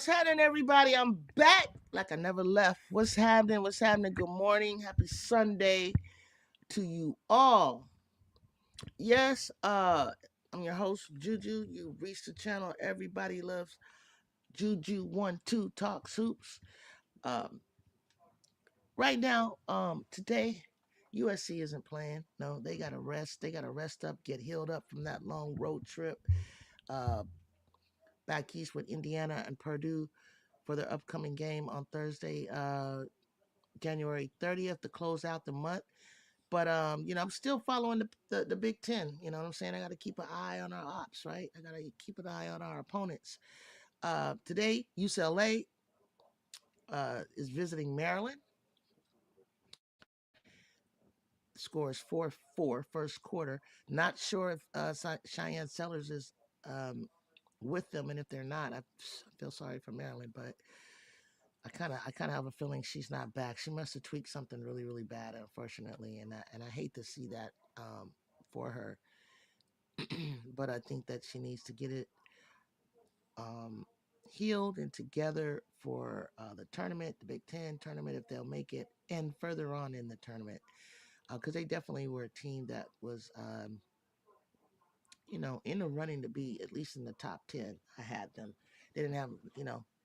What's happening, everybody? I'm back like I never left. What's happening? What's happening? Good morning. Happy Sunday to you all. Yes, I'm your host, Juju. You reached the channel. Everybody loves Juju12 Talks Hoops. Um, right now, today, USC isn't playing. No, they got to rest. They got to rest up, get healed up from that long road trip uh, back east with Indiana and Purdue for their upcoming game on Thursday, January 30th to close out the month. But I'm still following the Big Ten. You know what I'm saying? I got to keep an eye on our ops, right? I got to keep an eye on our opponents. Today, UCLA is visiting Maryland. The score is 4-4 first quarter. Not sure if Cheyenne Sellers is with them, and if they're not, I feel sorry for Maryland, but I kind of have a feeling she's not back. She must have tweaked something really really bad, unfortunately, and I hate to see that for her. But I think that she needs to get it um, healed and together for the tournament, the Big Ten tournament, if they'll make it, and further on in the tournament, because they definitely were a team that was, in the running to be at least in the top 10. I had them. They didn't have,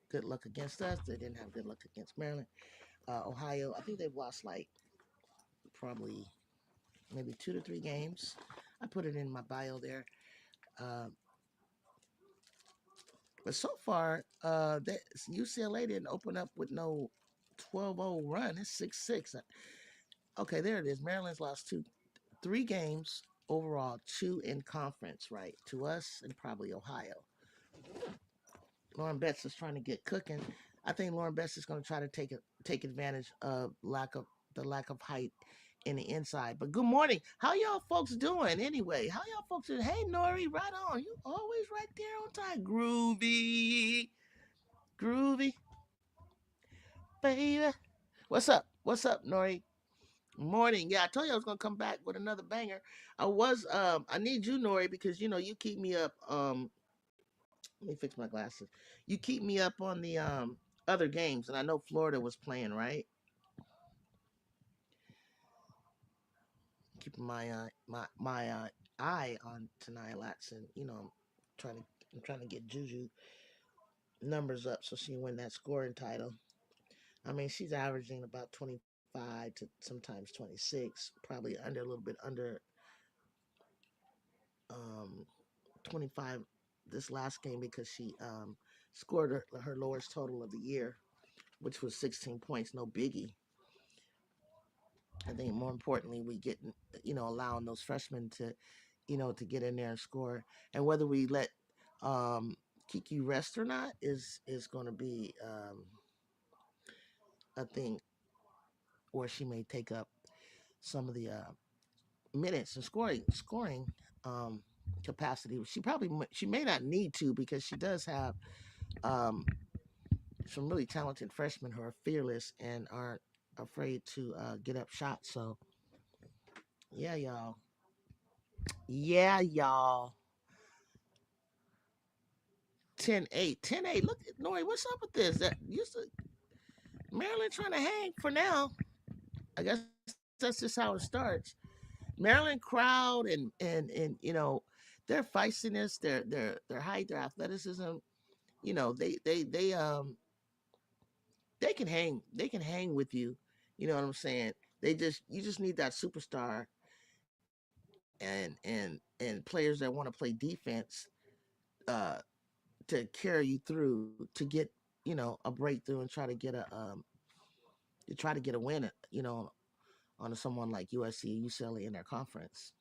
good luck against us. They didn't have good luck against Maryland. Ohio, I think they've lost like probably maybe 2 to 3 games. I put it in my bio there. Uh, but so far, UCLA didn't open up with no 12-0 run. It's 6-6. Okay, there it is. Maryland's lost 3 games overall, 2 in conference, right? To us and probably Ohio. Lauren Betts is trying to get cooking. I think Lauren Betts is going to try to take advantage of the lack of height in the inside. But good morning. How y'all folks doing anyway? How y'all folks doing? Hey Nori, right on. You always right there on time. Groovy. Groovy. Baby. What's up? What's up, Nori? Morning. Yeah, I told you I was gonna come back with another banger. I need you, Nori, because you keep me up. Let me fix my glasses. You keep me up on the other games, and I know Florida was playing, right? Keeping my eye on Tanaya Latson. Trying to I'm trying to get Juju numbers up so she can win that scoring title. I mean, she's averaging about 25 to sometimes 26, probably under a little bit under um 25 this last game because she scored her lowest total of the year, which was 16 points. No biggie. I think more importantly, we get allowing those freshmen to get in there and score, and whether we let Kiki rest or not is going to be a thing, where she may take up some of the minutes and scoring um, capacity. She may not need to, because she does have um, some really talented freshmen who are fearless and aren't afraid to get up shots. So yeah, y'all. Yeah, y'all. 10-8. 10-8. Look, Nori, what's up with this? That used to Maryland trying to hang for now. I guess that's just how it starts. Maryland crowd and their feistiness, their height, their athleticism. They can hang. They can hang with you. You know what I'm saying? You just need that superstar and players that want to play defense uh, to carry you through to get a breakthrough and try to get a win, on someone like USC, UCLA in their conference.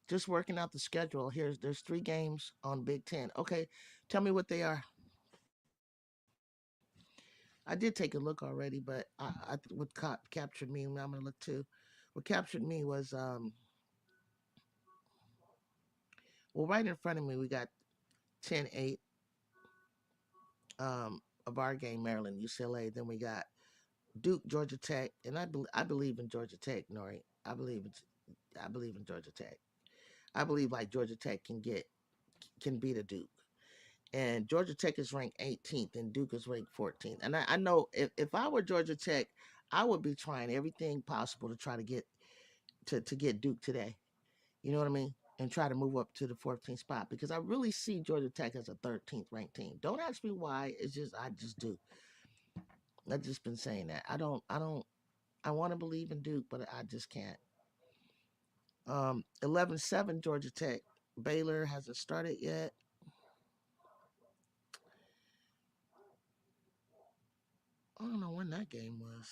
Just working out the schedule. There's 3 games on Big Ten. Okay, tell me what they are. I did take a look already, but what captured me, and I'm gonna look too. What captured me was well, right in front of me we got 10-8 of our game, Maryland, UCLA. Then we got Duke, Georgia Tech, and I believe in Georgia Tech, Nori. I believe in Georgia Tech. I believe like Georgia Tech can beat a Duke. And Georgia Tech is ranked 18th and Duke is ranked 14th. And I know if I were Georgia Tech, I would be trying everything possible to try to get Duke today. You know what I mean? And try to move up to the 14th spot because I really see Georgia Tech as a 13th ranked team. Don't ask me why. It's just I just do. I've just been saying that. I want to believe in Duke, but I just can't. 11-7 Georgia Tech. Baylor hasn't started yet. I don't know when that game was.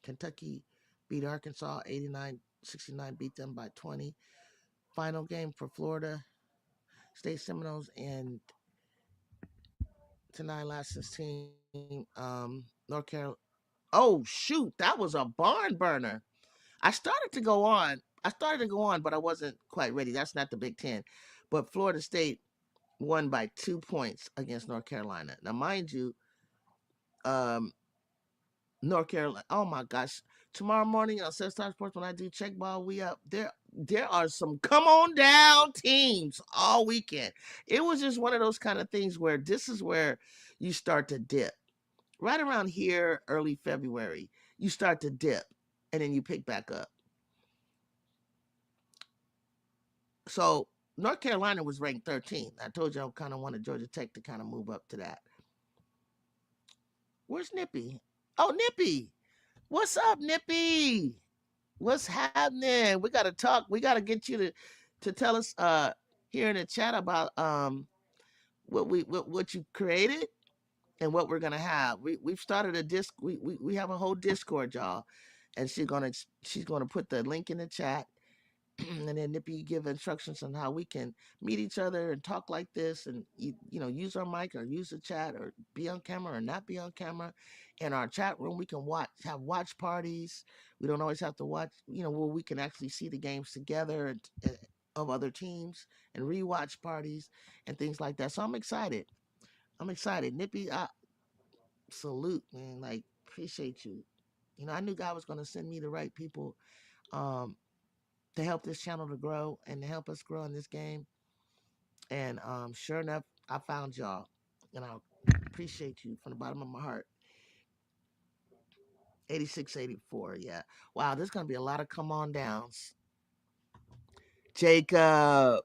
Kentucky beat Arkansas 89-69, beat them by 20. Final game for Florida State Seminoles and Tennille Lasson's team, North Carolina. Oh shoot, that was a barn burner. I started to go on, but I wasn't quite ready. That's not the Big Ten. But Florida State won by 2 points against North Carolina. Now, mind you, um, North Carolina. Oh my gosh! Tomorrow morning on Set Star Sports, when I do check ball, we up there. There are some come on down teams all weekend. It was just one of those kind of things where this is where you start to dip. Right around here, early February, you start to dip, and then you pick back up. So North Carolina was ranked 13th. I told you I kind of wanted Georgia Tech to kind of move up to that. Where's Nippy? Oh, Nippy. What's up, Nippy? What's happening? We gotta talk. We gotta get you to tell us here in the chat about what you created and what we're gonna have. We've started a disc. We have a whole Discord, y'all, and she's gonna put the link in the chat. And then Nippy give instructions on how we can meet each other and talk like this, and use our mic or use the chat or be on camera or not be on camera. In our chat room, we can have watch parties. We don't always have to watch, where we can actually see the games together of other teams and rewatch parties and things like that. So I'm excited. I'm excited, Nippy. I salute, man. Like appreciate you. I knew God was gonna send me the right people. Um, to help this channel to grow and to help us grow in this game. And sure enough, I found y'all. And I appreciate you from the bottom of my heart. 86, 84, yeah. Wow, there's going to be a lot of come on downs. Jacob,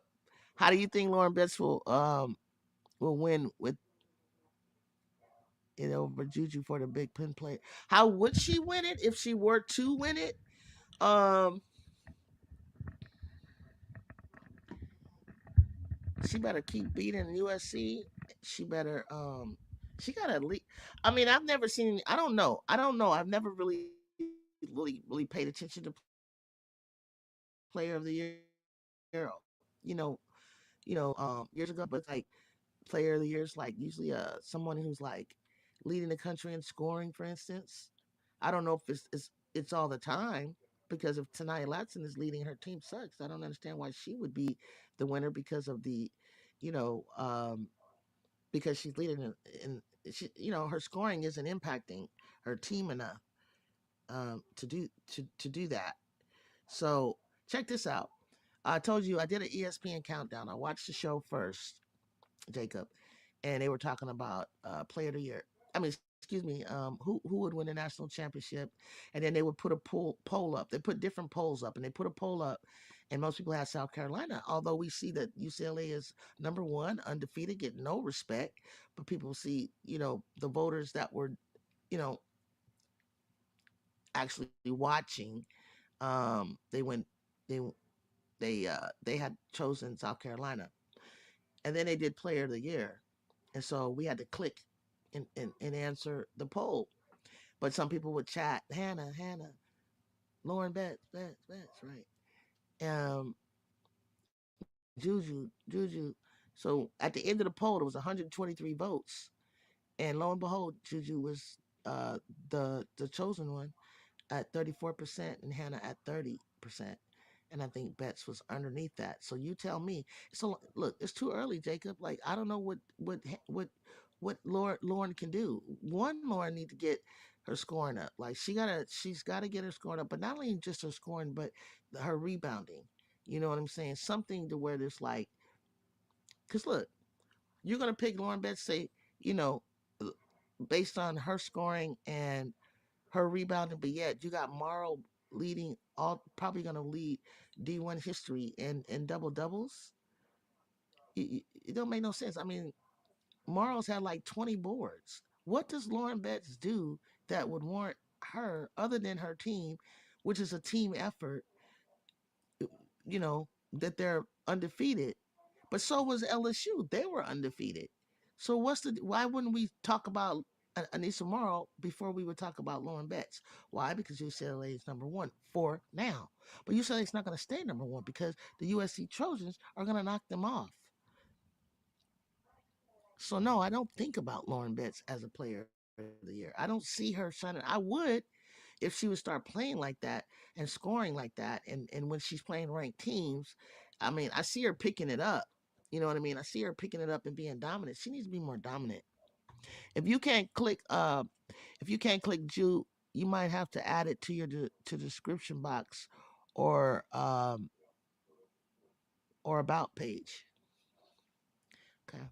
how do you think Lauren Betts will win with over Juju for the big pin play? How would she win it if she were to win it? Um, she better keep beating USC. She better she got to lead. I mean, I've never seen I don't know. I've never really paid attention to player of the year. You know, years ago, but it's like player of the year is like usually someone who's like leading the country in scoring, for instance. I don't know if it's all the time because if Tanaya Latson is leading her team sucks, I don't understand why she would be the winner because of the, you know, because she's leading in she, her scoring isn't impacting her team enough to do that. So check this out. I told you I did an ESPN countdown. I watched the show first, Jacob, and they were talking about player of the year. I mean, excuse me, who would win the national championship, and then they would put a poll up. They put different polls up, and they put a poll up, and most people had South Carolina. Although we see that UCLA is number one, undefeated, get no respect, but people see, the voters that were, you know, actually watching, they went, they they had chosen South Carolina, and then they did Player of the Year, and so we had to click and answer the poll. But some people would chat, Hannah, Lauren Betts, right? Juju. So at the end of the poll, there was 123 votes, and lo and behold, Juju was the chosen one at 34% and Hannah at 30%. And I think Betts was underneath that. So you tell me. So look, it's too early, Jacob. Like I don't know what Lauren can do. One, Lauren need to get her scoring up. Like she's gotta get her scoring up, but not only just her scoring, but her rebounding. You know what I'm saying? Something to where there's like, cause look, you're gonna pick Lauren Betts, say, you know, based on her scoring and her rebounding, but yet you got Morrow leading all, probably going to lead D1 history in double doubles. It don't make no sense. I mean, Morrow's had like 20 boards. What does Lauren Betts do that would warrant her, other than her team, which is a team effort, that they're undefeated? But so was LSU. They were undefeated. So why wouldn't we talk about Anissa Morrow before we would talk about Lauren Betts? Why? Because UCLA is number one for now. But UCLA is not going to stay number one because the USC Trojans are going to knock them off. So no, I don't think about Lauren Betts as a player of the year. I don't see her shining. I would if she would start playing like that and scoring like that, and when she's playing ranked teams. I mean, I see her picking it up. You know what I mean? I see her picking it up and being dominant. She needs to be more dominant. If you can't click if you can't click Jew, you might have to add it to your to description box or or about page. Okay.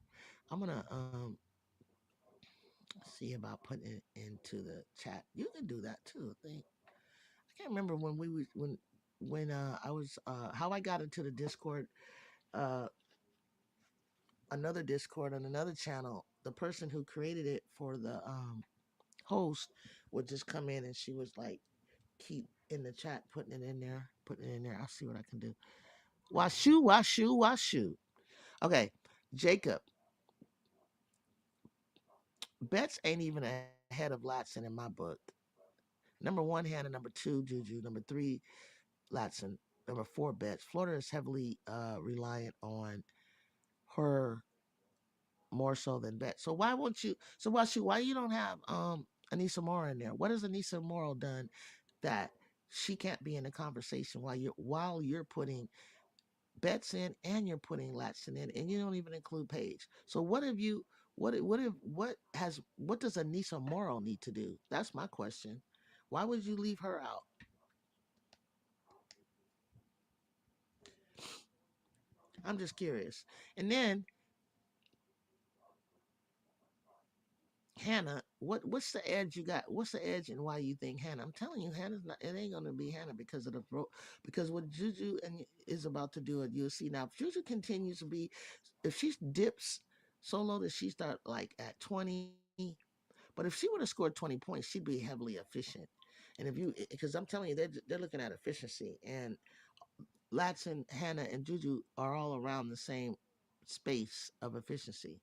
I'm gonna see about putting it into the chat. You can do that too. I can't remember when we was when I was how I got into the Discord, uh another Discord on another channel. The person who created it for the host would just come in and she was like keep in the chat putting it in there. I'll see what I can do. Washu. Okay, Jacob, Betts ain't even ahead of Latson in my book. Number one, Hannah. Number two, Juju. Number three, Latson. Number four, Betts. Florida is heavily reliant on her more so than Betts. So why won't you? So why you don't have Anissa Moore in there? What has Anissa Moore done that she can't be in the conversation while you're putting Betts in and you're putting Latson in, and you don't even include Paige? So what does Anissa Morrow need to do? That's my question. Why would you leave her out? I'm just curious. And then Hannah, what's the edge you got? What's the edge and why you think Hannah? I'm telling you, Hannah's not. It ain't gonna be Hannah because of because what Juju is about to do at USC now. If Juju continues to be, if she dips so low that she start like at 20, but if she would have scored 20 points, she'd be heavily efficient. And if you, because I'm telling you, they're looking at efficiency, and Latson, Hannah, and Juju are all around the same space of efficiency.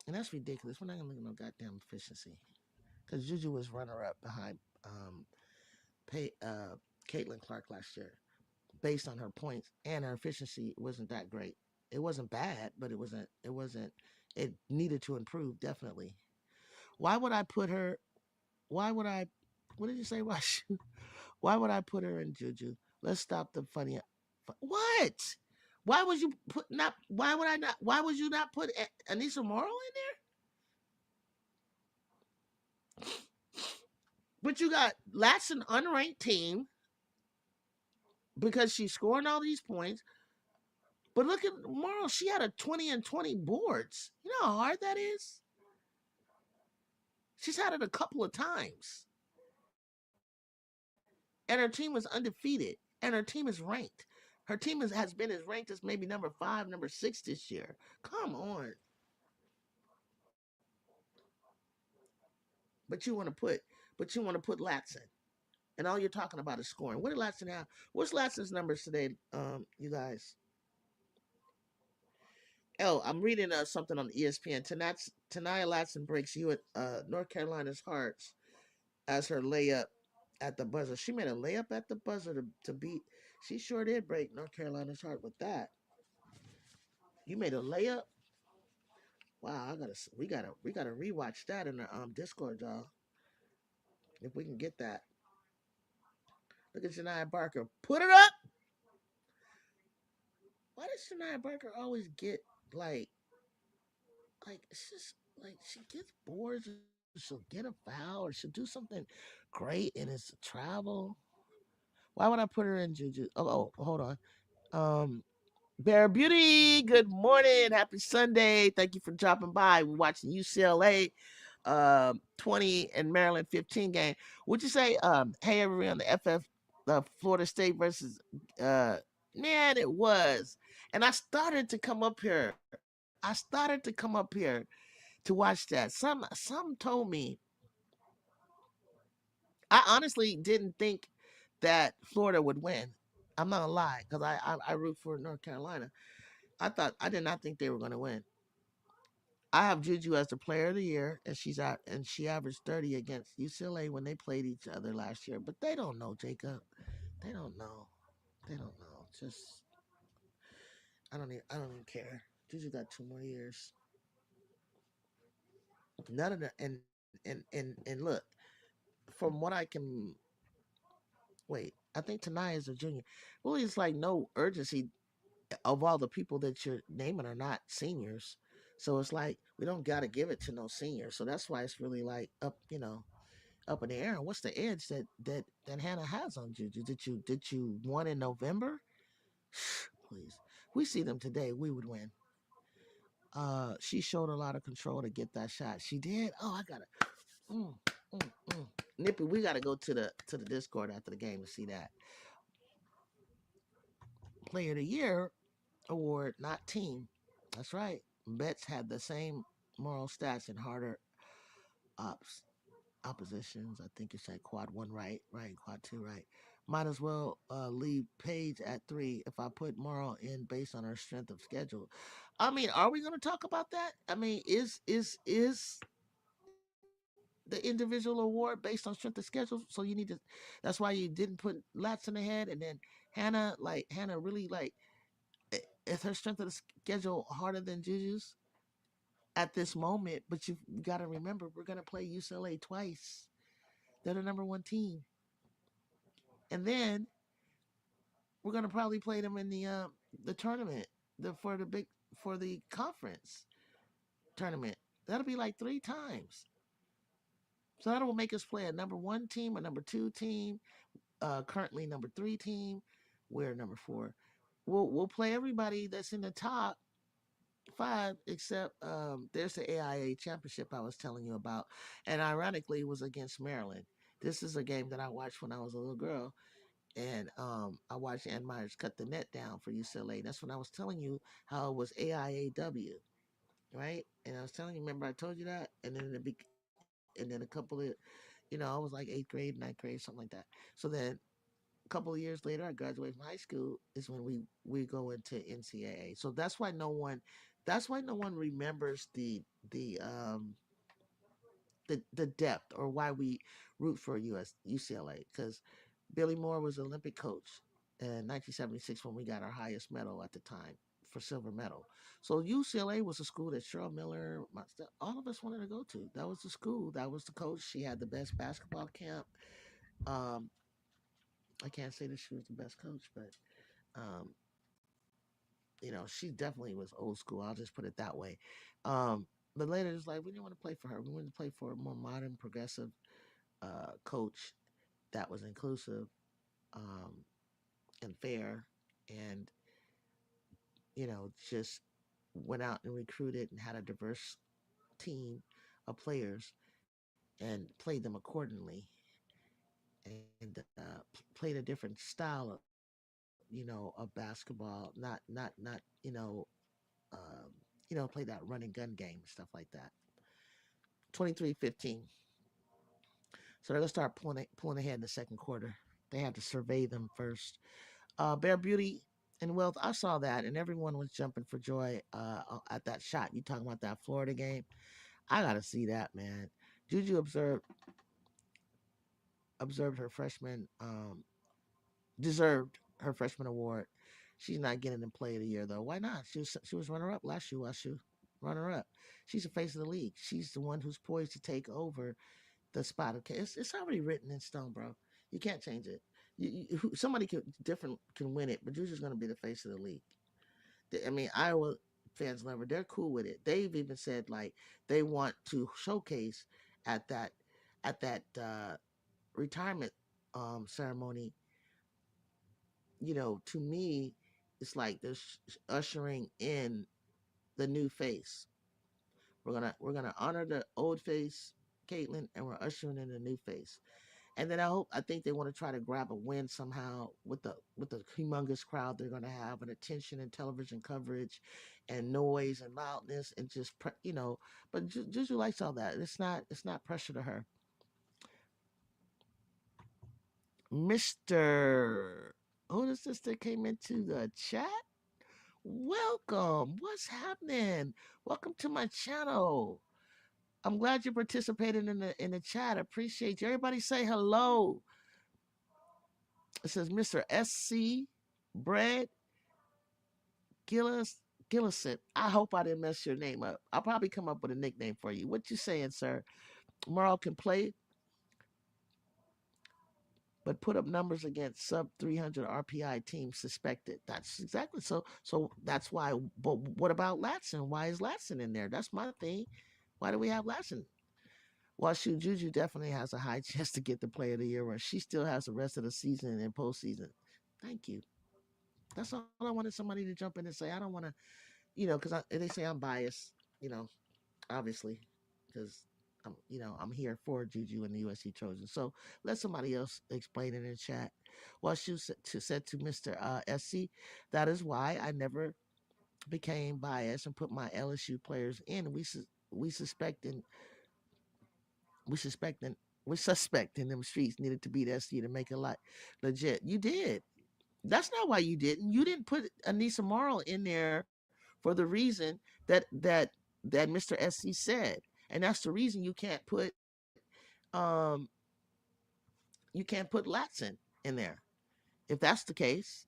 And that's ridiculous. We're not gonna look at no goddamn efficiency because Juju was runner up behind pay, Caitlin Clark last year based on her points, and her efficiency wasn't that great. It wasn't bad, but it wasn't. It wasn't. It needed to improve definitely. Why would I put her? Why would I? What did you say? Why would I put her in Juju? Let's stop the funny. What? Why would you put not? Why would I not? Why would you not put Anissa Morrow in there? But you got Latson unranked team because she's scoring all these points. But look at Morrow. She had a 20 and 20 boards. You know how hard that is? She's had it a couple of times. And her team was undefeated. And her team is ranked. Her team has been as ranked as maybe number 5, number 6 this year. Come on. But you want to put Latson. and all you're talking about is scoring. What did Latson have? What's Latson's numbers today, you guys? Oh, I'm reading something on ESPN. Tanaya Latson breaks you at North Carolina's hearts as her layup at the buzzer. She made a layup at the buzzer to beat. She sure did break North Carolina's heart with that. You made a layup. Wow, we gotta rewatch that in the Discord, y'all. If we can get that. Look at Shania Barker. Put it up. Why does Shania Barker always get like it's just like she gets bored. She'll get a foul or she'll do something great and it's travel. Why would I put her in Juju? Oh, hold on. Um, Bear Beauty, good morning. Happy Sunday. Thank you for dropping by. We're watching UCLA 20 and Maryland 15 game. Would you say, hey, everyone, on the FF, Florida State versus, uh, man, it was. And I started to come up here. To watch that. Some told me, I honestly didn't think that Florida would win. I'm not gonna lie, because I root for North Carolina. I did not think they were gonna win. I have Juju as the player of the year, and she averaged 30 against UCLA when they played each other last year. But they don't know, Jacob. They don't know. They don't know. Just I don't even care. Juju got 2 more years. None of the and look, from what I can wait, I think Tanai is a junior. Really, it's like no urgency of all the people that you're naming are not seniors. So it's like we don't gotta give it to no seniors. So that's why it's really like up in the air. And what's the edge that Hannah has on Juju? Did you won in November? Please, we see them today. We would win. She showed a lot of control to get that shot. She did. Oh, I gotta. Mm, mm. Nippy, we gotta go to the Discord after the game to see that Player of the Year award, not team. That's right. Betts had the same moral stats and harder ops oppositions. I think it's like quad one right, quad two right. Might as well leave Paige at 3 if I put Morrow in based on her strength of schedule. I mean, are we going to talk about that? I mean, is the individual award based on strength of schedule? So you need to. That's why you didn't put Lats in the head, and then Hannah really is her strength of the schedule harder than Juju's at this moment? But you got to remember, we're going to play UCLA twice. They're the number one team. And then we're gonna probably play them in the tournament, for the conference tournament. That'll be like 3 times. So that will make us play a number one team, a number two team, currently number three team. We're number four. We'll play everybody that's in the top 5, except there's the AIA championship I was telling you about, and ironically it was against Maryland. This is a game that I watched when I was a little girl, and I watched Ann Myers cut the net down for UCLA. That's when I was telling you how it was AIAW, right? And I was telling you, remember I told you that, and then a couple of, I was like 8th grade, 9th grade, something like that. So then a couple of years later, I graduated from high school. Is when we go into NCAA. So that's why no one remembers the depth or why we root for UCLA, because Billy Moore was an Olympic coach in 1976 when we got our highest medal at the time for silver medal. So UCLA was a school that Cheryl Miller, all of us wanted to go to. That was the school. That was the coach. She had the best basketball camp. Um, I can't say that she was the best coach, but um, she definitely was old school. I'll just put it that way. Um, but later, it's like we didn't want to play for her. We wanted to play for a more modern, progressive coach that was inclusive um, and fair, and just went out and recruited and had a diverse team of players and played them accordingly, and played a different style of basketball, play that run and gun game, stuff like that. 23-15. So they're gonna start pulling ahead in the second quarter. They have to survey them first. Bear Beauty and Wealth, I saw that, and everyone was jumping for joy at that shot. You talking about that Florida game? I gotta see that, man. Juju observed her freshman deserved her freshman award. She's not getting in play of the year though. Why not? She was runner up last year. Runner up. She's the face of the league. She's the one who's poised to take over the spot. Okay, it's already written in stone, bro. You can't change it. Somebody can win it, but you're just gonna be the face of the league. I mean, Iowa fans love her. They're cool with it. They've even said like they want to showcase at that retirement ceremony. To me, it's like they're ushering in the new face. We're gonna honor the old face, Caitlyn, and we're ushering in the new face. And then I think they want to try to grab a win somehow with the humongous crowd they're going to have, and attention and television coverage, and noise and loudness and just But Juju likes all that. It's not pressure to her. Mister, who is this that came into the chat? Welcome. What's happening? Welcome to my channel. I'm glad you participated in the chat. I appreciate you. Everybody say hello. It says Mr. SC Bread Gillis Gillisit. I hope I didn't mess your name up. I'll probably come up with a nickname for you. What you saying, sir? Morrow can play, but put up numbers against sub 300 RPI teams suspected. That's exactly so that's why. But what about Latson? Why is Latson in there? That's my thing. Why do we have Latson? Well, shoot, Juju definitely has a high chance to get the Player of the Year, where she still has the rest of the season and postseason. Thank you. That's all I wanted somebody to jump in and say. I don't want to, because they say I'm biased, you know, obviously, because I'm here for Juju and the USC Trojans. So let somebody else explain it in the chat. Well, she said to Mr. SC, that is why I never became biased and put my LSU players in. We suspecting we suspecting we suspect in them streets needed to beat SC to make it like legit. You did. That's not why you didn't. You didn't put Anissa Morrow in there for the reason that Mr. SC said, and that's the reason um you can't put Latson in there. If that's the case,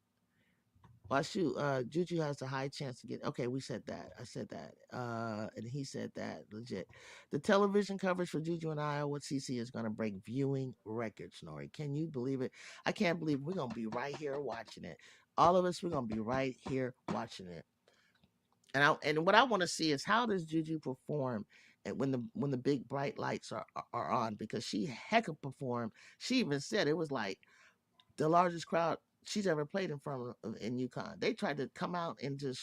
well, shoot, Juju has a high chance to get. Okay, we said that. I said that, and he said that. Legit. The television coverage for Juju and Iowa CC is going to break viewing records. Nori, can you believe it? I can't believe we're going to be right here watching it. All of us, we're going to be right here watching it. And what I want to see is, how does Juju perform when the big bright lights are on, because she heck of performed. She even said it was like the largest crowd she's ever played in front of in UConn. They tried to come out and just,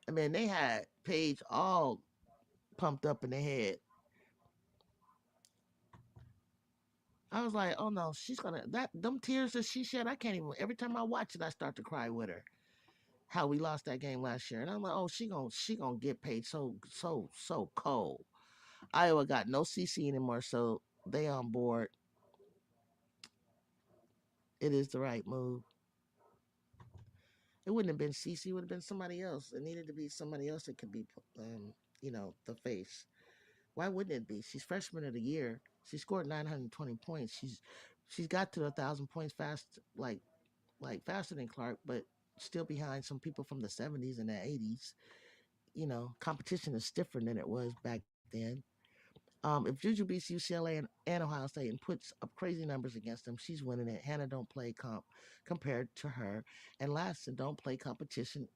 I mean, they had Paige all pumped up in the head. I was like, oh no, she's gonna that them tears that she shed. I can't even. Every time I watch it, I start to cry with her. How we lost that game last year, and I'm like, oh, she gonna get paid so cold. Iowa got no CC anymore, so they on board. It is the right move. It wouldn't have been CC. It would have been somebody else. It needed to be somebody else that could be, the face. Why wouldn't it be? She's freshman of the year. She scored 920 points. She's got to 1,000 points fast, like faster than Clark, but still behind some people from the 70s and the 80s. Competition is stiffer than it was back then. If Juju beats UCLA and Ohio State and puts up crazy numbers against them, she's winning it. Hannah don't play comp compared to her, and Laston don't play competition.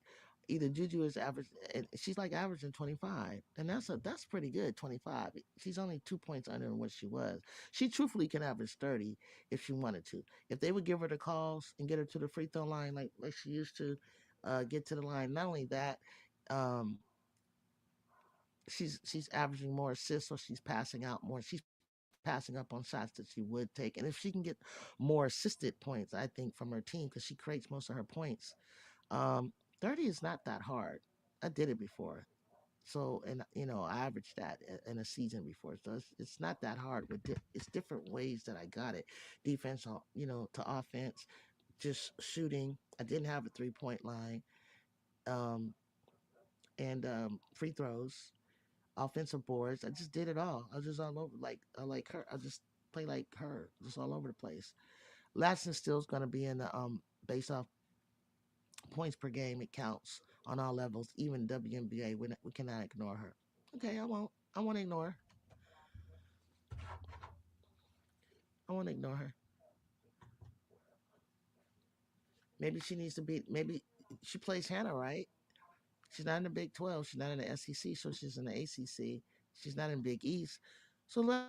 Either Juju is average, and she's like averaging 25, and that's pretty good. 25. She's only 2 points under what she was. She truthfully can average 30 if she wanted to. If they would give her the calls and get her to the free throw line like she used to, get to the line. Not only that, um, she's averaging more assists, so she's passing out more. She's passing up on shots that she would take, and if she can get more assisted points, I think, from her team, because she creates most of her points. um 30 is not that hard. I did it before. So, and I averaged that in a season before. So it's not that hard. But it's different ways that I got it. Defense, to offense, just shooting. I didn't have a 3-point line, um, and free throws, offensive boards. I just did it all. I was just all over like her. I just play like her, just all over the place. Latson still is going to be in the based off points per game. It counts on all levels, even WNBA. We cannot ignore her. Okay, I won't. I won't ignore her. I won't ignore her. Maybe she needs to be. Maybe she plays Hannah, right? She's not in the Big 12. She's not in the SEC, so she's in the ACC. She's not in Big East. So let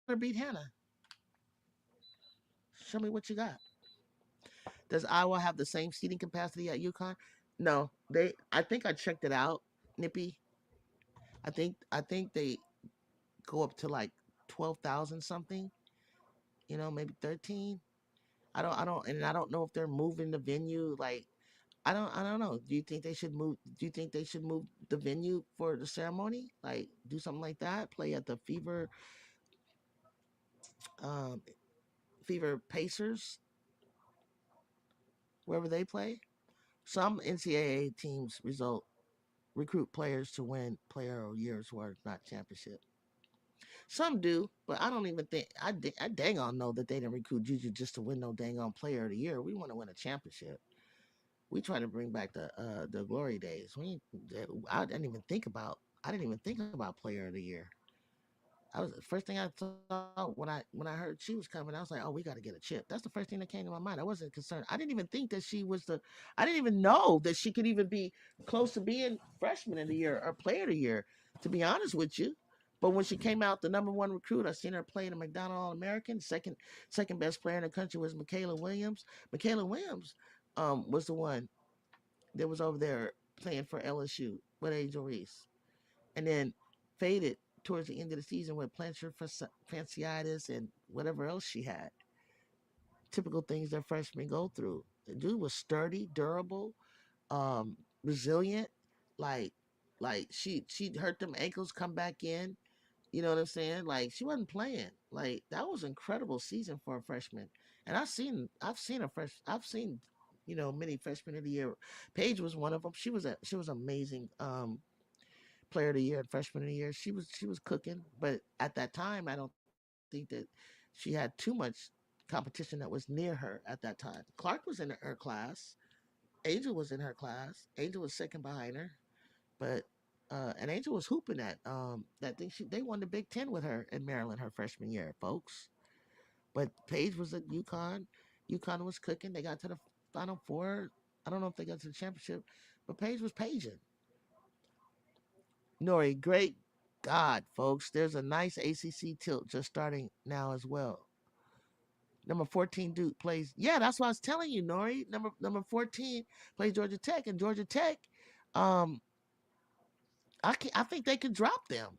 her beat Hannah. Show me what you got. Does Iowa have the same seating capacity at UConn? No, they. I think I checked it out, Nippy. I think they go up to like 12,000 something. Maybe 13. And I don't know if they're moving the venue. Like, I don't know. Do you think they should move? Do you think they should move the venue for the ceremony? Like, do something like that? Play at the um, Fever Pacers, wherever they play. Some NCAA teams recruit players to win Player of Year's worth, not championship. Some do, but I don't even think I dang on know that they didn't recruit Juju just to win no dang on Player of the Year. We want to win a championship. We try to bring back the glory days. I didn't even think about Player of the Year. I was the first thing I thought when I heard she was coming. I was like, oh, we got to get a chip. That's the first thing that came to my mind. I wasn't concerned. I didn't even think that she was the. I didn't even know that she could even be close to being freshman of the year or player of the year. To be honest with you, but when she came out the number one recruit, I seen her play in a McDonald All American. Second best player in the country was Michaela Williams. Michaela Williams, was the one that was over there playing for LSU with Angel Reese, and then faded towards the end of the season with plantar fasciitis and whatever else she had. Typical things that freshmen go through. The dude was sturdy, durable, resilient. Like, she hurt them ankles, come back in. You know what I'm saying? Like, she wasn't playing. Like, that was an incredible season for a freshman. And I've seen many freshmen of the year. Paige was one of them. She was amazing. Player of the year and freshman of the year. She was cooking, but at that time, I don't think that she had too much competition that was near her at that time. Clark was in her class. Angel was in her class. Angel was second behind her, but and Angel was hooping that thing. They won the Big Ten with her in Maryland her freshman year, folks. But Paige was at UConn. UConn was cooking. They got to the Final Four. I don't know if they got to the championship, but Paige was paging. Nori, great God, folks. There's a nice ACC tilt just starting now as well. Number 14 Duke plays. Yeah, that's what I was telling you, Nori. Number 14 plays Georgia Tech, and Georgia Tech, um, I think they could drop them.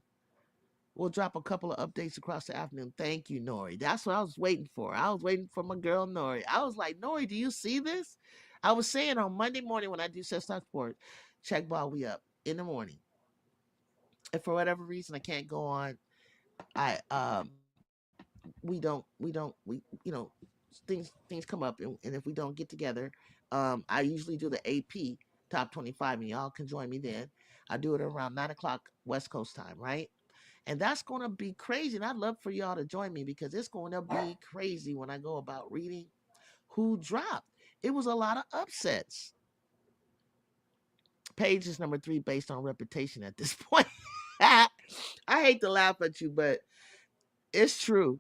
We'll drop a couple of updates across the afternoon. Thank you, Nori. That's what I was waiting for. I was waiting for my girl Nori. I was like, Nori, do you see this? I was saying on Monday morning when I do Set Stock Sports, check ball, we up in the morning. If for whatever reason I can't go on, I things come up, and if we don't get together, I usually do the AP top 25, and y'all can join me then. I do it around 9 o'clock West Coast time, right? And that's going to be crazy. And I'd love for y'all to join me because it's going to be crazy when I go about reading who dropped. It was a lot of upsets. Page is number 3 based on reputation at this point. I hate to laugh at you, but it's true.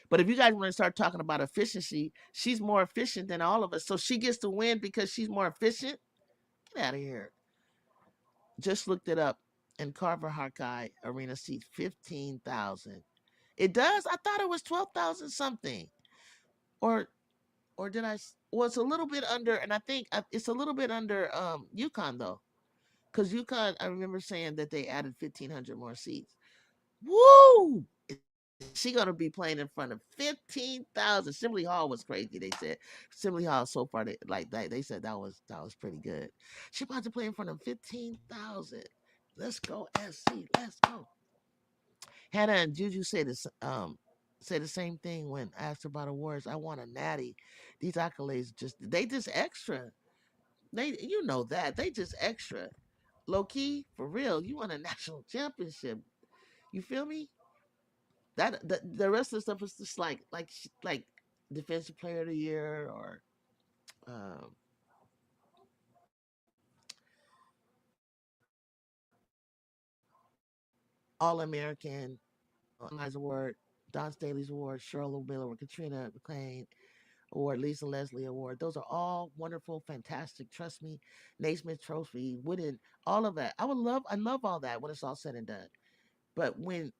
But if you guys want to start talking about efficiency, she's more efficient than all of us. So she gets to win because she's more efficient. Get out of here. Just looked it up. And Carver Hawkeye Arena seats 15,000. It does? I thought it was 12,000 something. Or did I? Well, it's a little bit under, and I think it's a little bit under UConn though. Because UConn, I remember saying that they added 1,500 more seats. Woo! Is she gonna be playing in front of 15,000? Assembly Hall was crazy. They said Assembly Hall so far they said that was pretty good. She about to play in front of 15,000. Let's go, SC. Let's go. Hannah and Juju say the same thing when asked about awards. I want a natty. These accolades just extra. You know that they just extra. Low key for real. You want a national championship. You feel me? The rest of the stuff is just like defensive player of the year or um, All American, Award, Don Staley's Award, Cheryl Miller, Katrina McLean Award, Lisa Leslie Award. Those are all wonderful, fantastic. Trust me, Naismith Trophy, winning all of that. I love all that when it's all said and done. But which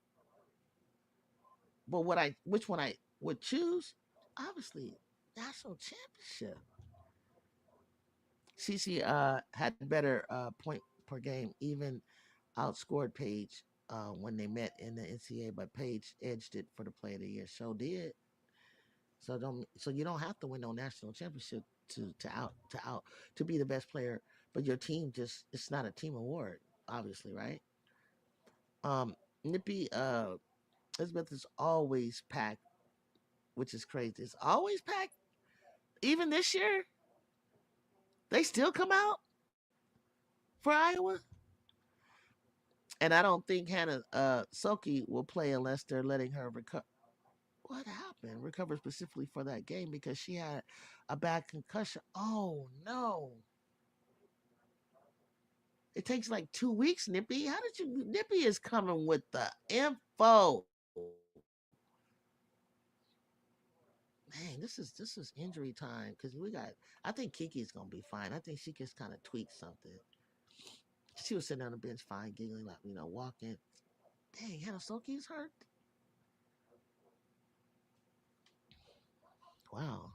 one I would choose? Obviously, national championship. CC had better point per game, even outscored Paige when they met in the NCAA, but Paige edged it for the Play of the Year. So did. So you don't have to win no national championship to to be the best player, but your team just it's not a team award, obviously, right? Nippy Elizabeth is always packed, which is crazy. It's always packed. Even this year, they still come out for Iowa. And I don't think Hannah Soki will play unless they're letting her recover. What happened? Recover specifically for that game because she had a bad concussion. Oh no. It takes like 2 weeks, Nippy. How did you Nippy is coming with the info. Man, this is injury time because we got I think Kiki's gonna be fine. I think she just kind of tweaked something. She was sitting on the bench fine, giggling like, walking. Dang, Hannah Soki's hurt. Wow.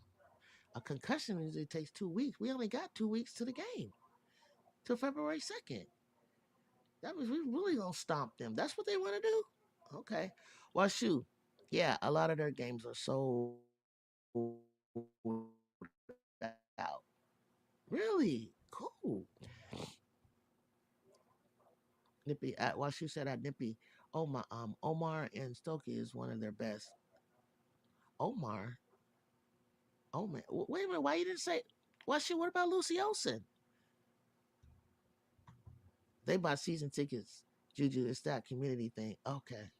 A concussion usually takes 2 weeks. We only got 2 weeks to the game, till February 2nd. That was we really gonna stomp them. That's what they want to do. Okay. Well, shoot. Yeah, a lot of their games are sold out. Really cool. Nippy. While she said at Nippy, Omar and Stokey is one of their best. Omar. Oh man. Wait a minute. Why you didn't say? Well, shoot. What about Lucy Olsen? They bought season tickets. Juju, it's that community thing. Okay.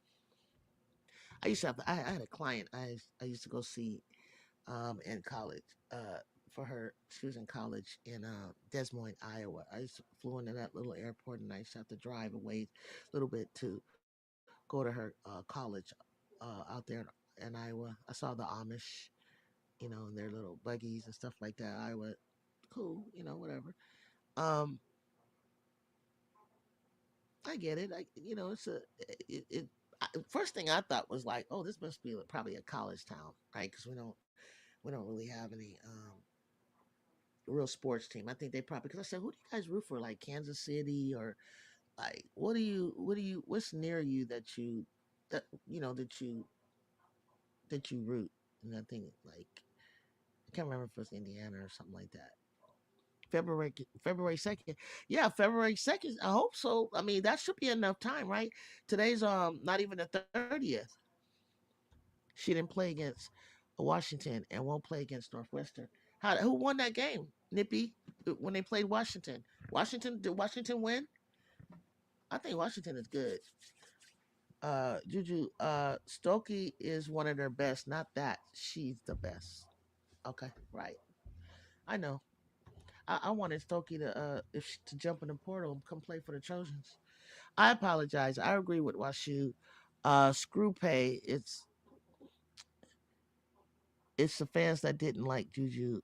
I used to have. I had a client. I used to go see in college. For her, she was in college in Des Moines, Iowa. I used to flew into that little airport, and I used to have to drive away a little bit to go to her college out there in Iowa. I saw the Amish, in their little buggies and stuff like that. Iowa, cool, whatever. Um, I get it. It's first thing I thought was like, oh, this must be probably a college town, right? Because we don't really have any real sports team. I think they probably because I said, who do you guys root for? Like Kansas City or like what's near you that you know that you root? And I think like I can't remember if it was Indiana or something like that. February 2nd. Yeah, February 2nd. I hope so. I mean, that should be enough time, right? Today's not even the 30th. She didn't play against Washington and won't play against Northwestern. Who won that game? Nippy when they played Washington. Did Washington win? I think Washington is good. Juju Stokey is one of their best. Not that she's the best. Okay, right. I know. I wanted Stokey to jump in the portal and come play for the Trojans. I apologize. I agree with Washu. Screw pay. It's the fans that didn't like Juju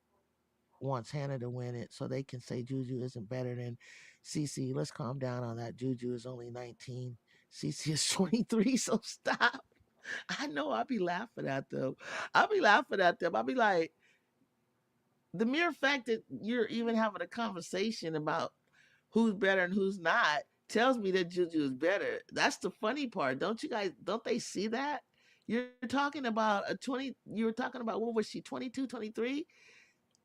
wants Hannah to win it so they can say Juju isn't better than CC. Let's calm down on that. Juju is only 19. CC is 23, so stop. I know I'll be laughing at them. I'll be like, the mere fact that you're even having a conversation about who's better and who's not tells me that Juju is better. That's the funny part. Don't they see that? You're talking about you were talking about what was she, 22, 23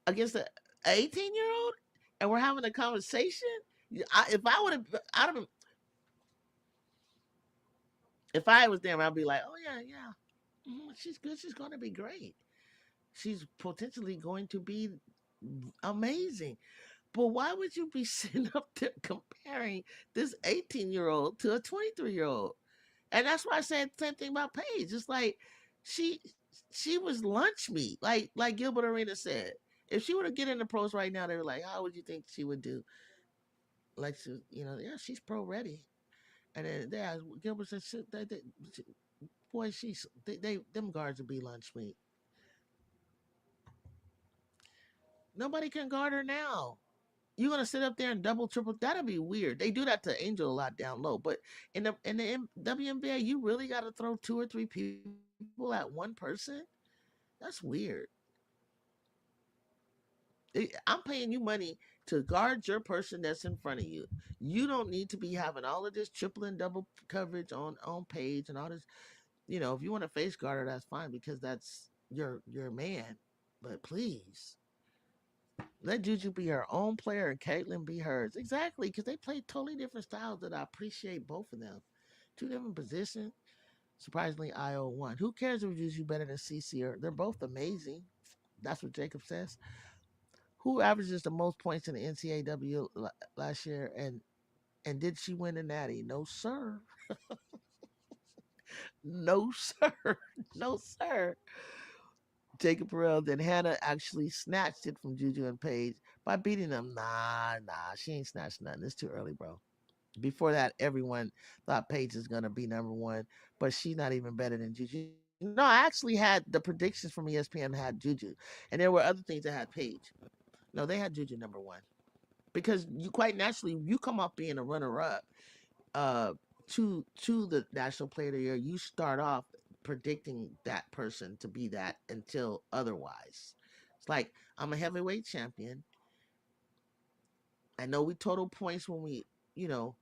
against an 18-year-old? And we're having a conversation? If I would have, I'd have been, If I was them, I'd be like, oh yeah, yeah, she's good. She's going to be great. She's potentially going to be amazing. But why would you be sitting up there comparing this 18-year-old to a 23-year-old? And that's why I said the same thing about Paige. It's like she she was lunch meat, like Gilbert Arena said. If she were to get in the pros right now, they were like, how would you think she would do? Like, yeah, she's pro ready. And then yeah, Gilbert said, boy, them guards would be lunch meat. Nobody can guard her now. You're gonna sit up there and double triple. That'll be weird. They do that to Angel a lot down low, but in the WNBA, you really got to throw two or three people at one person. That's weird. I'm paying you money to guard your person that's in front of you. You don't need to be having all of this triple and double coverage on page and all this. If you want to face guard her, that's fine because that's your man. But please let Juju be her own player and Caitlin be hers. Exactly, because they play totally different styles that I appreciate both of them. Two different positions. Surprisingly, IO won. Who cares if Juju better than CC? Or they're both amazing. That's what Jacob says. Who averages the most points in the NCAW last year? And did she win the Natty? No, sir. No, sir. No, sir. Jacob Burrell. Then Hannah actually snatched it from Juju and Paige by beating them. Nah. She ain't snatched nothing. It's too early, bro. Before that, everyone thought Paige is gonna be number one, but she's not even better than Juju. No, I actually had the predictions from ESPN had Juju, and there were other things that had Paige. No, they had Juju number one because you quite naturally you come off being a runner up uh, to the National Player of the Year. You start off predicting that person to be that until otherwise. It's like I'm a heavyweight champion. I know we total points when we, you know,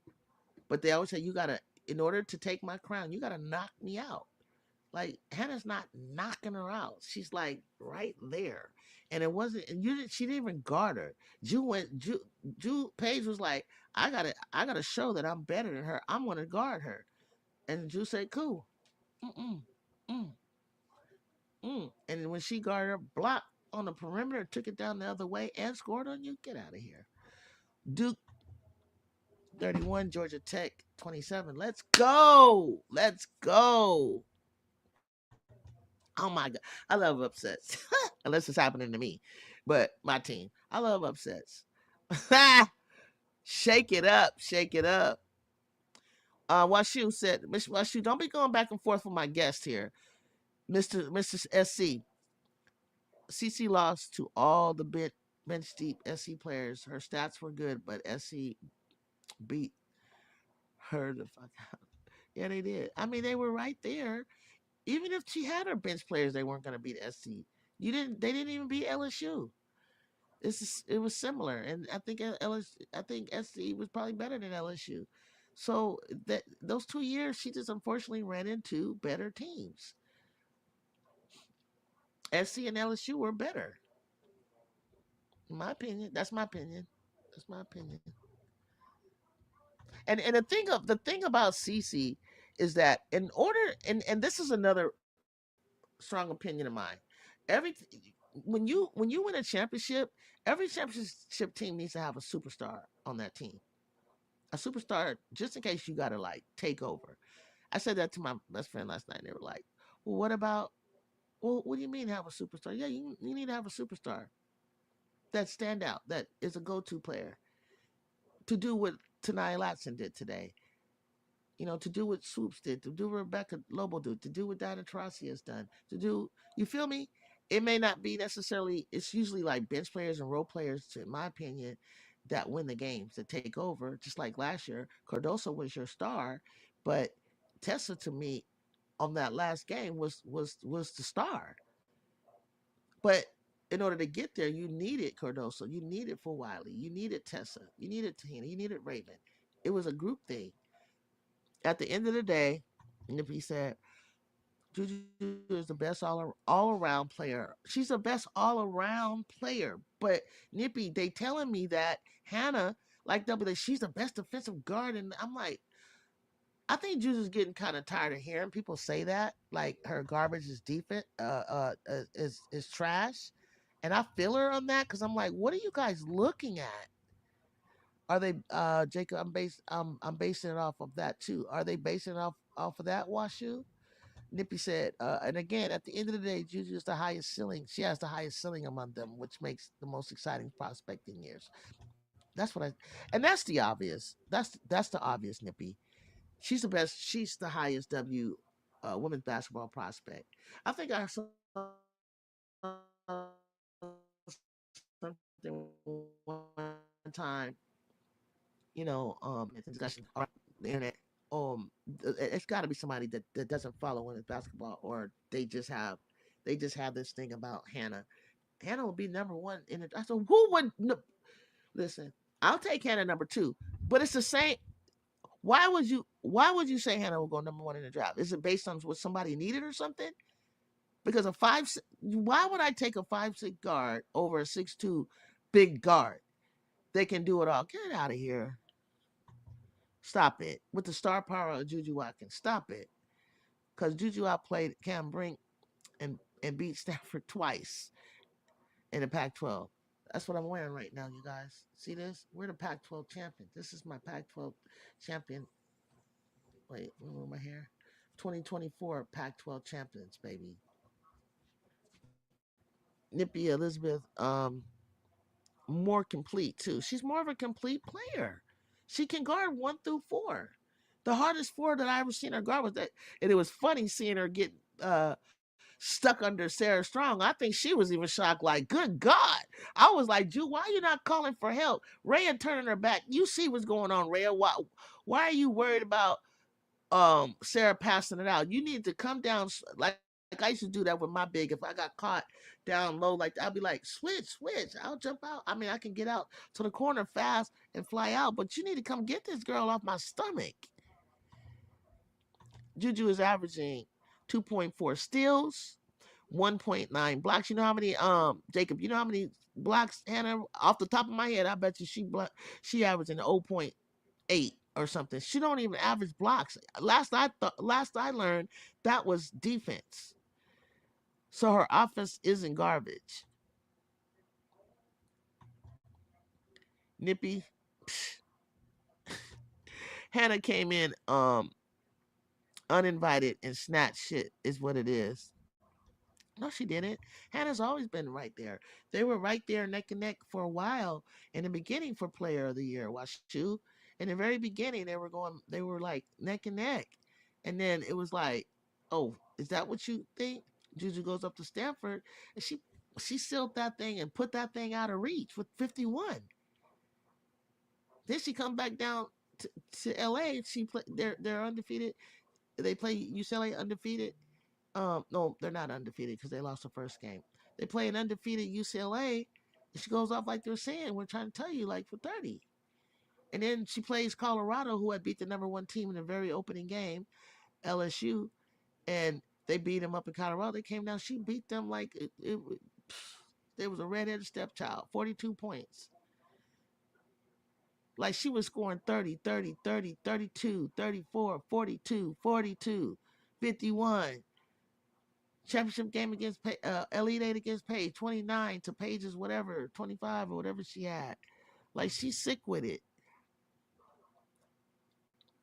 but they always say you gotta, in order to take my crown, you gotta knock me out. Like Hannah's not knocking her out. She's like right there, and it wasn't. And you didn't. She didn't even guard her. Jew Paige was like, I gotta show that I'm better than her. I'm gonna guard her. And Jew said, cool. Mm-mm, mm, And when she guarded her, blocked on the perimeter, took it down the other way, and scored on you. Get out of here. Duke 31, Georgia Tech 27. Let's go. Let's go. Oh my God. I love upsets. Unless it's happening to me. But my team. I love upsets. Shake it up. Shake it up. Washu said, Miss Washu, don't be going back and forth with my guest here. Mr. SC. CC lost to all the bench deep SC players. Her stats were good, but SC beat her the fuck out. Yeah, they did. I mean, they were right there. Even if she had her bench players, they weren't going to beat SC. They didn't even beat LSU. It was similar, and I think I think SC was probably better than LSU. So that those 2 years, she just unfortunately ran into better teams. SC and LSU were better, in my opinion. That's my opinion. That's my opinion. And the thing about CC is that in order and this is another strong opinion of mine. Every when you win a championship, every championship team needs to have a superstar on that team. A superstar just in case you gotta like take over. I said that to my best friend last night. And they were like, "Well, what about? Well, what do you mean have a superstar? Yeah, you need to have a superstar that stand out, that is a go-to player to do what Tanaya Latson did today. To do what Swoops did, to do what Rebecca Lobo did, to do what Diana Taurasi has done, to do, you feel me? It may not be necessarily, it's usually like bench players and role players, in my opinion, that win the games, that take over. Just like last year, Cardoso was your star, but Tessa to me on that last game was the star. But in order to get there, you needed Cardoso, you needed for Wiley, you needed Tessa, you needed Tahina, you needed Raven. It was a group thing. At the end of the day, Nippy said, Juju is the best all around player. She's the best all around player. But Nippy, they telling me that Hannah, like she's the best defensive guard, and I'm like, I think Juju's getting kind of tired of hearing people say that, like her garbage is defense, is trash, and I feel her on that because I'm like, what are you guys looking at? Are they, Jacob? I'm basing it off of that too. Are they basing it off of that, Washu? Nippy said, and again, at the end of the day, Juju is the highest ceiling. She has the highest ceiling among them, which makes the most exciting prospect in years. That's what I, and that's the obvious. That's the obvious, Nippy. She's the best. She's the highest women's basketball prospect. I think I saw something one time. Discussion around the internet. It's got to be somebody that doesn't follow women's basketball, or they just have this thing about Hannah. Hannah will be number one in it. I said, who would listen? I'll take Hannah number two, but it's the same. Why would you say Hannah will go number one in the draft? Is it based on what somebody needed or something? Because why would I take a 5'6" guard over a 6'2" big guard? They can do it all. Get out of here. Stop it. With the star power of Juju Watkins. Stop it. Because Juju outplayed Cam Brink and beat Stanford twice in the Pac-12. That's what I'm wearing right now, you guys. See this? We're the Pac-12 champion. This is my Pac-12 champion. Wait, where my hair? 2024 Pac-12 champions, baby. Nippy Elizabeth, more complete too. She's more of a complete player. She can guard 1 through 4. The hardest four that I ever seen her guard was that, and it was funny seeing her get stuck under Sarah Strong. I think she was even shocked, like, good God. I was like, Ju, why are you not calling for help? Rhea turning her back. You see what's going on, Rhea. Why are you worried about Sarah passing it out? You need to come down like I used to do that with my big. If I got caught down low, like I'll be like, switch. I'll jump out. I mean, I can get out to the corner fast and fly out, but you need to come get this girl off my stomach. Juju is averaging 2.4 steals, 1.9 blocks. You know how many Jacob, you know how many blocks Hannah off the top of my head, I bet you she averaging 0.8 or something. She don't even average blocks. Last I learned that was defense. So her offense isn't garbage. Nippy. Hannah came in uninvited and snatched shit is what it is. No, she didn't. Hannah's always been right there. They were right there neck and neck for a while in the beginning for player of the year. Washu. In the very beginning they were like neck and neck. And then it was like, oh, is that what you think? Juju goes up to Stanford and she sealed that thing and put that thing out of reach with 51. Then she come back down to LA. They're undefeated. They play UCLA undefeated. No, they're not undefeated because they lost the first game. They play an undefeated UCLA. And she goes off like they're saying. We're trying to tell you, like for 30. And then she plays Colorado, who had beat the number one team in the very opening game, LSU, and they beat them up in Colorado. They came down. She beat them like there was a redheaded stepchild. 42 points. Like she was scoring 30, 30, 30, 32, 34, 42, 42, 51. Championship game against Elite Eight against Paige, 29 to Paige's whatever, 25 or whatever she had. Like she's sick with it.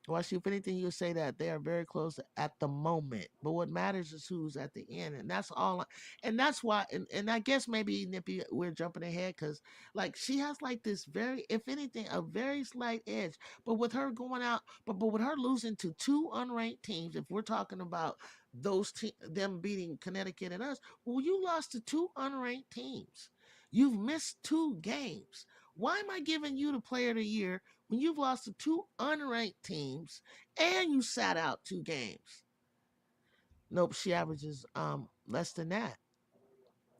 Well, if anything, you'll say that they are very close at the moment. But what matters is who's at the end, and that's all. And that's why. And I guess maybe Nippy, we're jumping ahead because, like, she has like this very, if anything, a very slight edge. But with her going out, but with her losing to two unranked teams, if we're talking about them beating Connecticut and us, well, you lost to two unranked teams. You've missed 2 games. Why am I giving you the player of the year when you've lost to two unranked teams and you sat out 2 games? Nope, she averages less than that.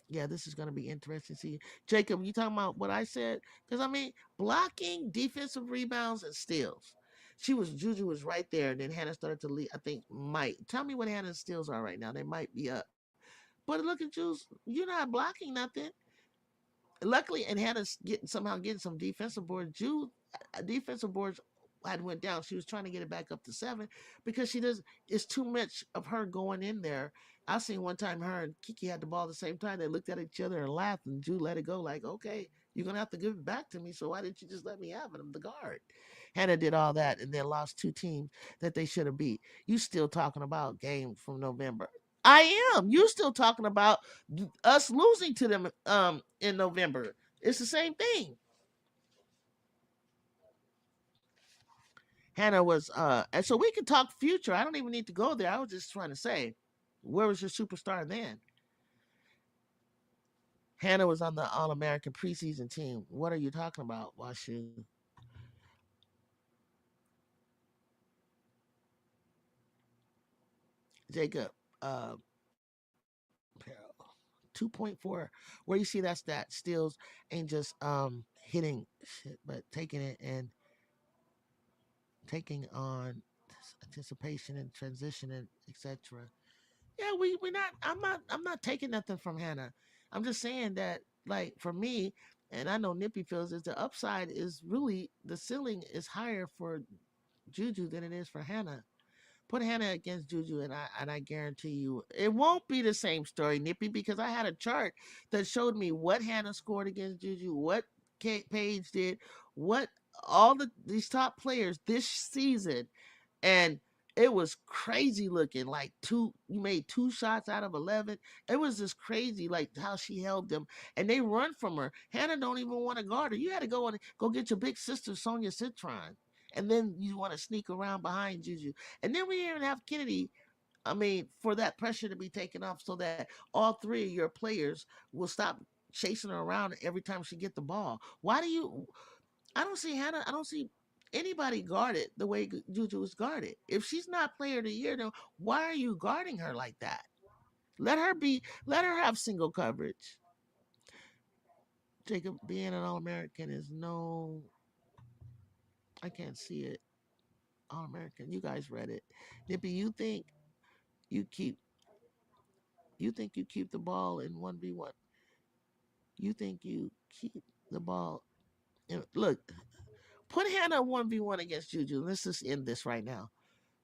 Yeah, this is going to be interesting to see. Jacob, you talking about what I said? Because I mean, blocking, defensive rebounds, and steals. Juju was right there, and then Hannah started to lead. I think might tell me what Hannah's steals are right now. They might be up, but look at Jules. You're not blocking nothing. Luckily, and Hannah's somehow getting some defensive boards. Defensive boards had went down. She was trying to get it back up to 7 because she does. It's too much of her going in there. I seen one time her and Kiki had the ball at the same time. They looked at each other and laughed, and Drew let it go. Like, okay, you're gonna have to give it back to me. So why didn't you just let me have it? I'm the guard. Hannah did all that and then lost two teams that they should have beat. You still talking about game from November? I am. You still talking about us losing to them in November? It's the same thing. Hannah was and so we can talk future. I don't even need to go there. I was just trying to say, where was your superstar then? Hannah was on the All American preseason team. What are you talking about, Washu? Jacob, uh 2.4. Where you see that stat, steals ain't just hitting shit, but taking it and taking on anticipation and transition and etc. Yeah, we not. I'm not taking nothing from Hannah. I'm just saying that like for me, and I know Nippy feels is the upside is really the ceiling is higher for Juju than it is for Hannah. Put Hannah against Juju, and I guarantee you it won't be the same story, Nippy, because I had a chart that showed me what Hannah scored against Juju, what Paige did, what all these top players this season, and it was crazy looking. Like you made 2 shots out of 11. It was just crazy, like how she held them, and they run from her. Hannah don't even want to guard her. You had to go get your big sister Sonia Citron, and then you want to sneak around behind Juju, and then we didn't even have Kennedy. I mean, for that pressure to be taken off, so that all three of your players will stop chasing her around every time she get the ball. Why do you? I don't see Hannah. I don't see anybody guarded the way Juju is guarded. If she's not player of the year, then why are you guarding her like that? Let her be. Let her have single coverage. Jacob, being an All American is no. I can't see it. All American. You guys read it. Nippy, you keep. You think you keep the ball in 1v1? You think you keep the ball? Look, put Hannah 1v1 against Juju. Let's just end this right now.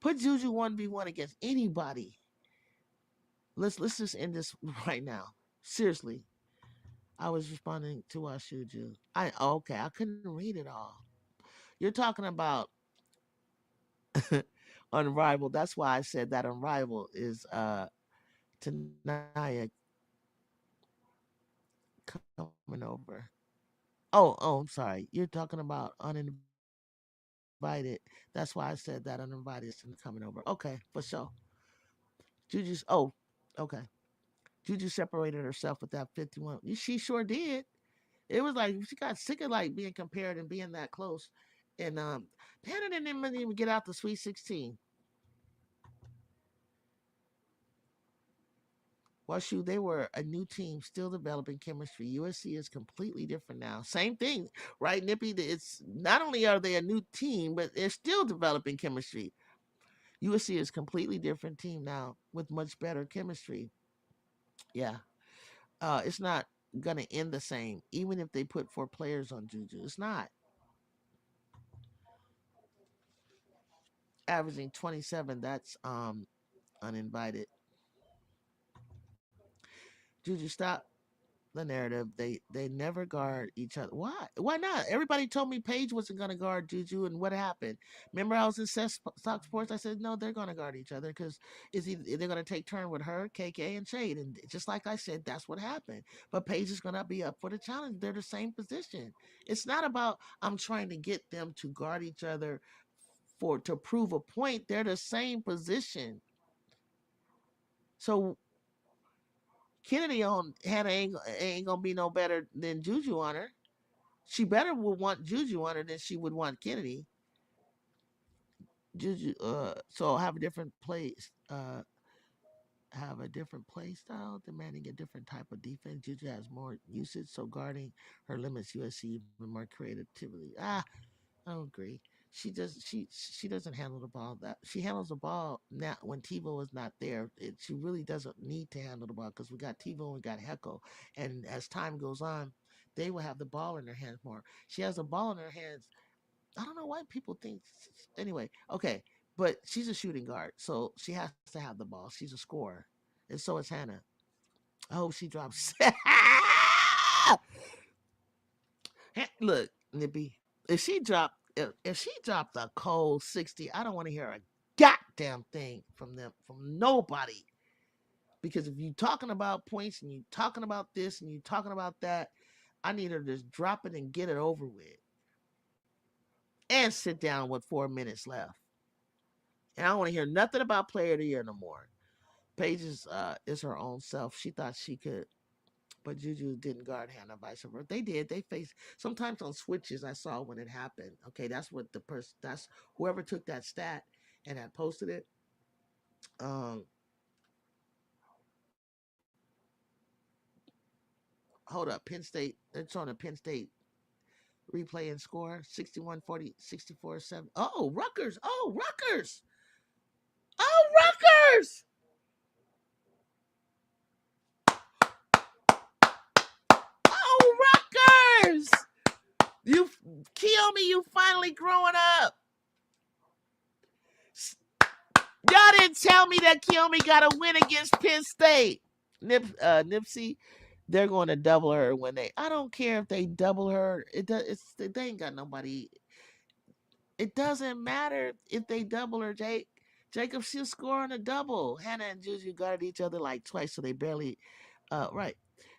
Put Juju 1v1 against anybody. Let's just end this right now. Seriously. I was responding to our Shuju. Okay, I couldn't read it all. You're talking about Unrivaled. That's why I said that Unrivaled is Tanaya coming over. Oh, I'm sorry. You're talking about uninvited. That's why I said that uninvited is coming over. Okay, for sure. Juju's okay. Juju separated herself with that 51. She sure did. It was like she got sick of like being compared and being that close. And Hannah didn't even get out the Sweet 16. Well, shoot, they were a new team still developing chemistry. USC is completely different now. Same thing, right, Nippy? It's not only are they a new team, but they're still developing chemistry. USC is completely different team now with much better chemistry. Yeah, it's not gonna end the same, even if they put 4 players on Juju. It's not averaging 27. That's uninvited. Juju, stop the narrative. They never guard each other. Why? Why not? Everybody told me Paige wasn't going to guard Juju, and what happened? Remember, I was in Stock Sports. I said no, they're going to guard each other because they're going to take turn with her, KK, and Shade, and just like I said, that's what happened. But Paige is going to be up for the challenge. They're the same position. It's not about I'm trying to get them to guard each other for to prove a point. They're the same position. So Kennedy on Hannah ain't gonna be no better than Juju on her. She better would want Juju on her than she would want Kennedy. Juju, so have a different play style, demanding a different type of defense. Juju has more usage, so guarding her limits USC even more creativity. I don't agree. She doesn't handle the ball that she handles the ball now when TiVo is not there. She really doesn't need to handle the ball because we got TiVo and we got Heckle, and as time goes on, they will have the ball in their hands more. She has the ball in her hands I don't know why people think. Anyway, okay, but she's a shooting guard, so she has to have the ball. She's a scorer, and so is Hannah. I hope she drops. Look, Nippy, if she dropped a cold 60, I don't want to hear a goddamn thing from them, from nobody. Because if you talking about points and you talking about this and you talking about that, I need her to just drop it and get it over with. And sit down with 4 minutes left. And I don't want to hear nothing about player of the year no more. Paige is her own self. She thought she could, but Juju didn't guard Hannah, vice versa. They did. They faced sometimes on switches. I saw when it happened. Okay, that's what the person. That's whoever took that stat and had posted it. Um, hold up, Penn State. It's on a Penn State replay and score 61-40, 64-7. Oh, Rutgers. Oh, Rutgers. Oh, Rutgers. Oh, Rutgers. You, Kiyomi, you finally growing up. Y'all didn't tell me that Kiyomi got a win against Penn State. Nipsey, they're going to double her when they. I don't care if they double her. It does. They ain't got nobody. It doesn't matter if they double her, Jake. Jacob, she'll score on a double. Hannah and Juju guarded each other like twice, so they barely. Right,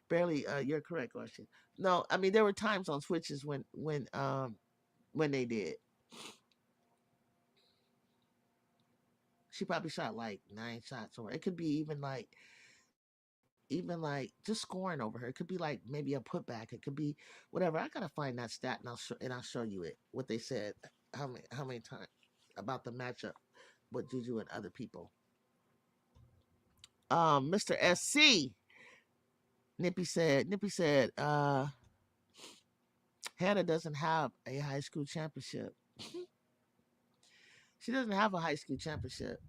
barely. You're correct, question. No, I mean there were times on switches when they did. She probably shot like 9 shots, or it could be even like just scoring over her. It could be like maybe a putback. It could be whatever. I gotta find that stat and I'll show you it. What they said, how many times about the matchup with Juju and other people. Mr. SC Nippy said, Hannah doesn't have a high school championship. She doesn't have a high school championship.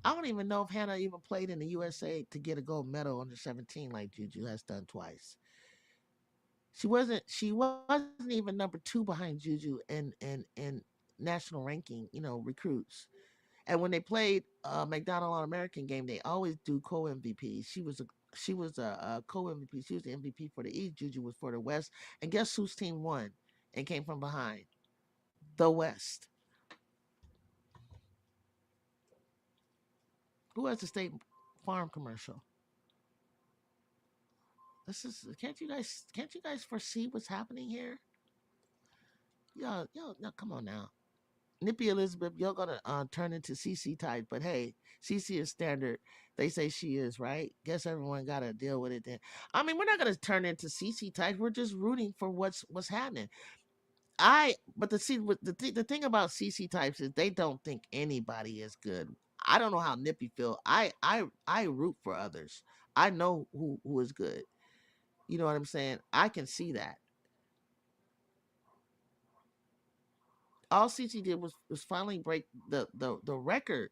I don't even know if Hannah even played in the USA to get a gold medal under 17 like Juju has done twice. She wasn't even number 2 behind Juju in national ranking, recruits. And when they played McDonald All American game, they always do co MVP. She was a co MVP. She was the MVP for the East. Juju was for the West. And guess whose team won and came from behind? The West. Who has the State Farm commercial? This is can't you guys foresee what's happening here? Yo, no, come on now. Nippy Elizabeth, you're gonna turn into CC type, but hey, CC is standard. They say she is, right? Guess everyone gotta deal with it then. I mean, we're not gonna turn into CC type. We're just rooting for what's happening. But the thing about CC types is they don't think anybody is good. I don't know how Nippy feel. I root for others. I know who is good. You know what I'm saying? I can see that. All CC did was finally break the record.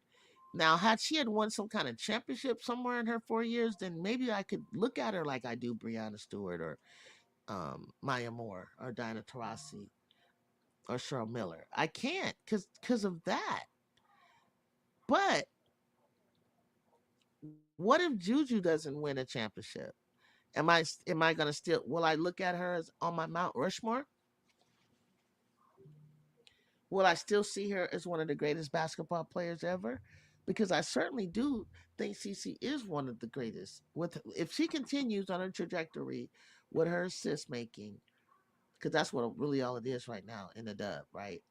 Now, had she had won some kind of championship somewhere in her 4 years, then maybe I could look at her like I do Brianna Stewart or Maya Moore or Diana Taurasi or Cheryl Miller. I can't because of that. But what if Juju doesn't win a championship? Am I gonna still will I look at her as on my Mount Rushmore? Will I still see her as one of the greatest basketball players ever? Because I certainly do think CC is one of the greatest. With if she continues on her trajectory with her assist making, because that's what really all it is right now in the dub, right?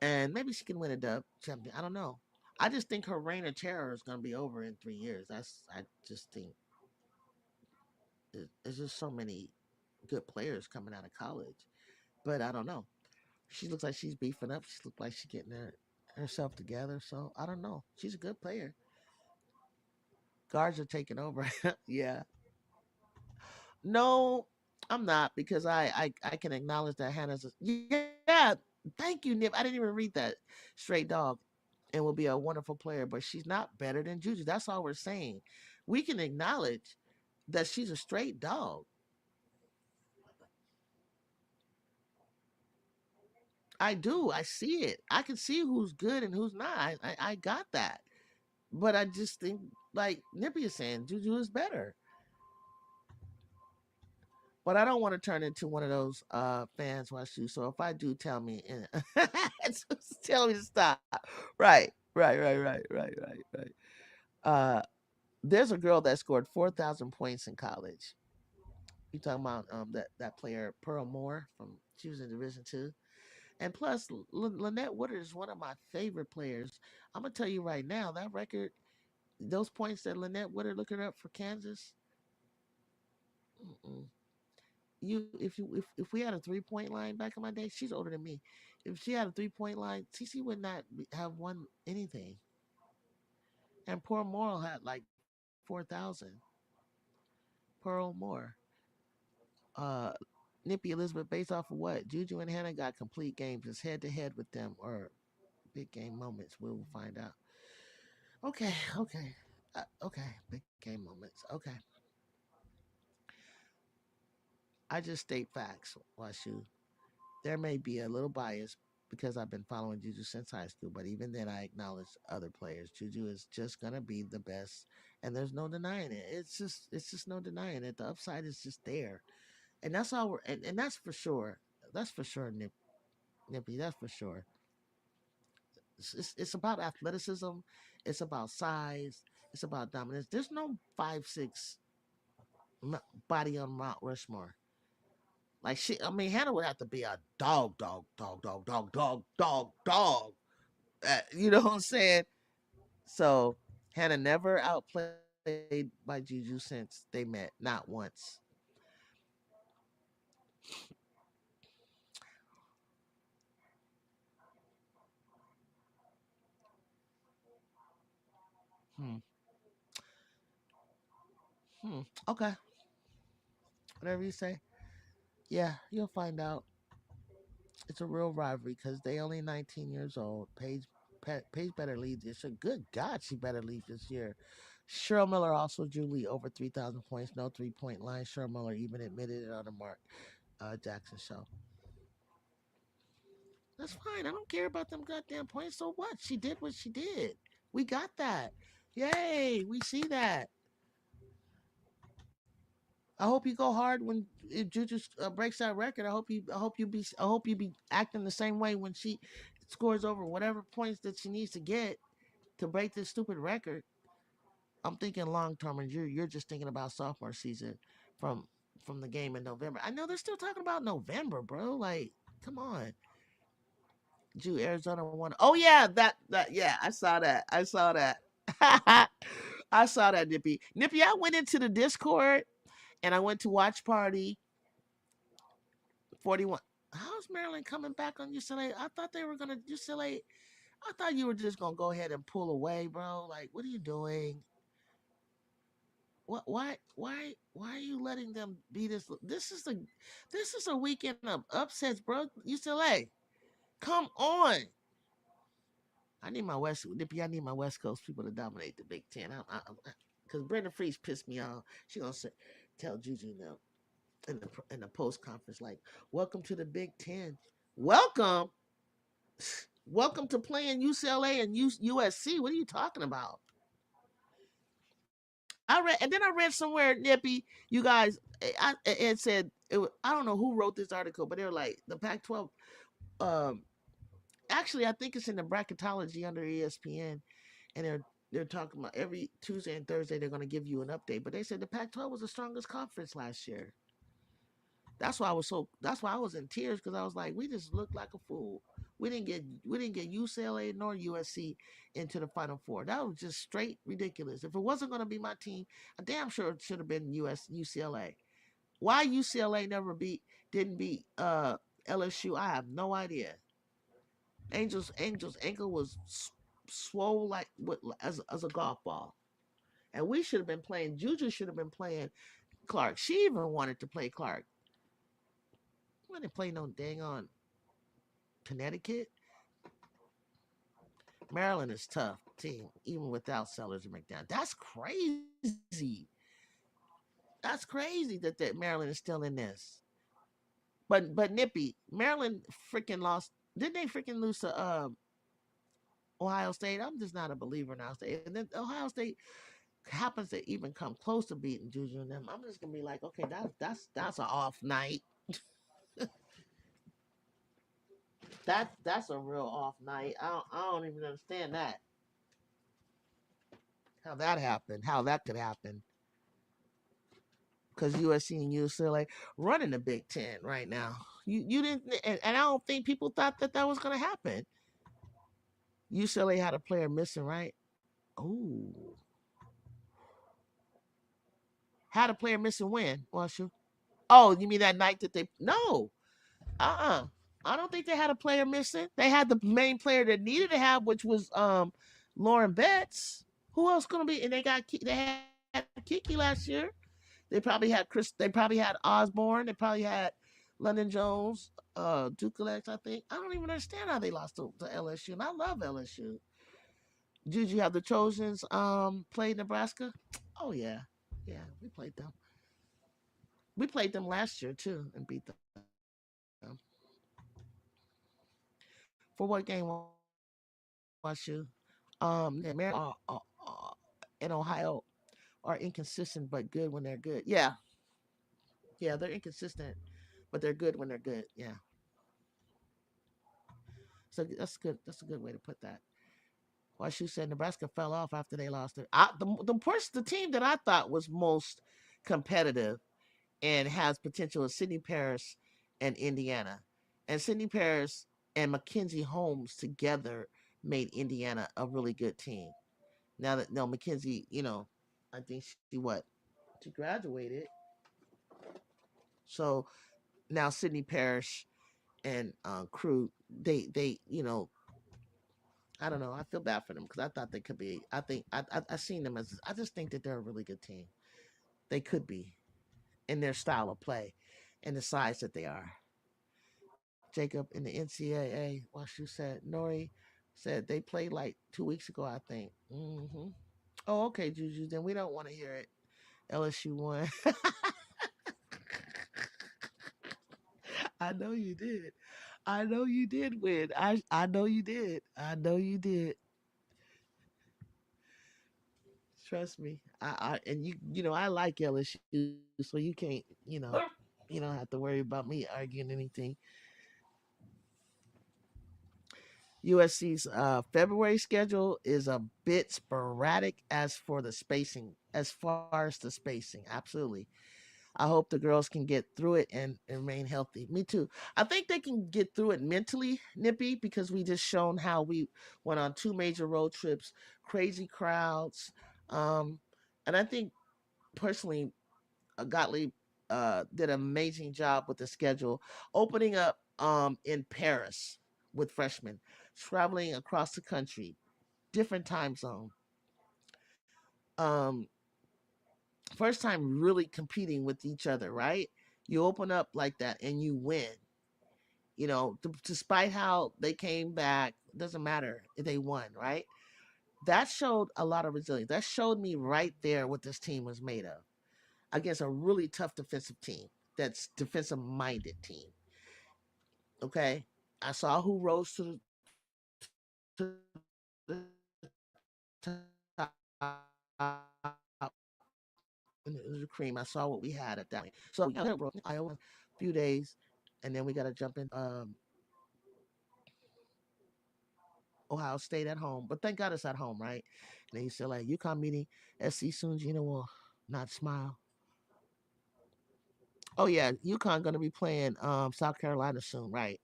And maybe she can win a dub champion. I don't know. I just think her reign of terror is going to be over in 3 years. I just think there's just so many good players coming out of college, but I don't know. She looks like she's beefing up. She looks like she's getting herself together. So I don't know. She's a good player. Guards are taking over. Yeah. No, I'm not because I can acknowledge that Hannah's. Yeah. Thank you, Nip. I didn't even read that. Straight dog, and will be a wonderful player, but she's not better than Juju. That's all we're saying. We can acknowledge that she's a straight dog. I do. I see it. I can see who's good and who's not. I got that. But I just think, like Nippy is saying, Juju is better. But I don't want to turn into one of those fans watch you. So if I do, tell me and tell me to stop. Right. Uh, there's a girl that scored 4,000 points in college. You talking about that player Pearl Moore from she was in Division 2, and plus Lynette Woodard is one of my favorite players. I'm gonna tell you right now that record, those points that Lynette Woodard looking up for Kansas. Mm-mm. If we had a 3 point line back in my day, she's older than me. If she had a 3 point line, TC would not have won anything. And poor Moral had like 4,000. Pearl Moore. Uh, Nippy Elizabeth, based off of what? Juju and Hannah got complete games. It's head to head with them or big game moments. We will find out. Okay. Big game moments. Okay. I just state facts, Washu. There may be a little bias because I've been following Juju since high school, but even then, I acknowledge other players. Juju is just gonna be the best, and there's no denying it. It's just no denying it. The upside is just there, and that's all. And that's for sure. That's for sure, Nippy. That's for sure. It's about athleticism. It's about size. It's about dominance. There's no 5'6" body on Mount Rushmore. Like she, I mean, Hannah would have to be a dog. You know what I'm saying? So Hannah never outplayed by Juju since they met, not once. Hmm. Hmm. Okay. Whatever you say. Yeah, you'll find out. It's a real rivalry because they only 19 years old. Paige better leave this year. Good God, she better leave this year. Cheryl Miller also drew lead over 3,000 points. No 3 point line. Cheryl Miller even admitted it on the Mark Jackson show. That's fine. I don't care about them goddamn points. So what? She did what she did. We got that. Yay! We see that. I hope you go hard when if Juju breaks that record. I hope you be acting the same way when she scores over whatever points that she needs to get to break this stupid record. I'm thinking long term, and you're just thinking about sophomore season from from the game in November. I know they're still talking about November, bro. Like, come on. Jew Arizona won. Oh yeah, that yeah, I saw that. I saw that. I saw that, Nippy. Nippy, I went into the Discord and I went to watch party 41. How's Maryland coming back on UCLA? I thought they were gonna UCLA. I thought you were just gonna go ahead and pull away, bro. Like, what are you doing? What? Why are you letting them be this? This is a weekend of upsets, bro. UCLA, come on. I need my West Nippy. I need my West Coast people to dominate the Big Ten. Because Brenda Freeze pissed me off. She gonna say, tell Juju now in the post conference, like, welcome to the Big Ten. Welcome, welcome to playing UCLA and USC. What are you talking about? I read, and then I read somewhere, Nippy, you guys, it said, I don't know who wrote this article, but they were like, the Pac-12, um, actually, I think it's in the bracketology under ESPN, and they're talking about every Tuesday and Thursday they're going to give you an update. But they said the Pac-12 was the strongest conference last year. That's why I was in tears because I was like, we just looked like a fool. We didn't get UCLA nor USC into the Final Four. That was just straight ridiculous. If it wasn't going to be my team, I damn sure it should have been UCLA. Why UCLA never didn't beat LSU? I have no idea. Angels ankle was swole like as a golf ball, and we should have been playing. Juju should have been playing Clark. She even wanted to play Clark. I didn't play no dang on Connecticut. Maryland is tough team, even without Sellers and McDowell. That's crazy. That's crazy that Maryland is still in this. But Nippy, Maryland freaking lost. Didn't they freaking lose to Ohio State? I'm just not a believer in Ohio State. And then Ohio State happens to even come close to beating Juju and them. I'm just gonna be like, okay, that's an off night. That's a real off night. I don't even understand that. How that happened. How that could happen. Because USC and UCLA running the Big Ten right now. You didn't, and I don't think people thought that that was gonna happen. UCLA had a player missing, right? Oh, had a player missing when? Well, sure. Oh, you mean that night that they? No, I don't think they had a player missing. They had the main player that needed to have, which was Lauren Betts. Who else gonna be? And they had Kiki last year. They probably had Chris. They probably had Osborne. They probably had London Jones, Dukalex. I think. I don't even understand how they lost to LSU, and I love LSU. Did you have the Trojans play Nebraska? Oh yeah, yeah, we played them. We played them last year too and beat them. For what game was you? Yeah, Maryland and Ohio are inconsistent but good when they're good. Yeah, yeah, they're inconsistent, but they're good when they're good. Yeah, so that's good. That's a good way to put that. Washu said Nebraska fell off after they lost it. The team that I thought was most competitive and has potential is Sydney Paris and Indiana, and Sydney Paris and Mackenzie Holmes together made Indiana a really good team. Now that no Mackenzie, I think she graduated. So now Sydney Parrish and crew, they I don't know. I feel bad for them because I thought they could be. I think I seen them as. I just think that they're a really good team. They could be in their style of play, and the size that they are. Jacob in the NCAA, what you said, Nori said they played like 2 weeks ago. I think. Oh, okay, Juju. Then we don't want to hear it. LSU won. I know you did. I know you did win. I know you did. I know you did. Trust me. I and I like LSU, so you can't you don't have to worry about me arguing anything. USC's February schedule is a bit sporadic as far as the spacing. Absolutely. I hope the girls can get through it and remain healthy. Me too. I think they can get through it mentally, Nippy, because we just shown how we went on two major road trips, crazy crowds. Um, and I think personally, Gottlieb did an amazing job with the schedule, opening up in Paris with freshmen, traveling across the country, different time zone. Um, First time really competing with each other, right? You open up like that and you win. Despite how they came back, doesn't matter if they won, right? That showed a lot of resilience. That showed me right there what this team was made of against a really tough defensive team. That's defensive minded team. Okay, I saw who rose to the top in the cream. I saw what we had at that point. So we got Iowa a few days, and then we got to jump in Ohio State at home. But thank God it's at home, right? And then you said like UConn meeting SC soon. Gina will not smile. Oh yeah, UConn gonna be playing South Carolina soon, right?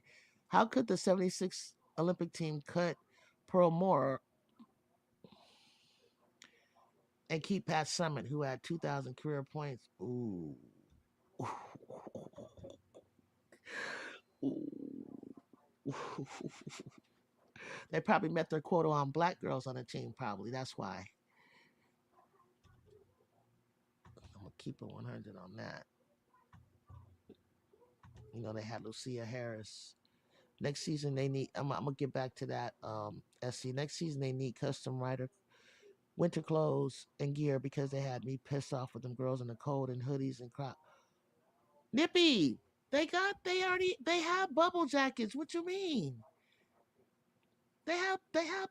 How could the 76 Olympic team cut Pearl Moore and keep Pat Summitt, who had 2,000 career points? Ooh. They probably met their quota on black girls on the team, probably. That's why. I'm going to keep it 100 on that. They had Lucia Harris. Next season, they need, I'm going to get back to that. SC. Next season, they need custom rider winter clothes and gear because they had me pissed off with them girls in the cold and hoodies and crop. Nippy, they have bubble jackets. What you mean? They have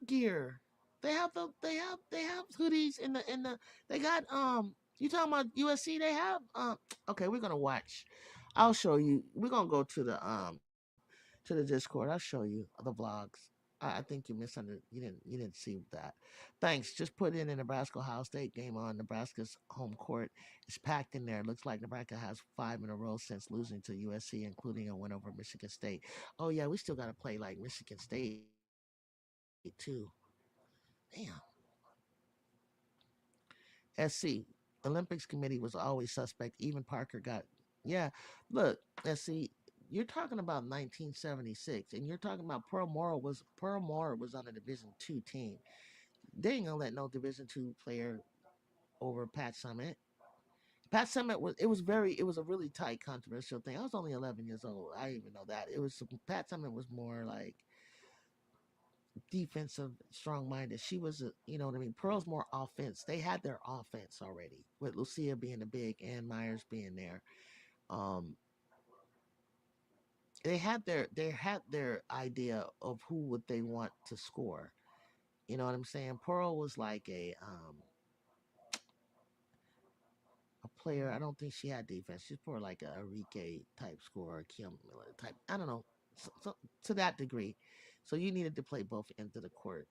gear. They have hoodies in the they got you talking about USC, they have okay, we're gonna watch. I'll show you. We're gonna go to the Discord. I'll show you the vlogs. I think you misunderstood. You didn't see that. Thanks. Just put in a Nebraska Ohio State game on Nebraska's home court. It's packed in there. Looks like Nebraska has 5 in a row since losing to USC, including a win over Michigan State. Oh yeah, we still got to play like Michigan State too. Damn. SC Olympics committee was always suspect. Even Parker got yeah. Look, SC, you're talking about 1976, and you're talking about Pearl Moore was on a Division II team. They ain't gonna let no Division II player over Pat Summitt. Pat Summitt was a really tight controversial thing. I was only 11 years old. I didn't even know that. Pat Summitt was more like defensive, strong minded. She was, you know what I mean. Pearl's more offense. They had their offense already with Lucia being the big and Myers being there. Um, they had their idea of who would they want to score. You know what I'm saying? Pearl was like a player. I don't think she had defense. She's more like a Enrique type scorer, Kim Miller type. I don't know, so to that degree. So you needed to play both ends of the court,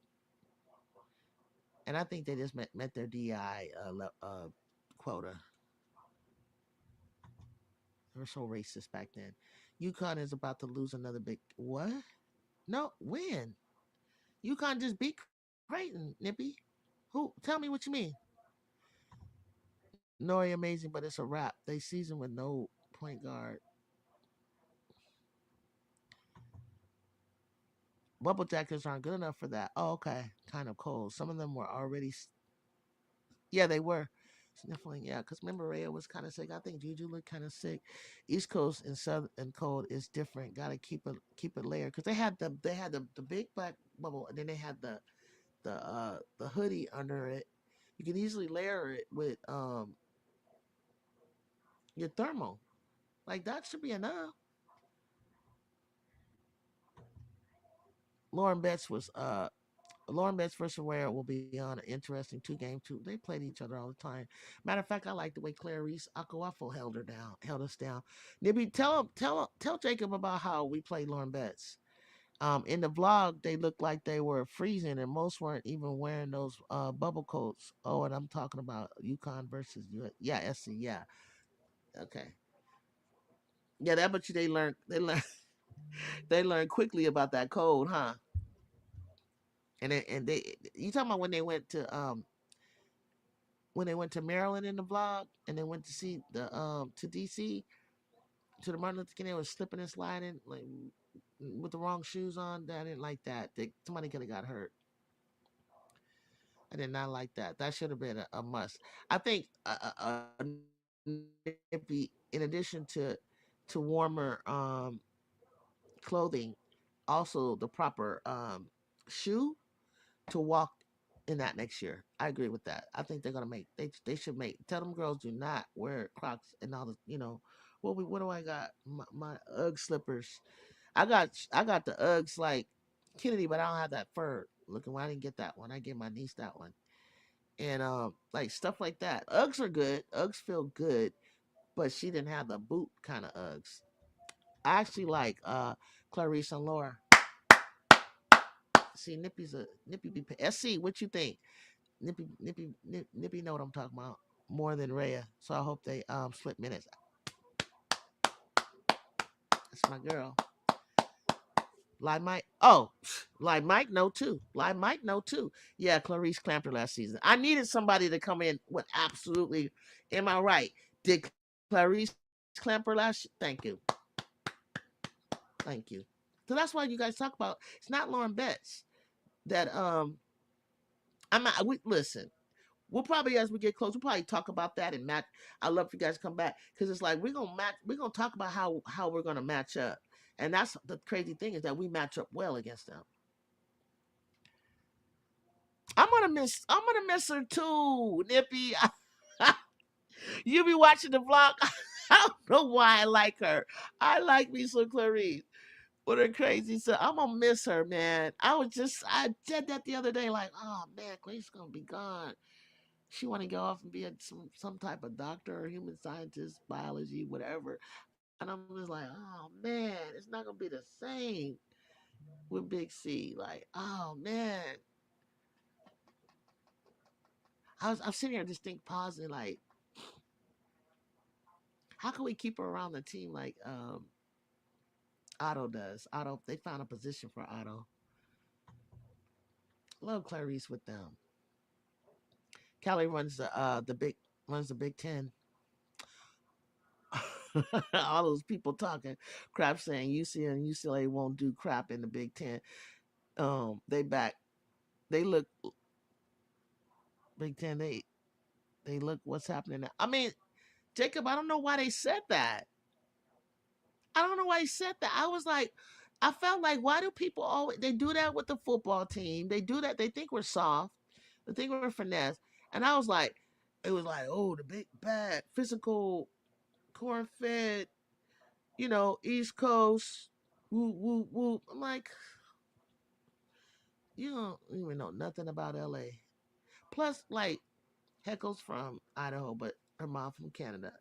and I think they just met their DI quota. They were so racist back then. UConn is about to lose another big what? No, when? UConn just beat Creighton, Nippy. Who? Tell me what you mean. Nori amazing, but it's a wrap. They season with no point guard. Bubble jackets aren't good enough for that. Oh, okay. Kind of cold. Some of them were already. Yeah, they were. Sniffling, yeah, because remember Rhea was kind of sick. I think Juju looked kind of sick. East Coast and Southern and cold is different. Got to keep it layered because they had the big black bubble, and then they had the hoodie under it. You can easily layer it with your thermal. Like that should be enough. Lauren Betts was Lauren Betts versus Ware will be on an interesting 2 game two. They played each other all the time. Matter of fact, I like the way Clarice Akawafo held us down. Nibby, tell Jacob about how we played Lauren Betts. In the vlog, they looked like they were freezing, and most weren't even wearing those bubble coats. Oh, and I'm talking about UConn versus yeah, SC, yeah, okay, yeah. That but you they learned they learned quickly about that code, huh? And they you talking about when they went to Maryland in the vlog, and they went to see the to DC to the Martin Luther King. They was slipping and sliding like with the wrong shoes on. I didn't like that. Somebody could have got hurt. I did not like that. That should have been a must. I think nippy in addition to warmer clothing, also the proper shoe to walk in that next year. I agree with that. I think they're gonna make they should make tell them girls do not wear Crocs and all the what do I got my UGG slippers. I got the Uggs like Kennedy, but I don't have that fur looking one. I didn't get that one. I gave my niece that one. And like stuff like that. Uggs are good. Uggs feel good, but she didn't have the boot kind of Uggs. I actually like Clarice and Laura. See, Nippy be SC. What you think? Nippy know what I'm talking about more than Rhea. So I hope they split minutes. That's my girl. Like Mike. Oh, like Mike know too. Like Mike know too. Yeah, Clarice Clamper last season. I needed somebody to come in with absolutely. Am I right? Did Clarice Clamper Thank you. Thank you. So that's why you guys talk about. It's not Lauren Betts that I'm not. Listen. We'll probably as we get close, we'll probably talk about that and match. I love for you guys to come back because it's like we're gonna match. We're gonna talk about how we're gonna match up, and that's the crazy thing is that we match up well against them. I'm gonna miss her too, Nippy. You be watching the vlog. I don't know why I like her. I like me some Clarice. with her crazy self. I'm gonna miss her, man. I said that the other day, like, oh man, Grace's gonna be gone. She want to go off and be some type of doctor or human scientist, biology, whatever. And I'm just like, oh man, it's not gonna be the same with Big C. Like, oh man, I'm sitting here just think pausing, like, how can we keep her around the team like Otto does? Otto, they found a position for Otto. Love Clarice with them. Kelly runs the Big Ten. All those people talking crap saying UCLA and UCLA won't do crap in the Big Ten. They back. They look Big Ten. They look what's happening now. I mean, Jacob, I don't know why they said that. I don't know why he said that. I was like, I felt like, why do people always they do that with the football team? They do that. They think we're soft. They think we're finesse. And I was like, it was like, oh, the big bad physical corn fed, East Coast. Woo woo woo. I'm like, you don't even know nothing about LA. Plus, like, Heckle's from Idaho, but her mom from Canada.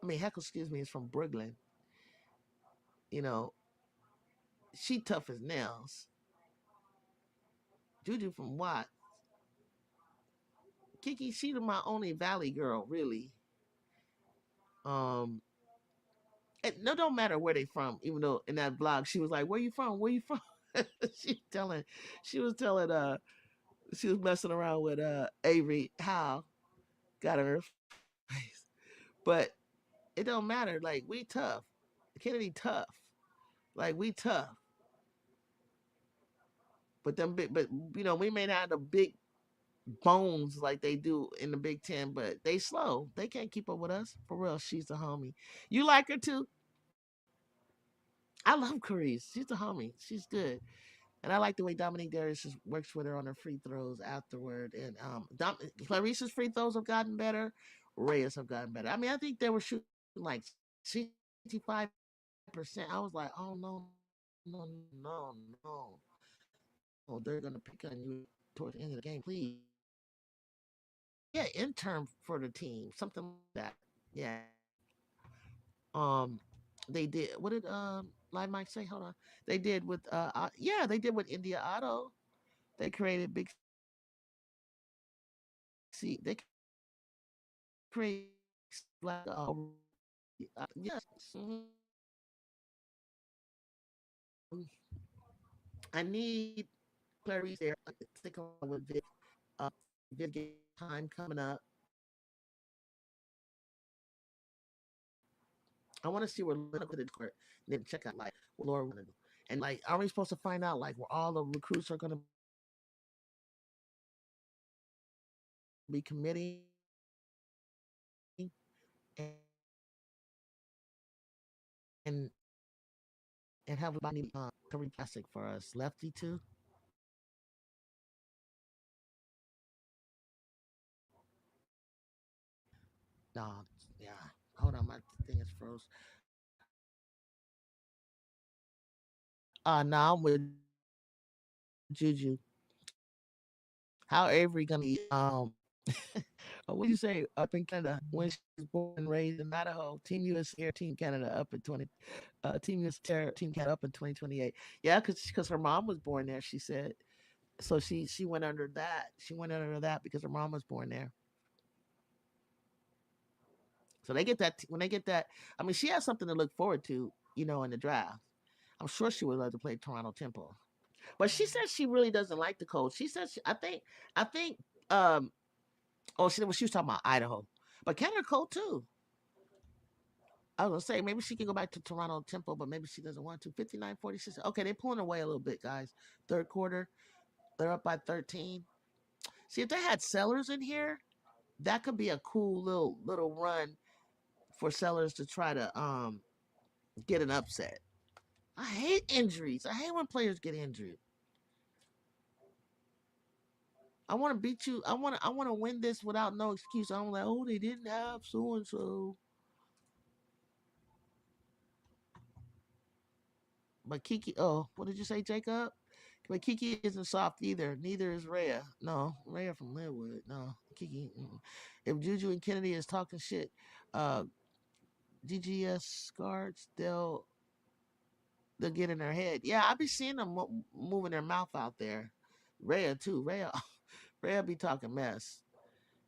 I mean, Heckle, excuse me, is from Brooklyn. You know, she tough as nails. Juju from Watt. Kiki, she my only Valley girl, really. Um, no, don't matter where they from. Even though in that vlog she was like, "Where you from? Where you from?" she telling, she was telling, she was messing around with Avery How got in her face, but it don't matter. Like we tough, Kennedy tough, like we tough. But them big, but we may not have the big bones like they do in the Big Ten, but they slow. They can't keep up with us. For real, she's a homie. You like her too? I love Carice. She's a homie. She's good. And I like the way Dominique Darius just works with her on her free throws afterward. And Clarice's free throws have gotten better. Reyes have gotten better. I mean, I think they were shooting like 65%. I was like, oh no, no, no, no. Oh, they're gonna pick on you towards the end of the game, please. Yeah, intern for the team, something like that. Yeah. Um, they did. What did Live Mike say? Hold on. They did with yeah, they did with India Auto. They created Big C. They created like yes. I need Clarice there. Stick around with Vic. Vic get time coming up. I want to see where Lena could court. Then check out like what Laura want to do. And like, are we supposed to find out like where all the recruits are going to be committing and and and have everybody Curry Classic for us lefty too. No, yeah. Hold on, my thing is froze. No, I'm with Juju. How Avery gonna be what do you say up in Canada when she was born and raised in Idaho? Team US Air Team Canada up in 20 Team US Air Team Canada up in 2028. Yeah, because her mom was born there, she said. So she went under that. She went under that because her mom was born there. So they get that when they get that. I mean, she has something to look forward to, in the draft. I'm sure she would love to play Toronto Temple. But she says she really doesn't like the coach. She says I think um she was talking about Idaho. But Canada cold too. I was gonna say maybe she can go back to Toronto Temple, but maybe she doesn't want to. 59-46. Okay, they're pulling away a little bit, guys. Third quarter, they're up by 13. See if they had Sellers in here, that could be a cool little run for Sellers to try to get an upset. I hate injuries. I hate when players get injured. I want to beat you. I want to win this without no excuse. I'm like, oh, they didn't have so and so. But Kiki, oh, what did you say, Jacob? But Kiki isn't soft either. Neither is Rhea. No, Rhea from Linwood. No, Kiki. Mm-mm. If Juju and Kennedy is talking shit, uh, GGS guards, they'll get in their head. Yeah, I be seeing them moving their mouth out there. Rhea too. Rhea, Rhea be talking mess.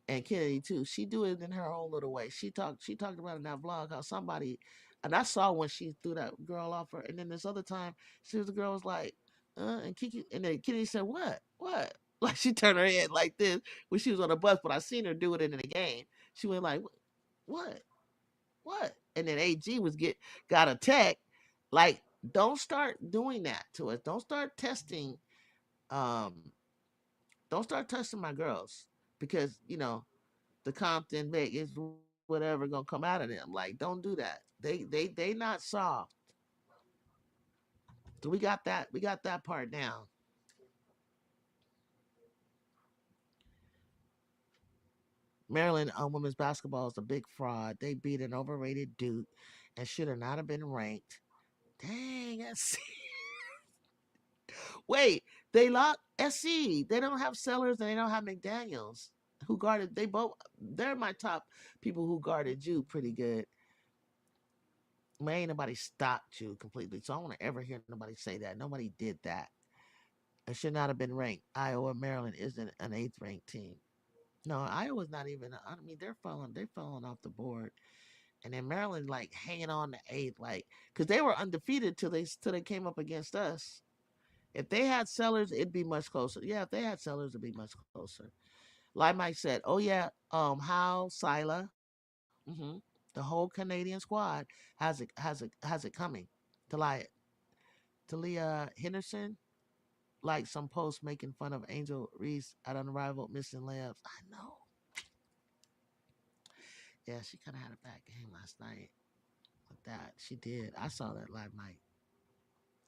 And Kennedy too. She do it in her own little way. She talked about it in that vlog how somebody, and I saw when she threw that girl off her. And then this other time, the girl was like, and Kiki, and then Kennedy said, what? Like she turned her head like this when she was on the bus, but I seen her do it in the game. She went like, what, what? And then AG got attacked. Like, don't start doing that to us. Um, don't start testing my girls because the Compton Vegas whatever gonna come out of them. Like, don't do that. They not soft. So we got that part down. Maryland women's basketball is a big fraud. They beat an overrated Duke and should have not have been ranked. Dang, SC. Wait, they lost SC. They don't have Sellers and they don't have McDaniels. Who guarded? They both. They're my top people who guarded you pretty good. Man, ain't nobody stopped you completely. So I don't want to ever hear nobody say that. Nobody did that. It should not have been ranked. Iowa, Maryland isn't an eighth ranked team. No, Iowa's not even. I mean, they're falling off the board. And then Maryland like hanging on to eighth, like because they were undefeated till they came up against us. If they had Sellers, it'd be much closer. Yeah, if they had Sellers, it'd be much closer. Like Mike said, oh yeah, Hal, Sila, the whole Canadian squad has it coming. Talia Henderson, like some post making fun of Angel Reese at Unrivaled missing layups. I know. Yeah, she kind of had a bad game last night with that. She did. I saw that live night.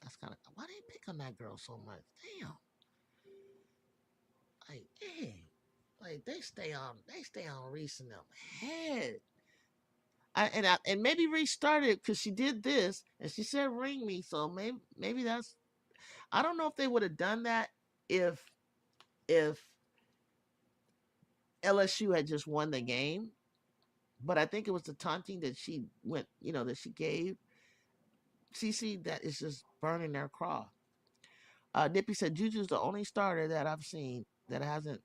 That's kind of why they pick on that girl so much. Damn. Like, dang. Like they stay on Reese and them head. And maybe restarted because she did this and she said ring me. So maybe that's I don't know if they would have done that if if LSU had just won the game. But I think it was the taunting that she went, that she gave CC that is just burning their craw. Nippy said Juju's the only starter that I've seen that hasn't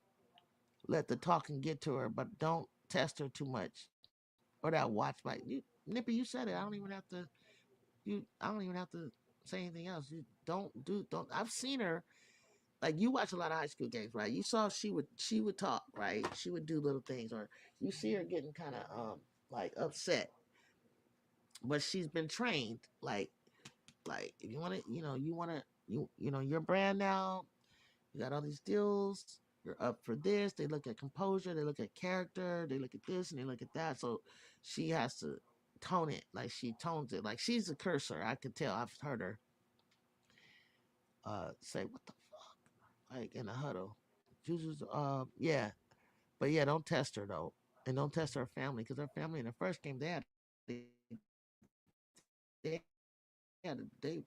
let the talking get to her, but don't test her too much. Or that watch bite. Nippy, you said it. I don't even have to say anything else. You don't I've seen her like you watch a lot of high school games, right? You saw she would talk, right? She would do little things, or you see her getting kind of like upset, but she's been trained. Like if you want to, your brand now. You got all these deals. You're up for this. They look at composure. They look at character. They look at this and they look at that. So she has to tone it. Like she tones it. Like she's a cursor. I could tell. I've heard her say, "What the fuck?" Like in a huddle. Juju's, yeah, but yeah, don't test her though, and don't test her family because her family in the first game they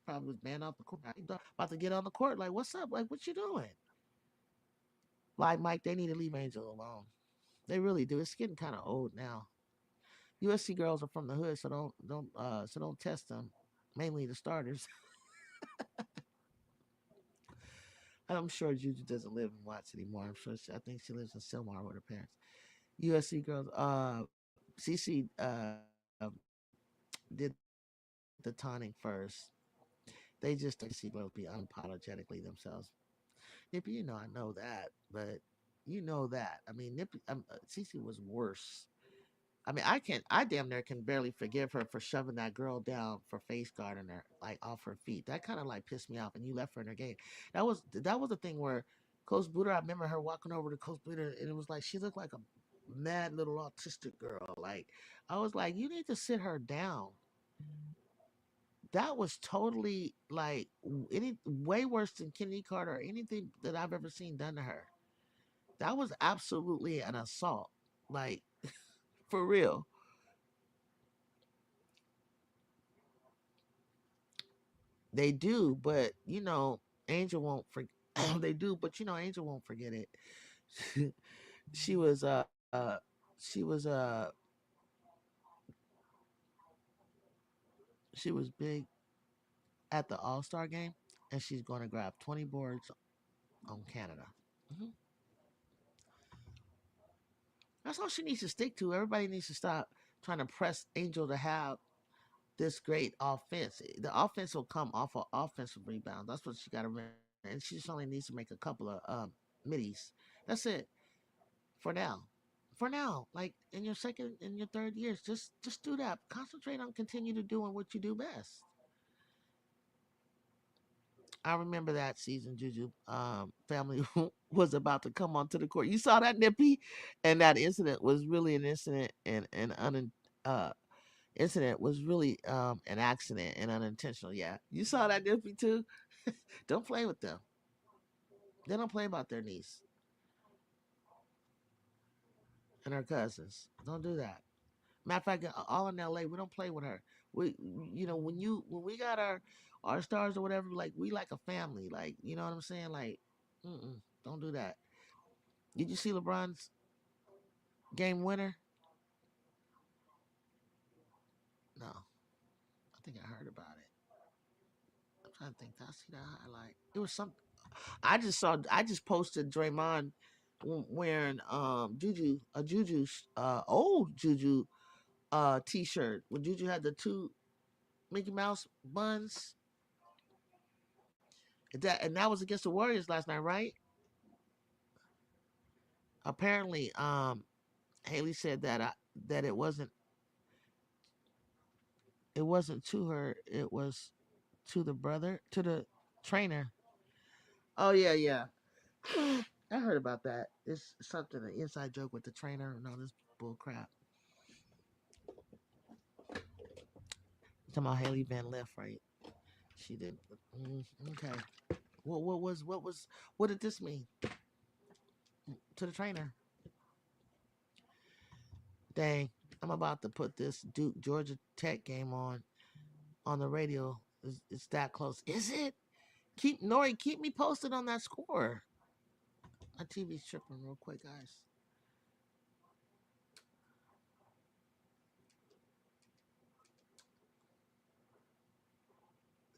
probably was banned off the court. About to get on the court. Like, what's up? Like, what you doing? Like, Mike, they need to leave Angel alone. They really do. It's getting kind of old now. USC girls are from the hood, so don't test them. Mainly the starters. I'm sure Juju doesn't live in Watts anymore. I think she lives in Sylmar with her parents. USC girls. CC did the taunting first. They just don't see girls be unapologetically themselves. Nippy, I know that, but I mean, Nippy, Cece was worse. I mean, I damn near can barely forgive her for shoving that girl down for face guarding her, like off her feet. That kind of like pissed me off, and you left her in her game. That was the thing where Coach Booter. I remember her walking over to Coach Booter, and it was like she looked like a mad little autistic girl. Like I was like, you need to sit her down. That was totally like any way worse than Kennedy Carter or anything that I've ever seen done to her. That was absolutely an assault. Like for real. They do, but Angel won't forget. They do, but Angel won't forget it. she was she was she was big at the All-Star game, and she's going to grab 20 boards on Canada. hmm That's all she needs to stick to. Everybody needs to stop trying to press Angel to have this great offense. The offense will come off of offensive rebounds. That's what she got to remember. And she just only needs to make a couple of middies. That's it for now. For now, like in your second and your third years, just do that. Concentrate on continue to doing what you do best. I remember that season, Juju. Family was about to come onto the court. You saw that, Nippy, and that incident was really an incident and uh incident was really an accident and unintentional. Yeah, you saw that, Nippy, too. Don't play with them. They don't play about their niece and her cousins. Don't do that. Matter of fact, all in LA, we don't play with her. We, when we got our stars or whatever, like we like a family. Like you know what I'm saying? Like, don't do that. Did you see LeBron's game winner? No, I think I heard about it. I'm trying to think. Did I see that highlight? It was some. I just saw. I just posted Draymond wearing Juju old Juju T-shirt when Juju had the two Mickey Mouse buns. That was against the Warriors last night, right? Apparently, Haley said that that it wasn't to her. It was to the brother, to the trainer. Oh yeah, yeah. I heard about that. It's something an inside joke with the trainer and all this bull crap. Talking about Haley Van Left, right? She did. Okay. What did this mean to the trainer? Dang, I'm about to put this Duke Georgia Tech game on the radio. It's that close. Is it? Keep me posted on that score. My TV's tripping real quick, guys.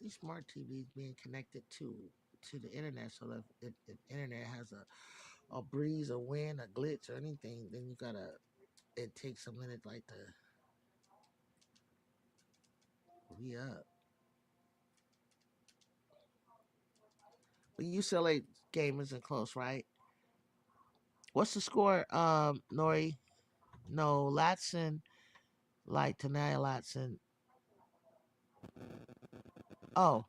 These smart TVs being connected to the internet, so that if internet has a breeze, a wind, a glitch, or anything, then you gotta. It takes a minute, like to re up. But UCLA game isn't close, right? What's the score, Nori? No, Latson, like Tanaya Latson. Oh,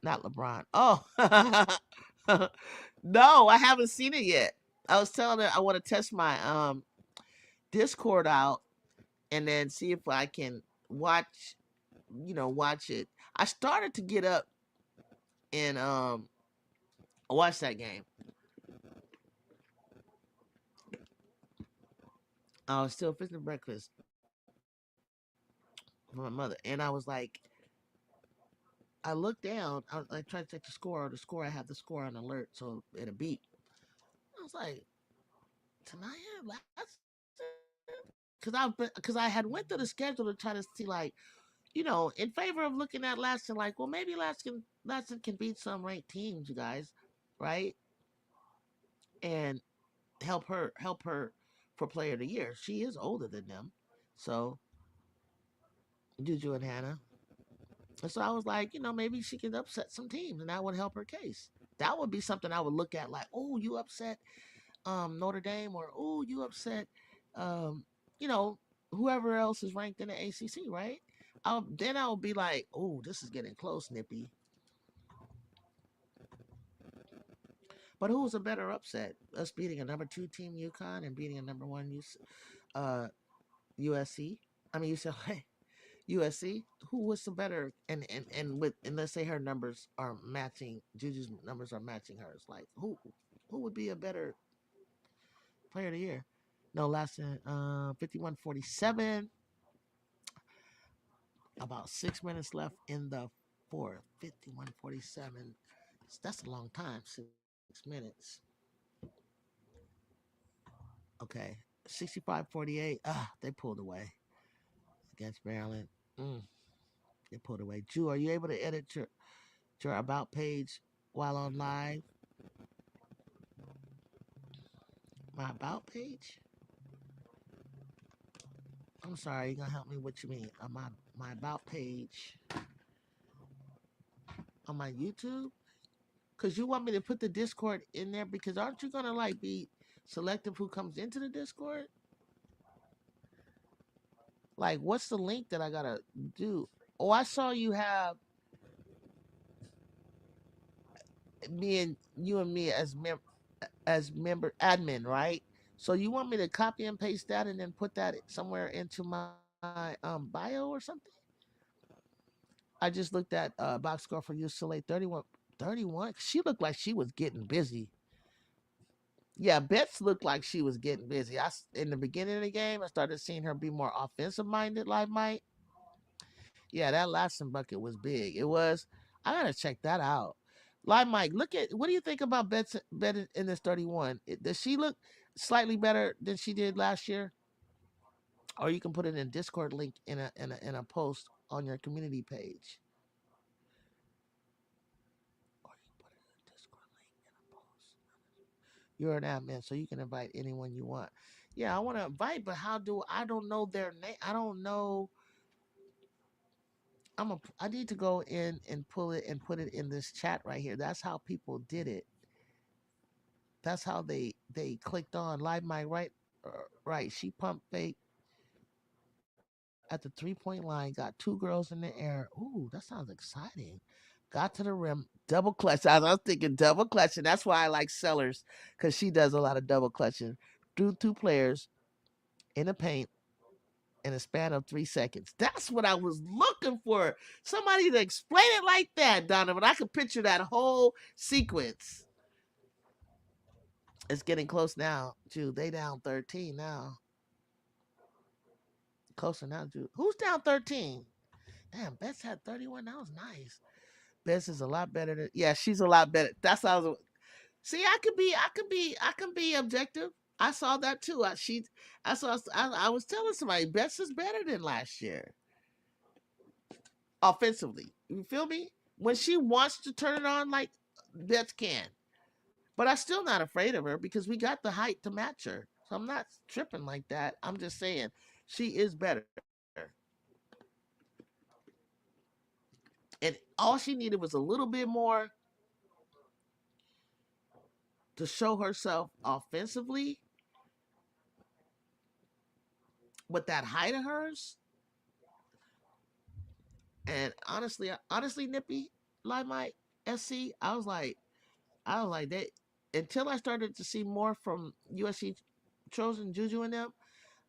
not LeBron. Oh, no, I haven't seen it yet. I was telling her I want to test my Discord out and then see if I can watch, watch it. I started to get up and watch that game. I was still fixing breakfast for my mother, and I was like, I looked down. I tried to check the score. The score, I have the score on alert, so it'll beep. I was like, Tanaya last, because I had went through the schedule to try to see, like, in favor of looking at Laston, like, well, maybe Laston can beat some ranked teams, you guys, right? And help her for Player of the Year. She is older than them, so Juju and Hannah. And so I was like, maybe she can upset some teams, and that would help her case. That would be something I would look at, like, oh, you upset Notre Dame, or oh, you upset, um, you know, whoever else is ranked in the ACC, right? Then I'll be like, oh, this is getting close, Nippy. But who was a better upset? Us beating a number two team, UConn, and beating a number one uh, USC. I mean UCLA, USC. Who was the better? And let's say her numbers are matching. Juju's numbers are matching hers. Like who would be a better Player of the Year? No, last 51-47. About 6 minutes left in the 51, 47. That's a long time, 6 minutes. Okay. 65-48. They pulled away against Maryland. Mm, they pulled away. Jew, are you able to edit your about page while on live? My about page? I'm sorry, you gonna help me what you mean? My about page on my YouTube? Cause you want me to put the Discord in there because aren't you gonna like be selective who comes into the Discord? Like what's the link that I gotta do? Oh, I saw you have me and you and me as member admin, right? So you want me to copy and paste that and then put that somewhere into my bio or something? I just looked at box score for UCLA 31. She looked like she was getting busy. Yeah, Betts looked like she was getting busy. In the beginning of the game, I started seeing her be more offensive minded, like Mike. Yeah, that last bucket was big. It was. I gotta check that out. Like Mike, look at what do you think about Bet in this 31? Does she look slightly better than she did last year? Or you can put it in Discord link in a post on your community page. Or you can put it in a Discord link in a post. You're an admin, so you can invite anyone you want. Yeah, I want to invite, but how do I don't know their name? I don't know. I need to go in and pull it and put it in this chat right here. That's how people did it. That's how they clicked on live mic right. She pumped fake at the 3 point line, got two girls in the air. Ooh, that sounds exciting. Got to the rim, double clutch. I was thinking double clutching. That's why I like Sellers because she does a lot of double clutching. Threw two players in the paint in a span of 3 seconds. That's what I was looking for. Somebody to explain it like that, Donovan. I could picture that whole sequence. It's getting close now. Jude, they down 13 now. Closer now, Jude. Who's down 13? Damn, Bess had 31. That was nice. Bess is a lot better than yeah, she's a lot better. That's how I was see, I can be objective. I saw that too. I was telling somebody Bess is better than last year. Offensively. You feel me? When she wants to turn it on like Bess can. But I'm still not afraid of her because we got the height to match her. So I'm not tripping like that. I'm just saying she is better. And all she needed was a little bit more to show herself offensively with that height of hers. And honestly, Nippy, like my SC, I was like that until I started to see more from USC chosen Juju and them.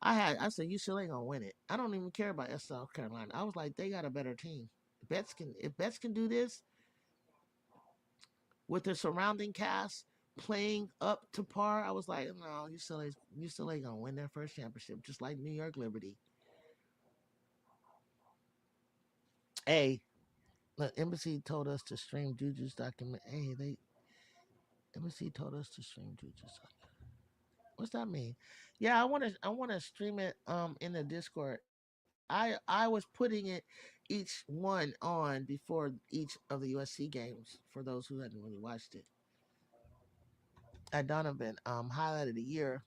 I said UCLA gonna win it. I don't even care about South Carolina. I was like they got a better team. If Betts can do this with the surrounding cast playing up to par, I was like, no, UCLA gonna win their first championship, just like New York Liberty. Hey, look, Embassy told us to stream Juju's document. Hey, they Embassy told us to stream Juju's document. What's that mean? Yeah, I wanna stream it in the Discord. I was putting it each one on before each of the USC games for those who hadn't really watched it. At Donovan highlighted the year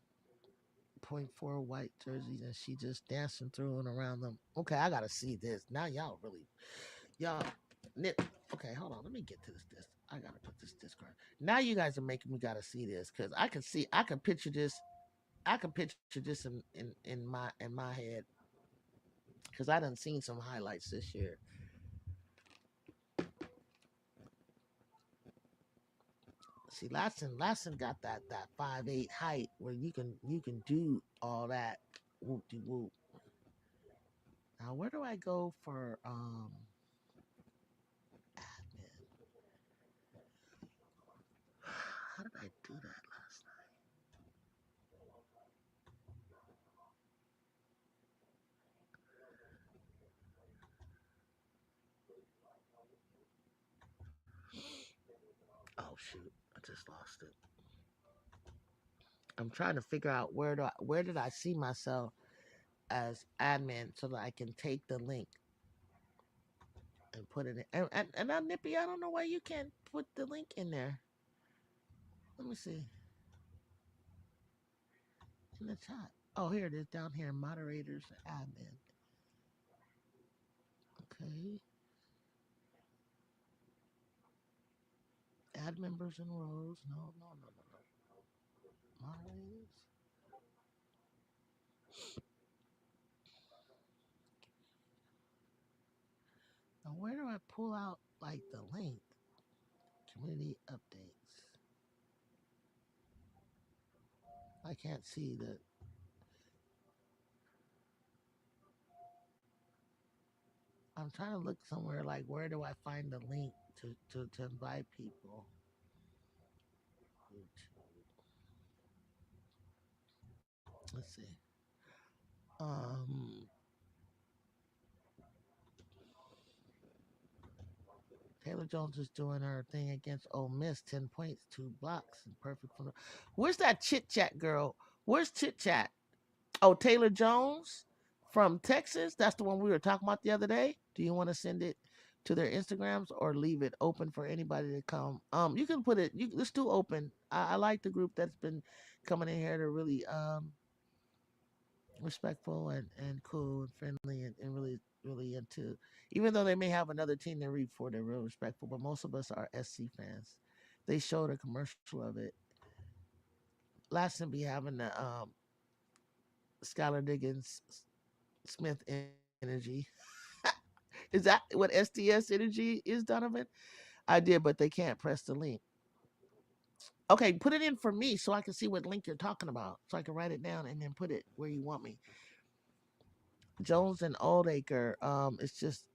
.4 white jerseys and she just dancing through and around them. Okay, I gotta see this. Now y'all knit. Okay, hold on. Let me get to this. I gotta put this Discord. Now you guys are making me gotta see this because I can picture this. I can picture this in my head because I done seen some highlights this year. See, Latson got that 5'8" height where you can do all that whoop de whoop. Now where do I go for admin? How did I do that last night? just lost it. I'm trying to figure out where did I see myself as admin so that I can take the link and put it in. And now, Nippy, I don't know why you can't put the link in there. Let me see in the chat. Oh, here it is down here. Moderators, admin. Okay, add members and roles. No, no, no, no, no. Moderators. Now, where do I pull out like the link? Community updates. I can't see the. I'm trying to look somewhere like where do I find the link to invite people? Let's see. Um, Taylor Jones is doing her thing against Ole Miss. 10 points, 2 blocks, and perfect for. Where's that chit chat girl? Where's chit chat? Oh, Taylor Jones from Texas. That's the one we were talking about the other day. Do you want to send it to their Instagrams or leave it open for anybody to come? You can put it. Let's do open. I like the group that's been coming in here. They're really respectful and cool and friendly and really really into. Even though they may have another team they root for, they're real respectful. But most of us are SC fans. They showed a commercial of it. Last time be having the Skylar Diggins Smith energy. Is that what STS energy is, Donovan? I did, but they can't press the link. Okay, put it in for me so I can see what link you're talking about, so I can write it down and then put it where you want me. Jones and Oldacre, it's just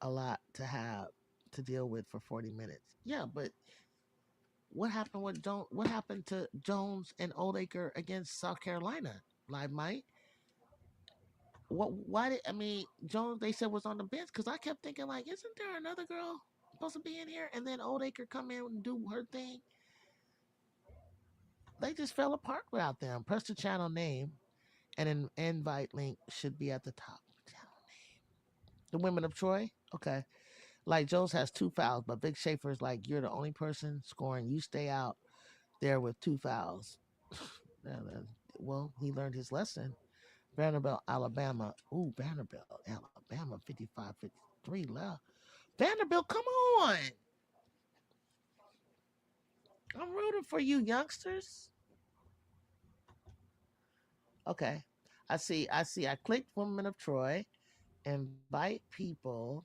a lot to have to deal with for 40 minutes. Yeah, but what happened with Jones? What happened to Jones and Oldacre against South Carolina? Live Mike. What? Why did I mean Jones? They said was on the bench because I kept thinking like, isn't there another girl supposed to be in here? And then Oldacre come in and do her thing. They just fell apart without them. Press the channel name, and an invite link should be at the top. The Women of Troy. Okay. Like Jones has 2 fouls, but Vic Schaefer is like, you're the only person scoring. You stay out there with 2 fouls. Well, he learned his lesson. Vanderbilt, Alabama. Ooh, Vanderbilt, Alabama, 55-53 left. Vanderbilt, come on. I'm rooting for you, youngsters. Okay. I clicked Women of Troy, invite people,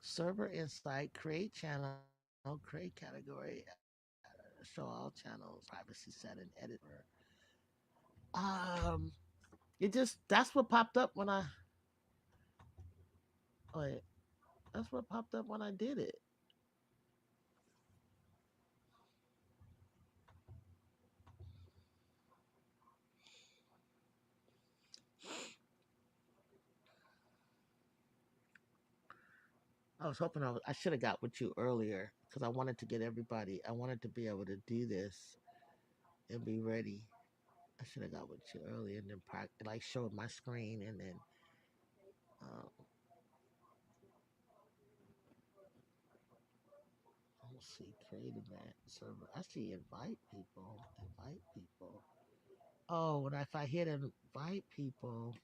server insight, create channel, create category, show all channels, privacy setting, edit. Um, that's what popped up when I wait, that's what popped up when I did it. I was hoping I should have got with you earlier because I wanted to get everybody. I wanted to be able to do this and be ready. I should have got with you earlier and then like showed my screen and then um, let's see, create event server. I see invite people, invite people. Oh, and if I hit invite people,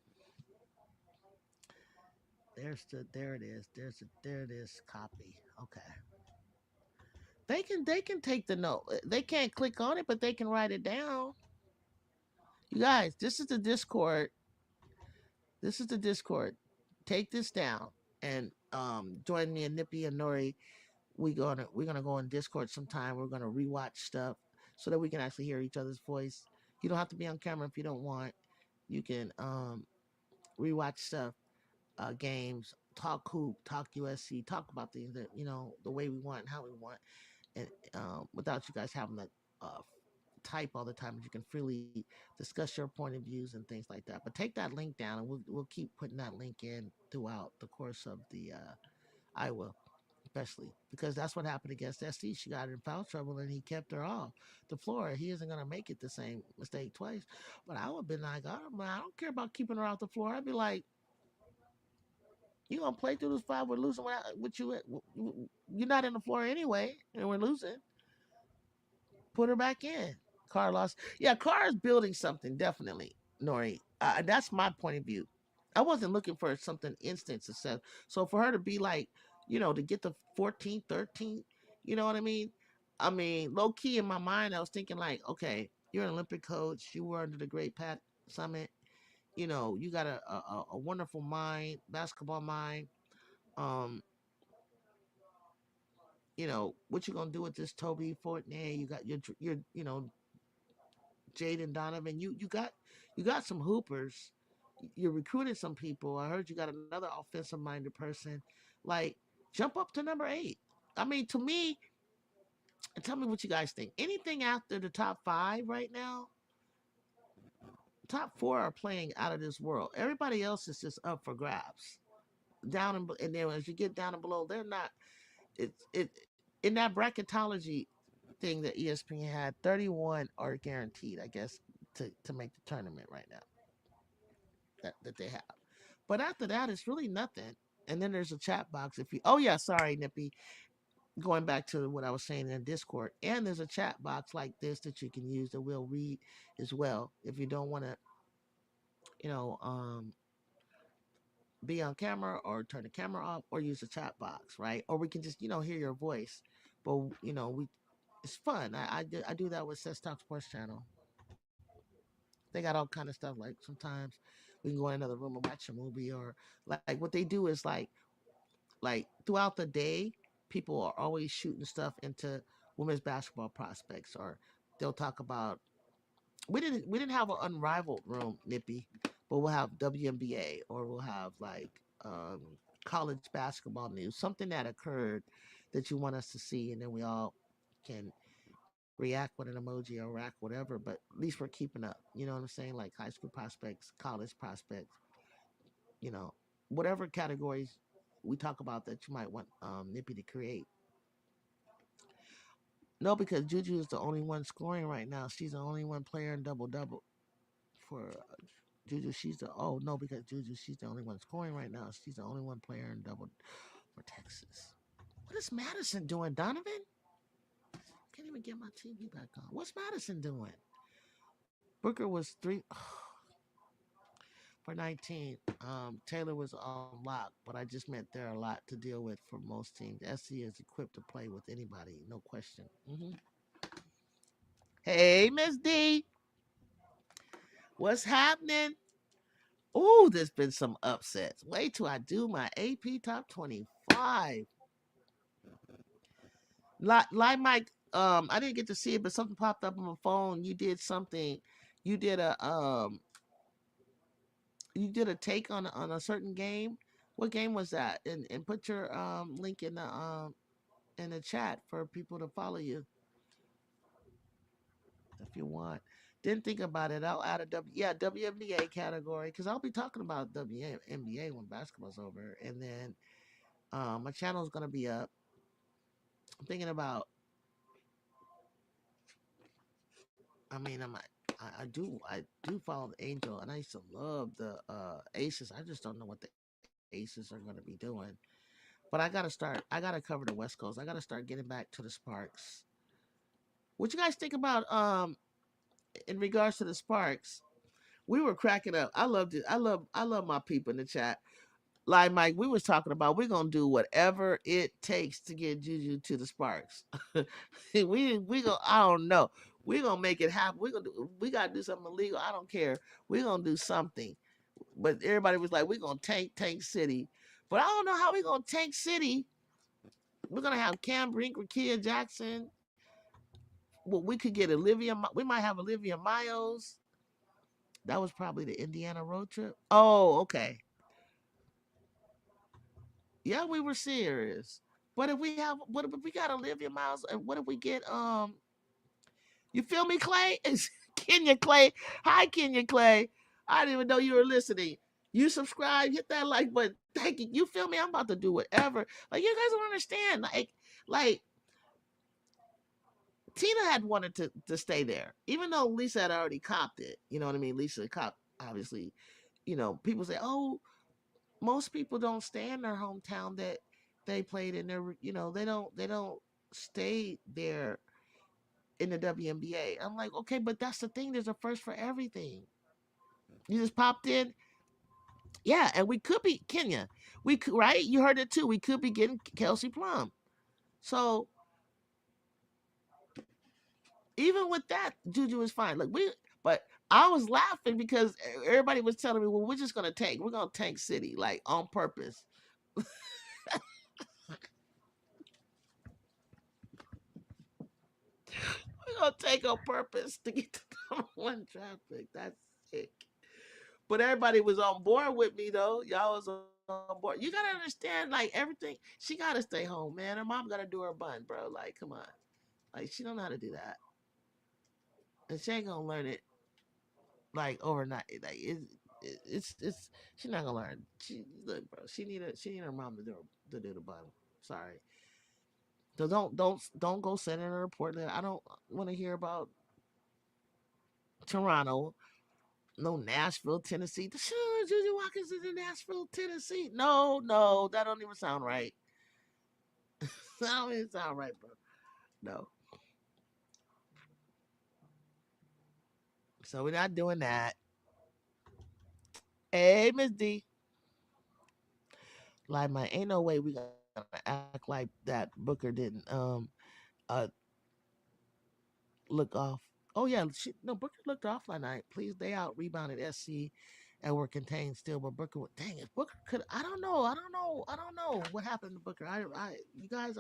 there it is. There it is. Copy. Okay. They can take the note. They can't click on it, but they can write it down. You guys, this is the Discord. This is the Discord. Take this down and join me and Nippy and Nori. We're gonna go on Discord sometime. We're gonna rewatch stuff so that we can actually hear each other's voice. You don't have to be on camera if you don't want. You can rewatch stuff, games, talk hoop, talk USC, talk about things that the way we want and how we want, and without you guys having to type all the time. You can freely discuss your point of views and things like that. But take that link down, and we'll keep putting that link in throughout the course of the. I will especially because that's what happened against SC. She got in foul trouble and he kept her off the floor. He isn't gonna make it the same mistake twice. But I would have been like, I don't care about keeping her off the floor. I'd be like, you gonna play through this five? We're losing with you. You're not in the floor anyway, and we're losing. Put her back in. Carr lost. Yeah, Carr is building something definitely, Nori. That's my point of view. I wasn't looking for something instant success. So for her to be like, to get the 14th, 13th, you know what I mean? I mean, low key in my mind, I was thinking like, okay, you're an Olympic coach. You were under the Great Pat Summit. You got a wonderful mind, basketball mind. Um, what you gonna do with this Toby Fortney? You got your Jaden Donovan. You got some hoopers. You're recruiting some people. I heard you got another offensive minded person. Like, jump up to number 8. I mean, to me, and tell me what you guys think. Anything after the top 5 right now, top 4 are playing out of this world. Everybody else is just up for grabs. And then as you get down and below, they're not. It in that bracketology thing that ESPN had, 31 are guaranteed, I guess, to make the tournament right now that they have. But after that, it's really nothing. And then there's a chat box. If you, oh yeah, sorry, Nippy. Going back to what I was saying in Discord, and there's a chat box like this that you can use that we'll read as well if you don't want to, you know, um, be on camera or turn the camera off or use the chat box, right? Or we can just, hear your voice. But we it's fun. I do that with Sets Talk Sports Channel. They got all kind of stuff. Like sometimes we can go in another room and watch a movie, or like what they do is like throughout the day, people are always shooting stuff into women's basketball prospects, or they'll talk about. We didn't have an unrivaled room, Nippy, but we'll have WNBA, or we'll have like um, college basketball news, something that occurred that you want us to see, and then we all can react with an emoji or react whatever. But at least we're keeping up. You know what I'm saying? Like high school prospects, college prospects, you know, whatever categories we talk about that you might want Nippy to create. No, because Juju is the only one scoring right now. She's the only one player in double double for Juju. She's the no, because Juju, she's the only one scoring right now. She's the only one player in double for Texas. What is Madison doing, Donovan? Can't even get my TV back on. What's Madison doing? Booker was 3 for 19. Taylor was on lock, but I just meant there are a lot to deal with for most teams. SC is equipped to play with anybody, no question. Hey, Miss D, what's happening? Oh, there's been some upsets. Wait till I do my AP top 25. Like Mike, I didn't get to see it, but something popped up on my phone. You did something. You did a take on a certain game. What game was that? And put your link in the chat for people to follow you if you want. Didn't think about it. I'll add a WNBA category because I'll be talking about WNBA when basketball's over, and then my channel is gonna be up. I'm thinking about. I mean, I do follow the Angel, and I used to love the Aces. I just don't know what the Aces are gonna be doing. But I gotta start. I gotta cover the West Coast. I gotta start getting back to the Sparks. What you guys think about in regards to the Sparks? We were cracking up. I loved it. I love my people in the chat. Like Mike, we was talking about we're gonna do whatever it takes to get Juju to the Sparks. we go. I don't know. We're gonna make it happen. We gotta do something illegal. I don't care. We're gonna do something. But everybody was like, we're gonna tank City. But I don't know how we're gonna tank City. We're gonna have Cam Brink, Rakia Jackson. Well, we could get Olivia. We might have Olivia Miles. That was probably the Indiana road trip. Oh, okay. Yeah, we were serious. What if we got Olivia Miles, and what if we get you feel me, Clay? It's Kenya Clay. Hi, Kenya Clay. I didn't even know you were listening. You subscribe, hit that like button. Like you feel me? I'm about to do whatever. Like you guys don't understand. Like Tina had wanted to stay there, even though Lisa had already copped it. You know what I mean? Lisa copped obviously. You know, people say, "Oh, most people don't stay in their hometown that they played in their. You know, they don't stay there in the WNBA." I'm like, okay, but that's the thing. There's a first for everything. You just popped in, yeah, and we could be Kenya. We could, right? You heard it too. We could be getting Kelsey Plum. So even with that, Juju is fine. Like but I was laughing because everybody was telling me, "Well, we're just gonna tank. We're gonna tank City, like on purpose. We're gonna tank on purpose to get the number one draft pick." That's sick. But everybody was on board with me though. Y'all was on board. You gotta understand, like everything. She gotta stay home, man. Her mom gotta do her bun, bro. Like, come on. Like, she don't know how to do that, and she ain't gonna learn it like overnight. Like, it's she's not gonna learn. She look, bro. She need her mom to do the bun. Sorry. So don't go sending her a report that I don't want to hear about Toronto. No, Nashville, Tennessee. Sure, Juju Watkins is in Nashville, Tennessee. No, no, that don't even sound right. That don't even sound right, bro. No. So we're not doing that. Hey, Miss D. Like, man, ain't no way we gonna act like that Booker didn't uh look off. Oh yeah, no, Booker looked off last night. Please, they out rebounded SC and were contained still, but Booker, dang it, Booker could. I don't know what happened to Booker. You guys,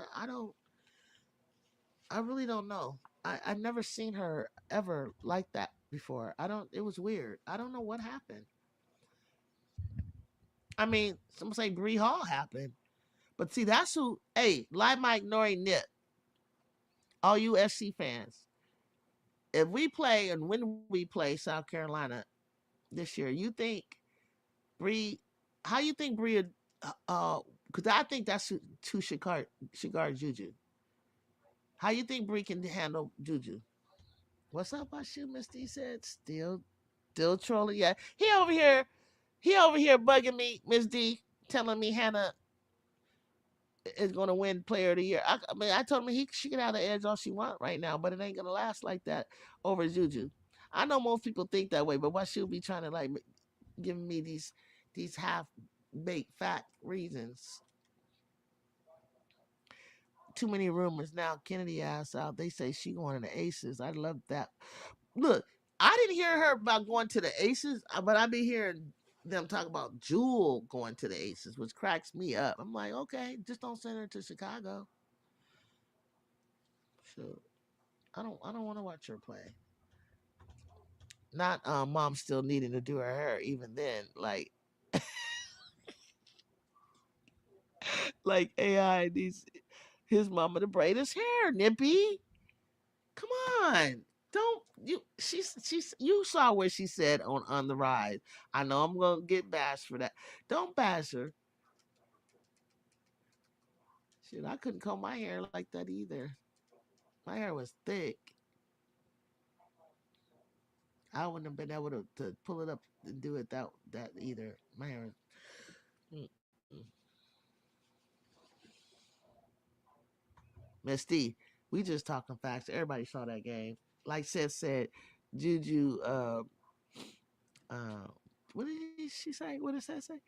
I really don't know. I've never seen her ever like that before. I don't. It was weird. I don't know what happened. I mean, some say Bree Hall happened, but see, that's who. Hey, Live Mike Nori Nip, all you SC fans. If we play and when we play South Carolina this year, you think Bree? How you think Bree? Because I think that's who should guard Juju. How you think Bree can handle Juju? What's up, my shoe, Misty said. Still trolling. Yeah, he over here bugging me, Miss D, telling me Hannah is gonna win Player of the Year. I mean, I told him she can have the edge all she want right now, but it ain't gonna last like that over Juju. I know most people think that way, but why she'll be trying to like giving me these half baked fat reasons. Too many rumors now. Kennedy ass out. They say she going to the Aces. I love that. Look, I didn't hear her about going to the Aces, but I be hearing them talk about Jewel going to the Aces, which cracks me up. I'm like, okay, just don't send her to Chicago. Sure. I don't want to watch her play. Not mom still needing to do her hair even then. Like AI needs his mama to braid his hair, Nippy. Come on. Don't you she's you saw what she said on the ride. I know I'm gonna get bashed for that. Don't bash her. Shit, I couldn't comb my hair like that either. My hair was thick. I wouldn't have been able to pull it up and do it that either. My hair was, mm-mm. Miss D, we just talking facts. Everybody saw that game. Like Seth said, Juju uh what did she say? What did Seth say?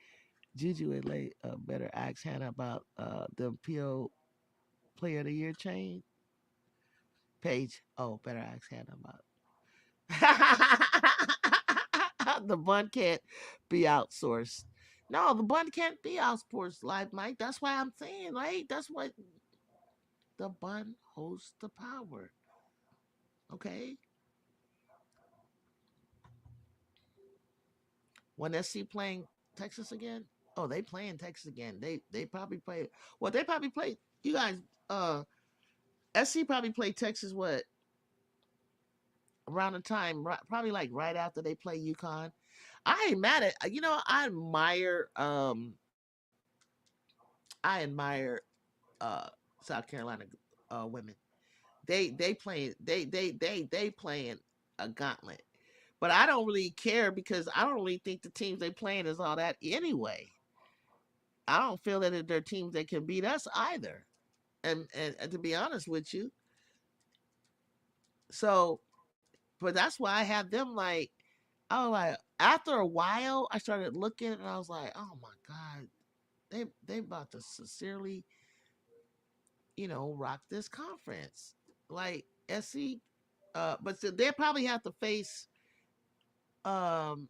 Juju and Lay better ask Hannah about the PO Player of the Year chain. Page. Oh, better ask Hannah about the bun can't be outsourced. No, the bun can't be outsourced, live Mike. That's why I'm saying, right? That's what the bun holds the power. Okay. When SC playing Texas again? Oh, they playing Texas again. They probably play. Well, they probably play. You guys, SC probably play Texas. What around the time? Probably like right after they play UConn. I ain't mad at. I admire I admire uh South Carolina women. They playing they playing a gauntlet. But I don't really care because I don't really think the teams they playing is all that anyway. I don't feel that they're teams that can beat us either. And to be honest with you, so but that's why I had them like I was like after a while I started looking and I was like, oh my god, they about to sincerely, rock this conference. Like SC but so they probably have to face um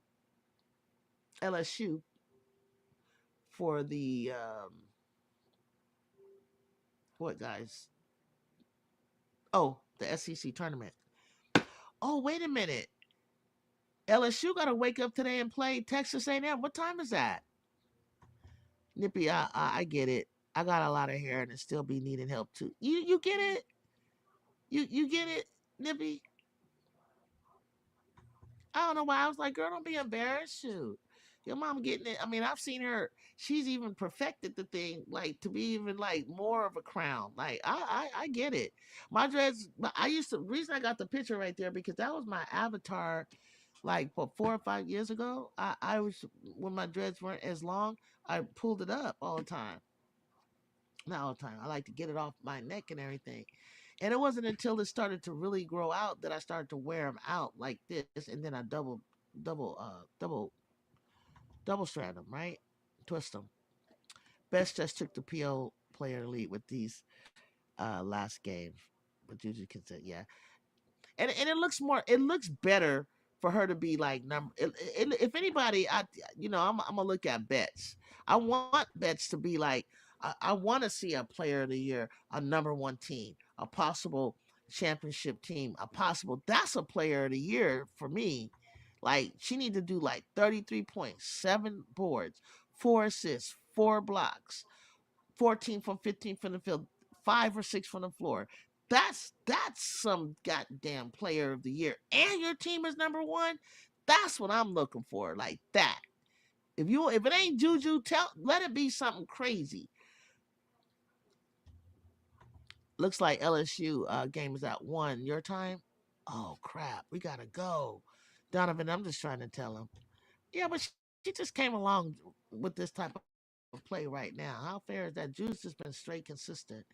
LSU for the what guys? Oh, the SEC tournament. Oh, wait a minute. LSU got to wake up today and play Texas A&M. What time is that? Nippy, I get it. I got a lot of hair and it still be needing help too. You get it? You get it, Nippy? I don't know why. I was like, girl, don't be embarrassed. Shoot. Your mom getting it. I mean, I've seen her. She's even perfected the thing, like to be even like more of a crown. Like I get it. My dreads. I used to. Reason I got the picture right there because that was my avatar. Like what 4 or 5 years ago, I was when my dreads weren't as long. I pulled it up all the time. Not all the time. I like to get it off my neck and everything. And it wasn't until it started to really grow out that I started to wear them out like this, and then I double, double strand them, right? Twist them. Best just took the PO player lead with these last games, but Juju can say, yeah, and it looks more, it looks better for her to be like number. If anybody, I'm gonna look at bets. I want bets to be like, I want to see a player of the year, a number one team, a possible championship team, a possible. That's a player of the year for me. Like she need to do like 33 points, 7 boards, 4 assists, 4 blocks, 14 from 15 from the field, 5 or 6 from the floor. That's some goddamn player of the year. And your team is number one. That's what I'm looking for. Like that. If it ain't Juju, let it be something crazy. Looks like LSU game is at 1. Your time? Oh crap. We gotta go. Donovan, I'm just trying to tell him. Yeah, but she just came along with this type of play right now. How fair is that? Juice has been straight consistent.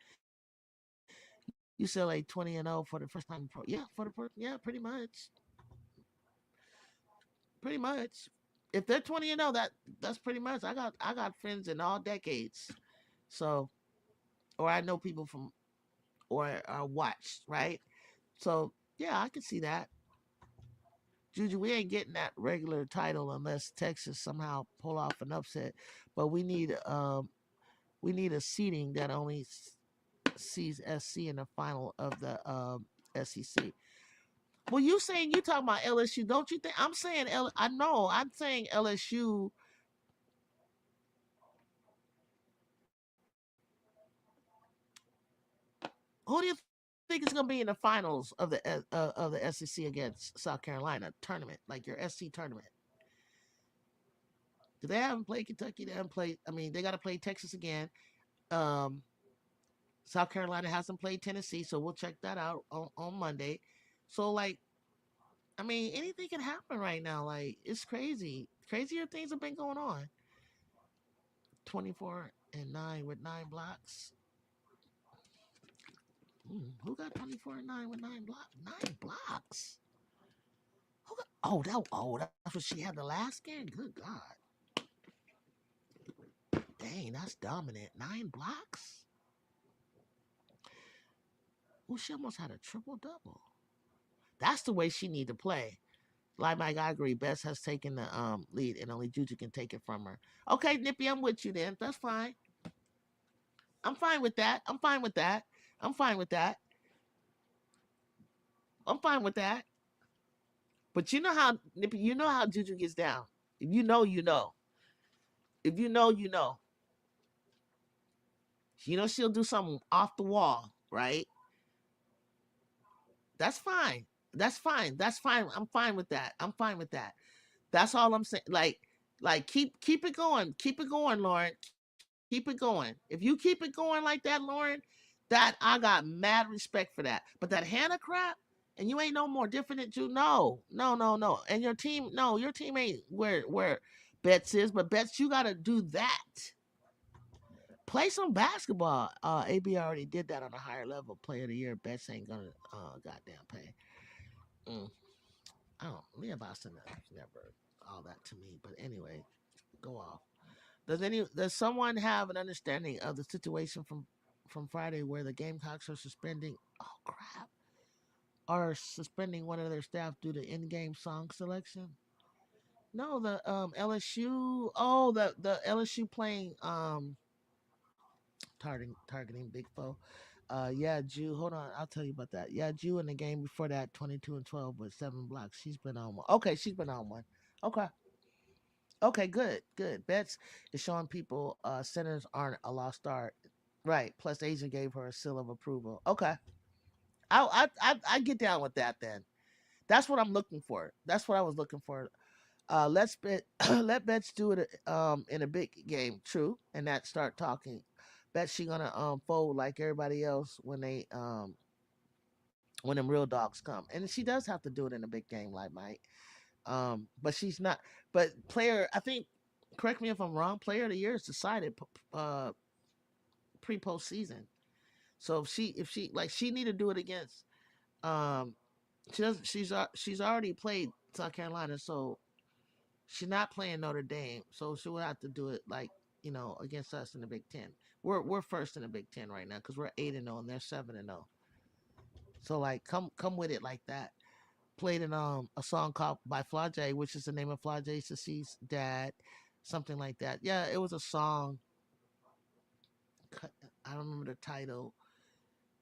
UCLA 20-0 for the first time in pro. Yeah, yeah, pretty much. Pretty much. If they're 20-0, that's pretty much. I got friends in all decades. So or I know people from or watched, right? So yeah, I can see that. Juju, we ain't getting that regular title unless Texas somehow pull off an upset. But we need a seating that only sees SC in the final of the SEC. Well, you saying you talking about LSU? Don't you think I'm saying I know I'm saying LSU. Who do you think is going to be in the finals of the SEC against South Carolina tournament, like your SC tournament? Do they haven't played Kentucky? They haven't played. I mean, they got to play Texas again. Um, South Carolina hasn't played Tennessee, so we'll check that out on Monday. So, like, I mean, anything can happen right now. Like, it's crazy. Crazier things have been going on. 24-9 with 9 blocks. Who got 24-9 with 9 blocks? 9 blocks. Who got? That's what she had the last game. Good God. Dang, that's dominant. 9 blocks. Well, she almost had a triple double. That's the way she need to play. Like Mike, I agree. Bess has taken the lead, and only Juju can take it from her. Okay, Nippy, I'm with you then. That's fine. I'm fine with that. I'm fine with that. I'm fine with that. I'm fine with that. But you know how Nippy, you know how Juju gets down. If you know, you know. If you know, you know. You know she'll do something off the wall, right? That's fine. That's fine. That's fine. I'm fine with that. I'm fine with that. That's all I'm saying. Like keep it going. Keep it going, Lauren. Keep it going. Keep it going. If you keep it going like that, Lauren, that I got mad respect for that. But that Hannah crap, and you ain't no more different than you. No, no, no, no. And your team, no, your team ain't where Bets is, but Bets, you gotta do that. Play some basketball. AB already did that on a higher level. Player of the year. Bets ain't gonna goddamn pay. Mm. I don't. Leah Boston never all that to me. But anyway, go off. Does someone have an understanding of the situation from Friday where the Gamecocks are suspending? Oh crap! Are suspending one of their staff due to in-game song selection? No, the LSU. Oh, the LSU playing targeting Big Foe. Yeah, Jew. Hold on, I'll tell you about that. Yeah, Jew in the game before that, 22-12 with 7 blocks. She's been on one. Okay, she's been on one. Okay. Okay, good, good. Bets is showing people centers aren't a lost art. Right. Plus, Asia gave her a seal of approval. Okay, I get down with that then. That's what I'm looking for. That's what I was looking for. Let's bet let Bets do it in a big game. True, and that start talking. Bet she gonna fold like everybody else when them real dogs come, and she does have to do it in a big game like Mike. But she's not. But player, I think. Correct me if I'm wrong. Player of the year is decided pre postseason. So if she like she need to do it against um she doesn't she's already played South Carolina, so she's not playing Notre Dame, so she will have to do it like against us in the Big Ten. We're first in the Big Ten right now because we're 8-0 and they're 7-0. So like come with it like that. Played in a song called by Flage, which is the name of Flage's deceased dad, something like that. Yeah, it was a song. I don't remember the title,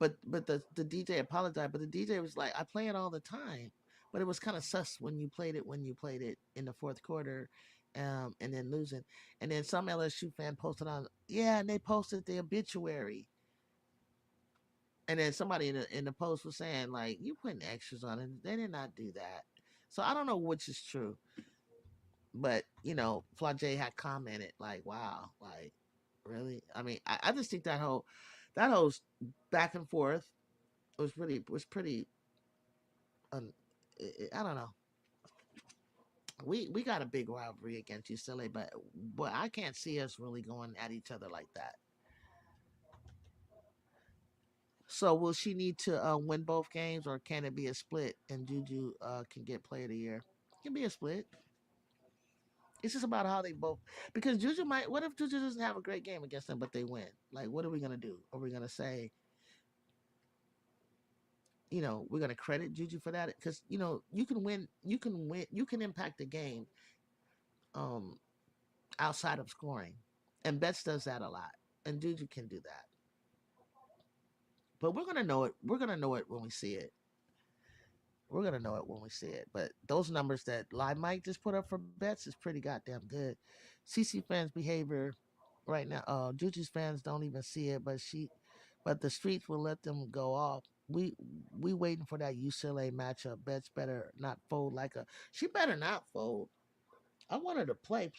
but the DJ apologized. But the DJ was like, I play it all the time, but it was kind of sus when you played it in the fourth quarter, and then losing. And then some LSU fan posted on, yeah, and they posted the obituary. And then somebody in the post was saying like, you putting extras on it. They did not do that. So I don't know which is true, but Flage had commented like, "Wow, like really." I mean, I just think that whole back and forth was pretty. Um, I don't know. We got a big rivalry against UCLA, but I can't see us really going at each other like that. So will she need to win both games, or can it be a split and Juju can get Player of the Year? It can be a split. It's just about how they both because Juju might. What if Juju doesn't have a great game against them, but they win? Like, what are we gonna do? Are we gonna say, we're gonna credit Juju for that? Because you can impact the game um outside of scoring, and Betts does that a lot, and Juju can do that. But we're gonna know it. We're gonna know it when we see it. We're gonna know it when we see it. But those numbers that Live Mike just put up for Betts is pretty goddamn good. CC fans' behavior right now. Juju's fans don't even see it, but the streets will let them go off. We waiting for that UCLA matchup. Betts better not fold like a. She better not fold. I want her to play.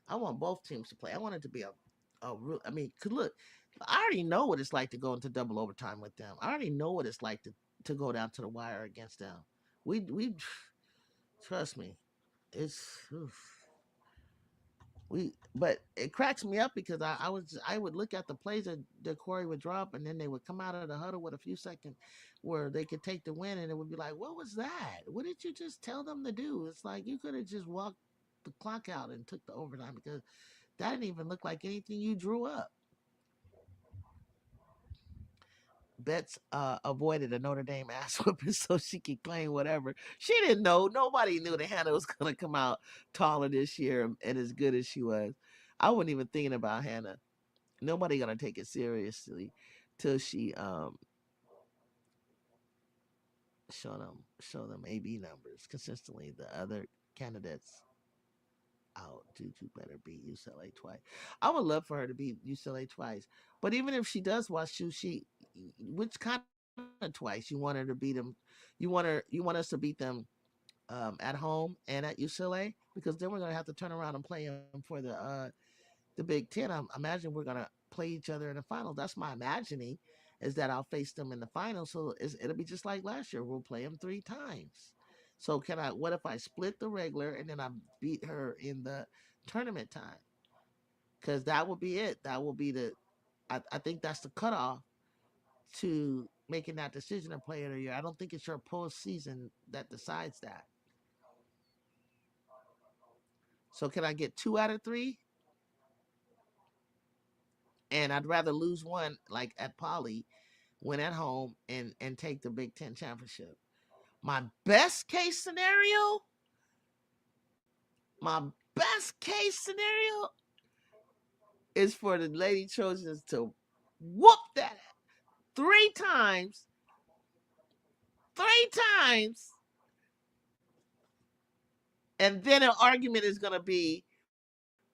I want both teams to play. I want it to be a real. I mean, cause look, I already know what it's like to go into double overtime with them. I already know what it's like to go down to the wire against them. We trust me. It's oof. But it cracks me up because I would look at the plays that Corey would drop, and then they would come out of the huddle with a few seconds where they could take the win, and it would be like, what was that? What did you just tell them to do? It's like you could have just walked the clock out and took the overtime because that didn't even look like anything you drew up. Betts avoided a Notre Dame ass whooping so she could claim whatever. She didn't know. Nobody knew that Hannah was going to come out taller this year and as good as she was. I wasn't even thinking about Hannah. Nobody going to take it seriously till she show them AB numbers consistently. The other candidates out. Juju better beat UCLA twice. I would love for her to beat UCLA twice. But even if she does watch you, which kind of twice you want her to beat them? You want us to beat them at home and at UCLA, because then we're gonna have to turn around and play them for the Big Ten. I imagine we're gonna play each other in the final. That's my imagining, is that I'll face them in the final. So it'll be just like last year. We'll play them 3 times. So can I? What if I split the regular and then I beat her in the tournament time? Because that will be it. That will be the. I think that's the cutoff to making that decision of player of the year. I don't think it's your postseason that decides that. So can I get 2 out of 3? And I'd rather lose one, like at Poly, win at home, and take the Big Ten championship. My best case scenario, my best case scenario is for the Lady Trojans to whoop that 3 times, 3 times, and then an argument is gonna be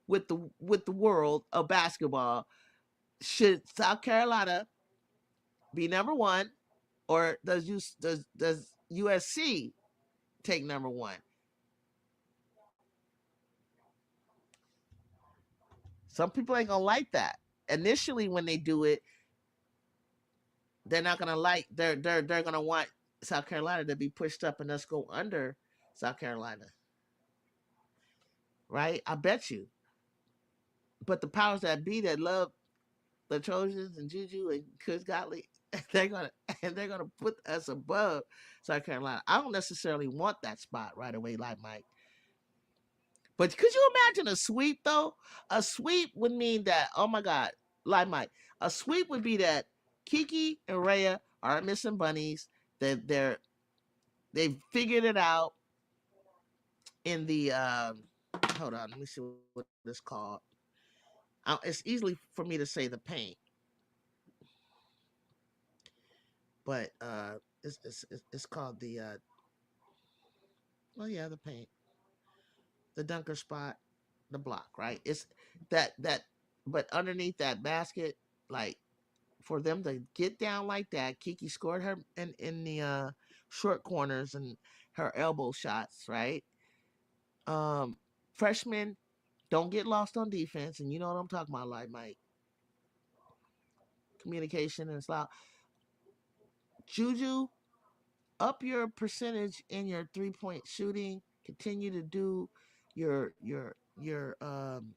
with the world of basketball. Should South Carolina be number one, or does USC take number one? Some people ain't gonna like that. Initially, when they do it, they're not gonna like. They're gonna want South Carolina to be pushed up and us go under South Carolina, right? I bet you. But the powers that be that love the Trojans and Juju and Chris Gottlieb, they're gonna they're gonna put us above South Carolina. I don't necessarily want that spot right away, like Mike. But could you imagine a sweep though? A sweep would mean that, oh my God, like Mike, a sweep would be that Kiki and Rhea aren't missing bunnies. They've figured it out in the hold on, let me see what it's called. It's easily for me to say the paint, but it's called the well, yeah, the paint, the dunker spot, the block, right? It's that but underneath that basket, like for them to get down like that. Kiki scored her in the short corners and her elbow shots, right? Um, Freshmen don't get lost on defense, and you know what I'm talking about, like Mike. Communication and style. Juju, up your percentage in your 3-point shooting. Continue to do your your your um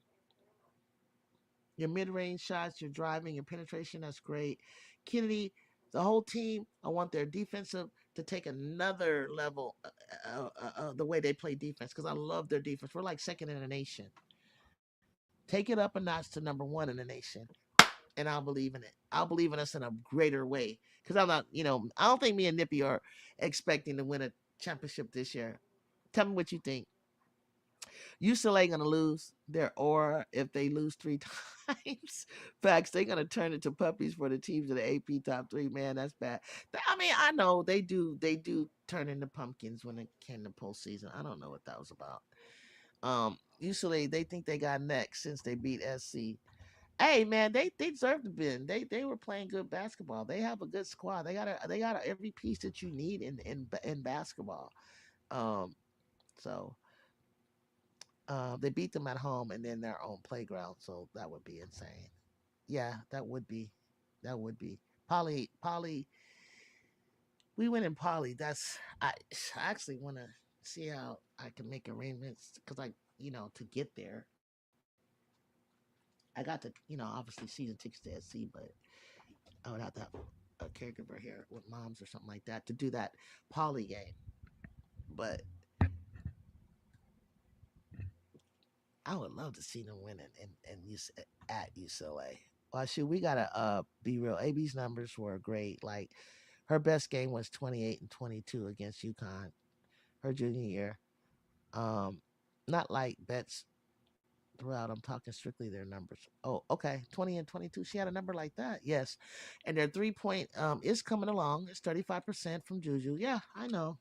your mid-range shots, your driving, your penetration. That's great. Kennedy, the whole team, I want their defensive to take another level, the way they play defense, because I love their defense. We're like second in the nation. Take it up a notch to number one in the nation, and I'll believe in it. I'll believe in us in a greater way, because I'm not, I don't think me and Nippy are expecting to win a championship this year. Tell me what you think. UCLA gonna lose their aura if they lose 3 times. Facts, they gonna turn into puppies for the teams of the AP top three. Man, that's bad. I mean, I know they do. They do turn into pumpkins when it came to postseason. I don't know what that was about. UCLA, they think they got next since they beat SC. Hey man, they deserve to win. They were playing good basketball. They have a good squad. They got every piece that you need in basketball. Um, so they beat them at home and then their own playground, so that would be insane. Yeah, that would be. That would be. Poly. We went in Poly. I actually want to see how I can make arrangements, because to get there. I got to, obviously season tickets to SC, but I would have to have a caregiver here with moms or something like that to do that Poly game. But I would love to see them winning at UCLA. Well, shoot, we gotta be real. AB's numbers were great. Like her best game was 28 and 22 against UConn her junior year. Um, Not like bets throughout. I'm talking strictly their numbers. Oh, okay, 20 and 22. She had a number like that. Yes, and their 3-point is coming along. It's 35% from Juju. Yeah, I know.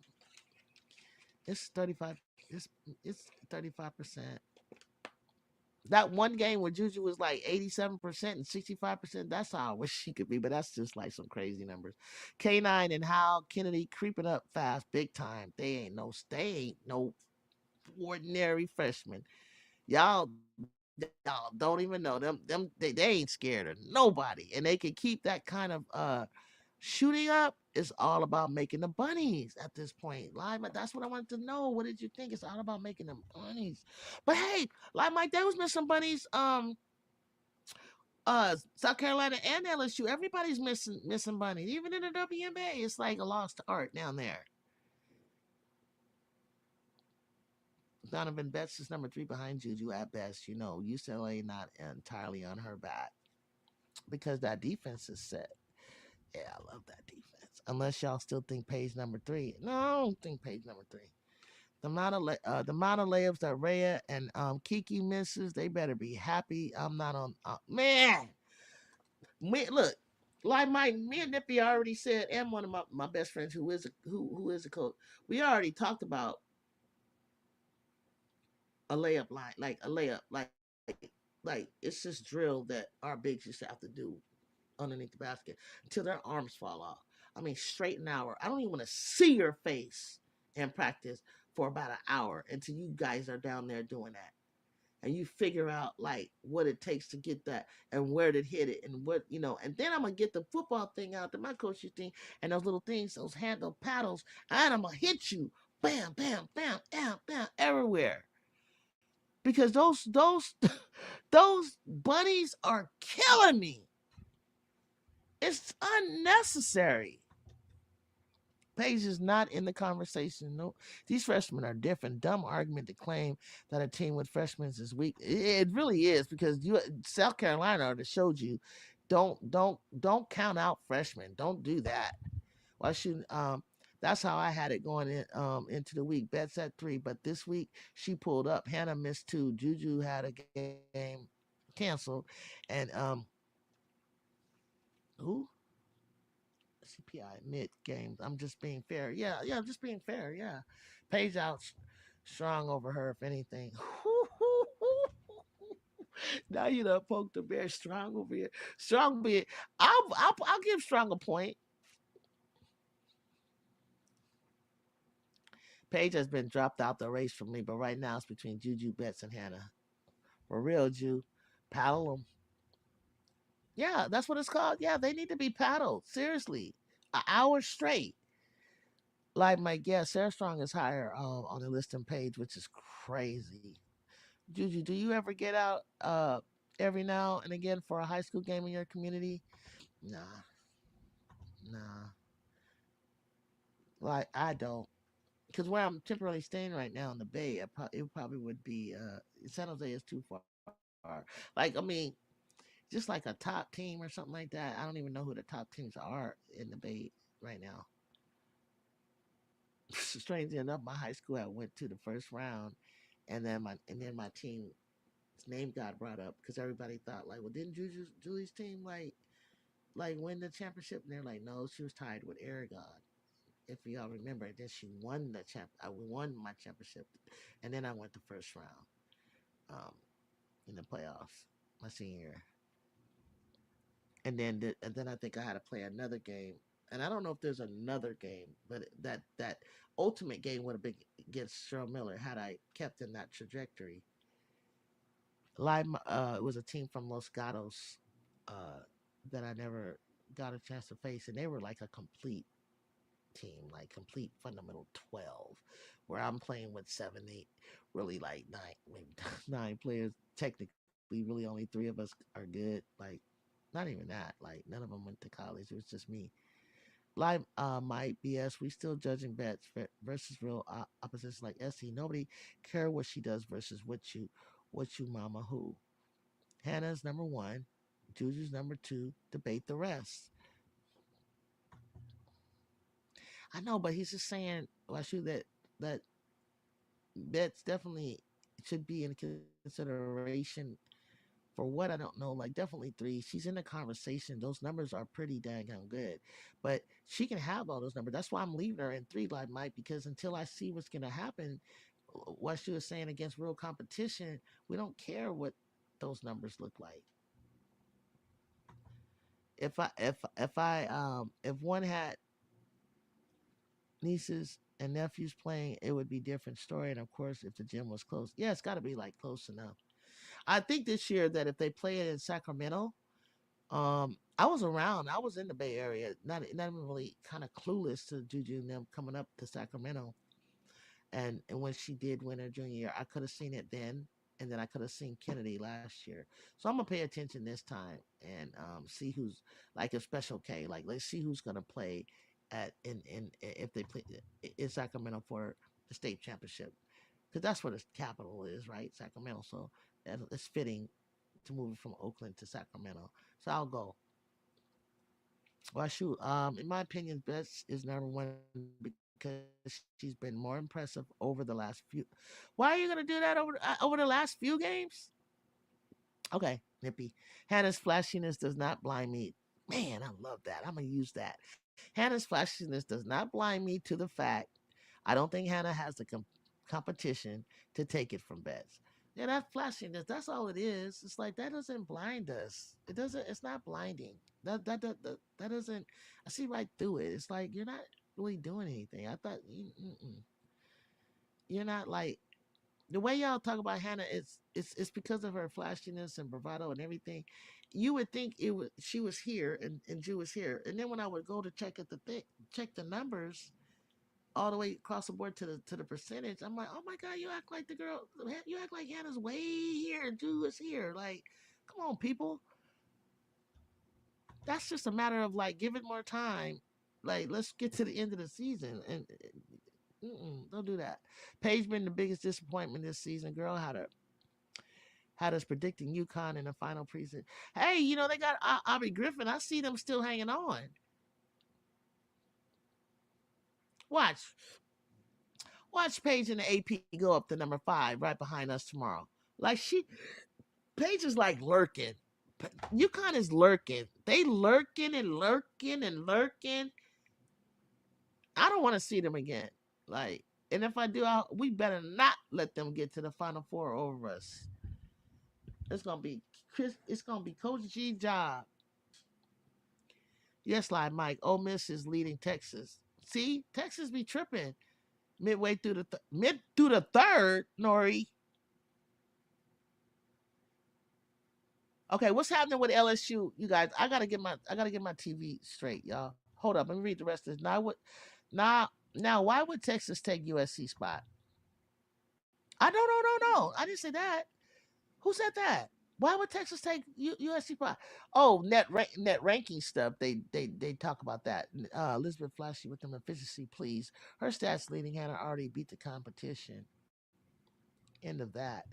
It's 35. It's 35%. That one game where Juju was like 87% and 65%, that's how I wish she could be, but that's just like some crazy numbers. K9 and Hal Kennedy creeping up fast, big time. They ain't no ordinary freshmen. Y'all don't even know they ain't scared of nobody. And they can keep that kind of shooting up. It's all about making the bunnies at this point. Live, that's what I wanted to know. What did you think? It's all about making them bunnies. But hey, like Mike, there was missing bunnies. South Carolina and LSU. Everybody's missing bunnies. Even in the WNBA, it's like a lost art down there. Donovan Betts is number 3 behind Juju at best. You know, UCLA not entirely on her back because that defense is set. Yeah, I love that defense. Unless y'all still think Page number 3. No, I don't think Page number 3. The amount of layups that Rhea and Kiki misses, they better be happy. I'm not on. Man, look, like me and Nippy already said, and one of my best friends who is a coach. We already talked about a layup line, like a layup, like it's this drill that our bigs used to have to do underneath the basket until their arms fall off. I mean, straight an hour. I don't even want to see your face in practice for about an hour until you guys are down there doing that. And you figure out like what it takes to get that and where to hit it and what and then I'm gonna get the football thing out that my coach used to and those little things, those handle paddles, and I'm gonna hit you, bam, bam, bam, bam, bam, everywhere. Because those those bunnies are killing me. It's unnecessary. Page is not in the conversation. No, these freshmen are different. Dumb argument to claim that a team with freshmen is weak. It really is because South Carolina already showed you. Don't count out freshmen. Don't do that. Why shouldn't That's how I had it going into the week. Betts at 3, but this week she pulled up. Hannah missed 2. Juju had a game canceled, and who CPI mid games. I'm just being fair. Yeah, I'm just being fair. Yeah, Paige out strong over her. If anything, now you done poked the bear. Strong over here. Strong be. I'll give Strong a point. Paige has been dropped out the race from me, but right now it's between Juju, Betts, and Hannah. For real, Ju, paddle them. Yeah, that's what it's called. Yeah, they need to be paddled. Seriously, an hour straight. Like my guess, Sarah Strong is higher on the listing page, which is crazy. Juju, do you ever get out every now and again for a high school game in your community? Nah, nah. Like I don't, because where I'm temporarily staying right now in the Bay, it probably would be San Jose is too far. Like I mean, just like a top team or something like that. I don't even know who the top teams are in the Bay right now. Strangely enough, my high school I went to the first round, and then my team's name got brought up because everybody thought like, well, didn't Julie's team like win the championship? And they're like, no, she was tied with Aragon. If y'all remember, then she won the champ. I won my championship, and then I went the first round um, in the playoffs my senior year. And then I think I had to play another game. And I don't know if there's another game, but that ultimate game would have been against Cheryl Miller had I kept in that trajectory. Live, it was a team from Los Gatos uh, that I never got a chance to face, and they were like a complete team, like complete fundamental 12, where I'm playing with 7, 8, really like 9, maybe 9 players. Technically, really only 3 of us are good. Like, not even that. Like, none of them went to college. It was just me. Live, my BS. We still judging bets versus real oppositions like SC. Nobody care what she does versus what you mama who. Hannah's number 1. Juju's number 2. Debate the rest. I know, but he's just saying, well, shoot, that bets definitely should be in consideration for what I don't know. Like definitely 3. She's in the conversation. Those numbers are pretty daggone good, but she can have all those numbers. That's why I'm leaving her in 3, like Mike, because until I see what's gonna happen, what she was saying against real competition, we don't care what. those numbers look like. If one had nieces and nephews playing, it would be different story. And of course, if the gym was close, yeah, it's got to be like close enough. I think this year that if they play it in Sacramento, I was around. I was in the Bay Area, not even really kind of clueless to Juju and them coming up to Sacramento. And when she did win her junior year, I could have seen it then, and then I could have seen Kennedy last year. So I'm gonna pay attention this time and see who's like a special K. Like let's see who's gonna play at in if they play in Sacramento for the state championship because that's where the capital is, right? Sacramento. So it's fitting to move it from Oakland to Sacramento. So I'll go. Well, shoot. In my opinion, Bess is number one because she's been more impressive over the last few. Why are you gonna do that over the last few games? Okay, nippy. Hannah's flashiness does not blind me. Man, I love that. I'm gonna use that. Hannah's flashiness does not blind me to the fact I don't think Hannah has the competition to take it from Bess. Yeah, that flashiness, that's all it is. It's like that doesn't blind us. It doesn't, it's not blinding. That doesn't, I see right through it. It's like you're not really doing anything. I thought, you're not like, the way y'all talk about Hannah it's because of her flashiness and bravado and everything. You would think it was she was here and Jew was here. And then when I would go to check at the thing, check the numbers all the way across the board to the percentage, I'm like, oh my god, you act like the girl, you act like Hannah's way here and Jew is here. Like, come on, people. That's just a matter of like give it more time. Like, let's get to the end of the season and don't do that. Paige been the biggest disappointment this season. Girl had us predicting UConn in the final preseason. Hey, they got Aubrey Griffin. I see them still hanging on. Watch, watch Paige and the AP go up to number 5 right behind us tomorrow. Like Paige is like lurking. UConn is lurking. They lurking and lurking and lurking. I don't want to see them again. Like, and if I do, we better not let them get to the Final Four over us. It's gonna be Chris. It's gonna be Coach G job. Yes, like Mike. Ole Miss is leading Texas. See, Texas be tripping midway through mid through the third. Nori. Okay, what's happening with LSU? You guys, I gotta get my TV straight, y'all. Hold up, let me read the rest of this. Now, why would Texas take USC spot? I don't know, no. I didn't say that. Who said that? Why would Texas take USC spot? Oh, net ranking stuff. They talk about that. Elizabeth Flashy with them efficiency, please. Her stats leading Hannah already beat the competition. End of that.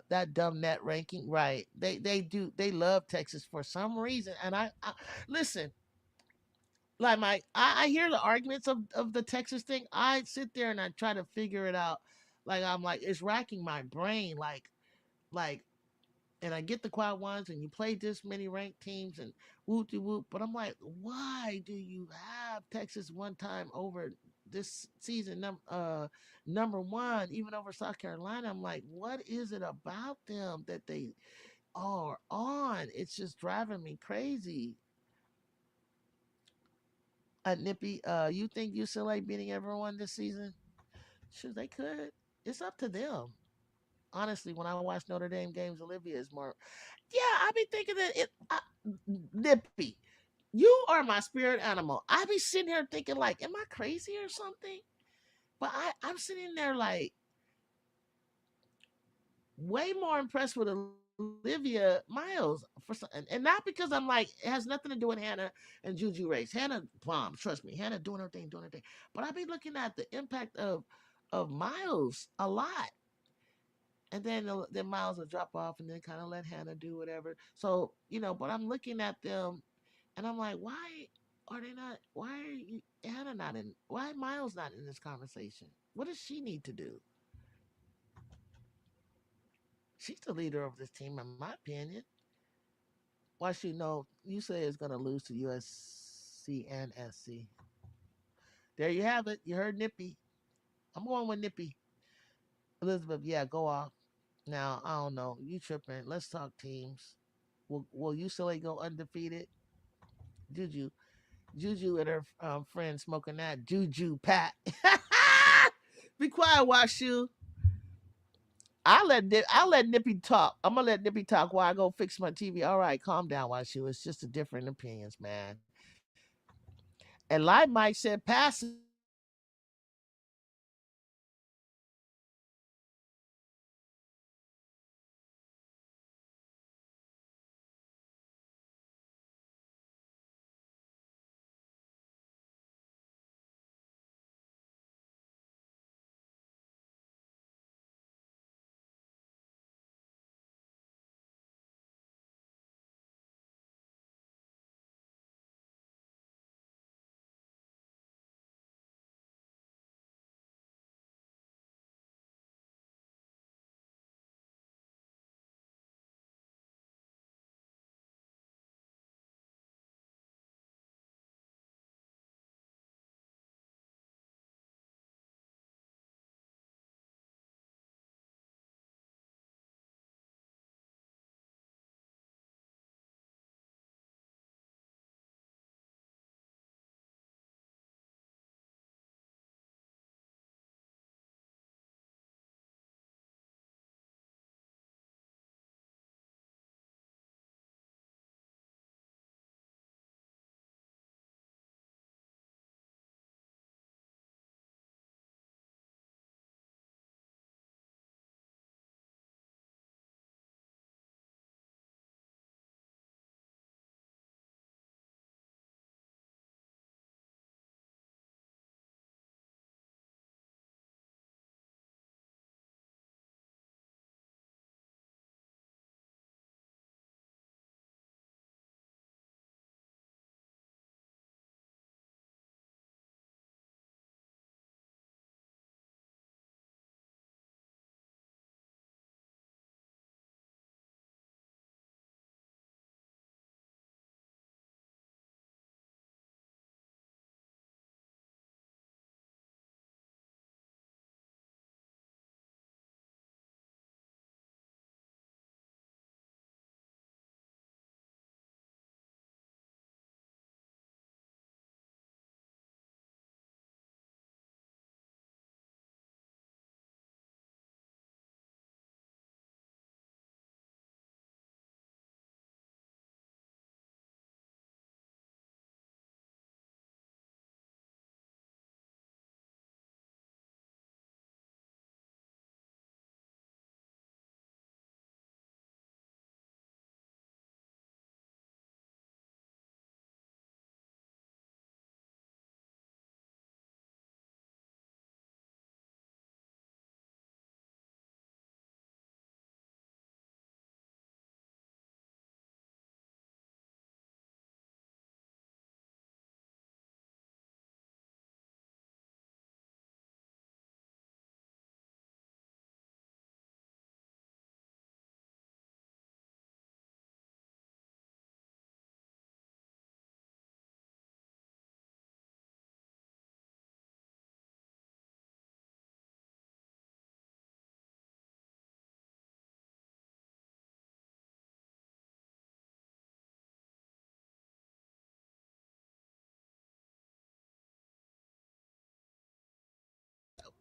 That dumb net ranking, right? They love Texas for some reason, and I listen. Like I hear the arguments of the Texas thing. I sit there and I try to figure it out. Like I'm like it's racking my brain. Like and I get the quad ones, and you play this many ranked teams, and whoop de whoop. But I'm like, why do you have Texas one time over this season? Number one, even over South Carolina. I'm like, what is it about them that they are on? It's just driving me crazy. Nippy, you think UCLA beating everyone this season? Sure, they could. It's up to them. Honestly, when I watch Notre Dame games, Olivia is more. Yeah, I be thinking that Nippy, you are my spirit animal. I be sitting here thinking like, am I crazy or something? But I'm sitting there like way more impressed with Olivia Miles and not because I'm like it has nothing to do with Hannah and Juju Race. Hannah bomb, trust me. Hannah doing her thing. But I be looking at the impact of Miles a lot. And then Miles will drop off and then kind of let Hannah do whatever. So, but I'm looking at them and I'm like, why are they not? Why are Hannah not in? Why Miles not in this conversation? What does she need to do? She's the leader of this team, in my opinion. Why she know you say it's gonna lose to USC and SC. There you have it. You heard Nippy. I'm going with Nippy. Elizabeth, yeah, go off. Now I don't know. You tripping? Let's talk teams. Will UCLA go undefeated? Juju, Juju and her friend smoking that Juju Pat. Be quiet, Washu. I'll let Nippy talk. I'm gonna let Nippy talk while I go fix my TV. All right, calm down, Washu. It's just a different opinions, man. And Live Mike said pass.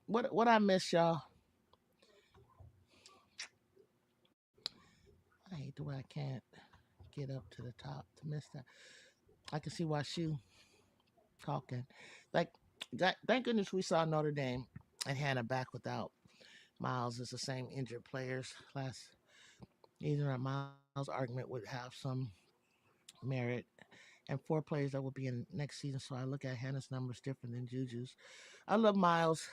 What I miss, y'all? I hate the way I can't get up to the top to miss that. I can see Washu talking. Like, thank goodness we saw Notre Dame and Hannah back without Miles as the same injured players last season. Miles' argument would have some merit, and four players that will be in next season. So I look at Hannah's numbers different than Juju's. I love Miles.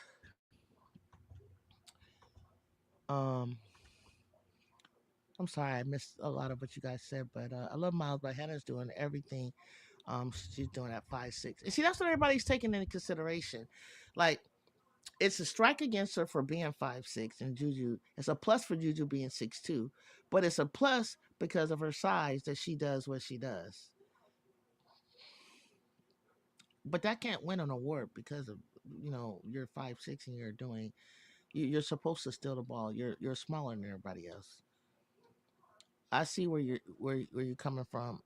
Um, I'm sorry I missed a lot of what you guys said, but I love Miles. But Hannah's doing everything. She's doing at 5'6", and see that's what everybody's taking into consideration. Like it's a strike against her for being 5'6", and Juju. It's a plus for Juju being 6'2", but it's a plus because of her size that she does what she does. But that can't win an award because of you're 5'6" and you're doing You're supposed to steal the ball. You're smaller than everybody else. I see where you're coming from.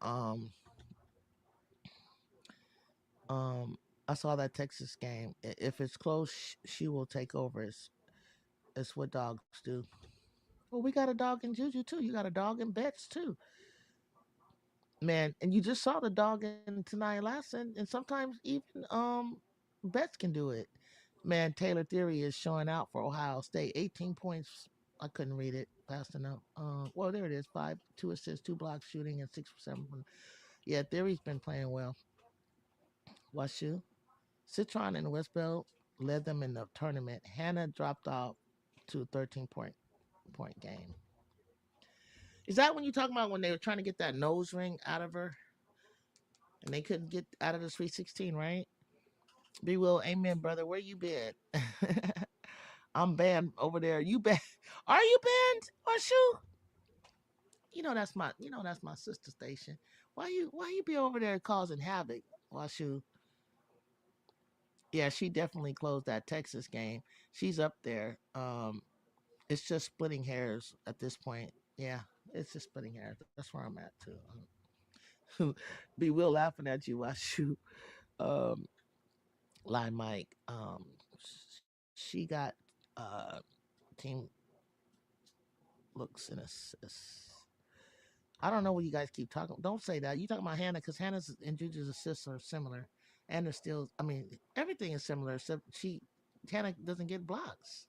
Um, I saw that Texas game. If it's close, she will take over. It's what dogs do. Well, we got a dog in Juju too. You got a dog in Betts too, man. And you just saw the dog in Tanaya Lassen, and sometimes even Betts can do it. Man, Taylor Theory is showing out for Ohio State. 18 points. I couldn't read it fast enough. Well, there it is. Five, two assists, two blocks, shooting, and 6 for 7. Yeah, Theory's been playing well. Washu. Citron and Westbell led them in the tournament. Hannah dropped off to a 13 point game. Is that when you talking about when they were trying to get that nose ring out of her and they couldn't get out of the Sweet 16, right? Be Will, amen, brother. Where you been? I'm banned over there. You banned? Are you banned? Or shoot? You know that's my sister station. Why you be over there causing havoc? Washu. Yeah, she definitely closed that Texas game. She's up there. It's just splitting hairs at this point. Yeah, it's just splitting hairs. That's where I'm at too. Be Will laughing at you, Washu. Um, Line Mike. She got uh team looks and assists. I don't know what you guys keep talking. Don't say that. You talking about Hannah because Hannah's and Juju's assists are similar, and they're still. I mean, everything is similar except Hannah doesn't get blocks.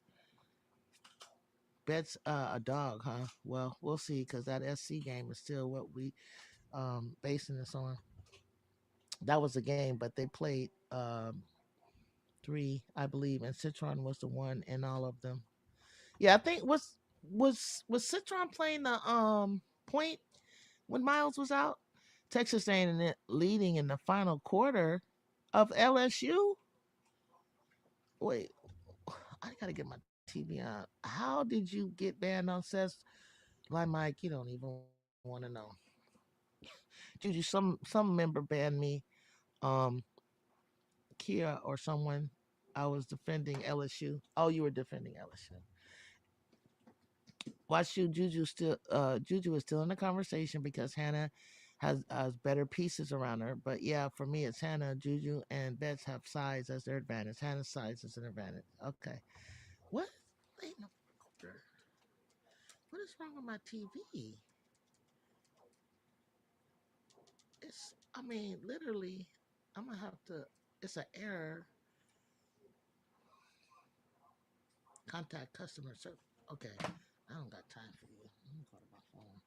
Bet's a dog, huh? Well, we'll see because that SC game is still what we basing this on. That was a game, but they played three, I believe, and Citron was the one in all of them. Yeah, I think was Citron playing the point when Miles was out? Texas A&M leading in the final quarter of LSU. Wait, I gotta get my TV on. How did you get banned on Seth? Like Mike, you don't even want to know. Juju, some member banned me. Um, Kia or someone. I was defending LSU. Oh, you were defending LSU. Watch you, Juju is still in the conversation because Hannah has better pieces around her. But yeah, for me, it's Hannah, Juju, and Betts have size as their advantage. Hannah's size is an advantage. Okay. What? Wait, no. What is wrong with my TV? I mean, literally, I'm gonna have to. It's an error. Contact customer service. Okay, I don't got time for you. Let me go to my phone.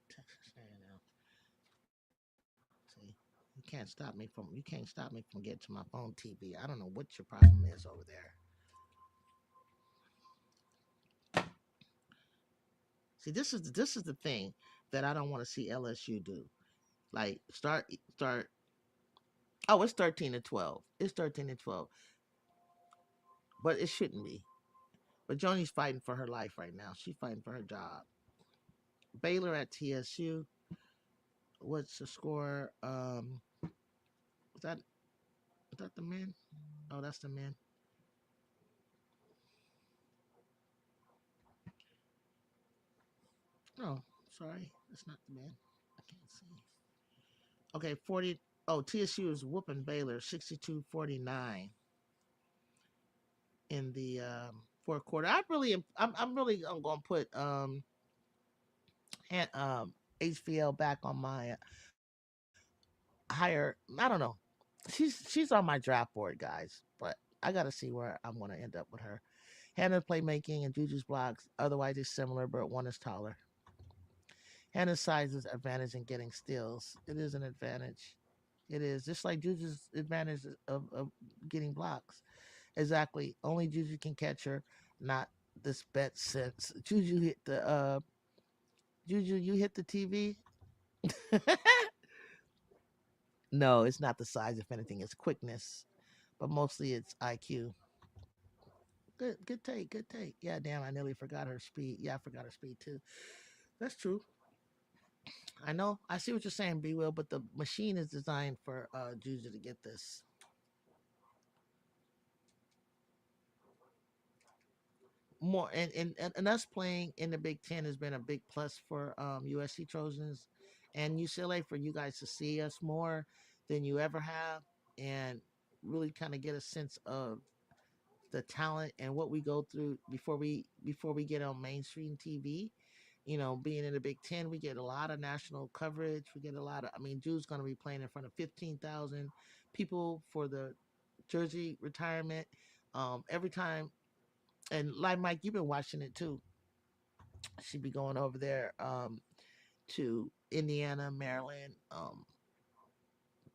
Texas A&M. See, you can't stop me from getting to my phone TV. I don't know what your problem is over there. See, this is the thing that I don't want to see LSU do. Like start. Oh, it's 13-12. It's 13-12, but it shouldn't be. But Joni's fighting for her life right now. She's fighting for her job. Baylor at TSU. What's the score? Is that the men? Oh, that's the men. Oh, sorry, that's not the men. I can't see. Okay, 40. Oh, TSU is whooping Baylor 62-49 in the fourth quarter. I'm going to put and, HVL back on my higher. I don't know. She's on my draft board, guys, but I got to see where I'm going to end up with her. Hannah's playmaking and Juju's blocks. Otherwise, it's similar, but one is taller. Hannah's size is advantage in getting steals. It is an advantage. It is just like Juju's advantage of getting blocks. Exactly. Only Juju can catch her, not this bet sense. Juju, you hit the TV. No, it's not the size. If anything, it's quickness, but mostly it's IQ. Good take. Good take. Yeah, damn, I nearly forgot her speed. Yeah, I forgot her speed too. That's true. I know. I see what you're saying, B Will, but the machine is designed for Juju to get this. More and us playing in the Big Ten has been a big plus for USC Trojans and UCLA for you guys to see us more than you ever have and really kind of get a sense of the talent and what we go through before we get on mainstream TV. You know, being in the Big Ten, we get a lot of national coverage. We get a lot of. I mean, Drew's going to be playing in front of 15,000 people for the jersey retirement. Every time, and like Mike, you've been watching it too. She'd be going over there to Indiana, Maryland,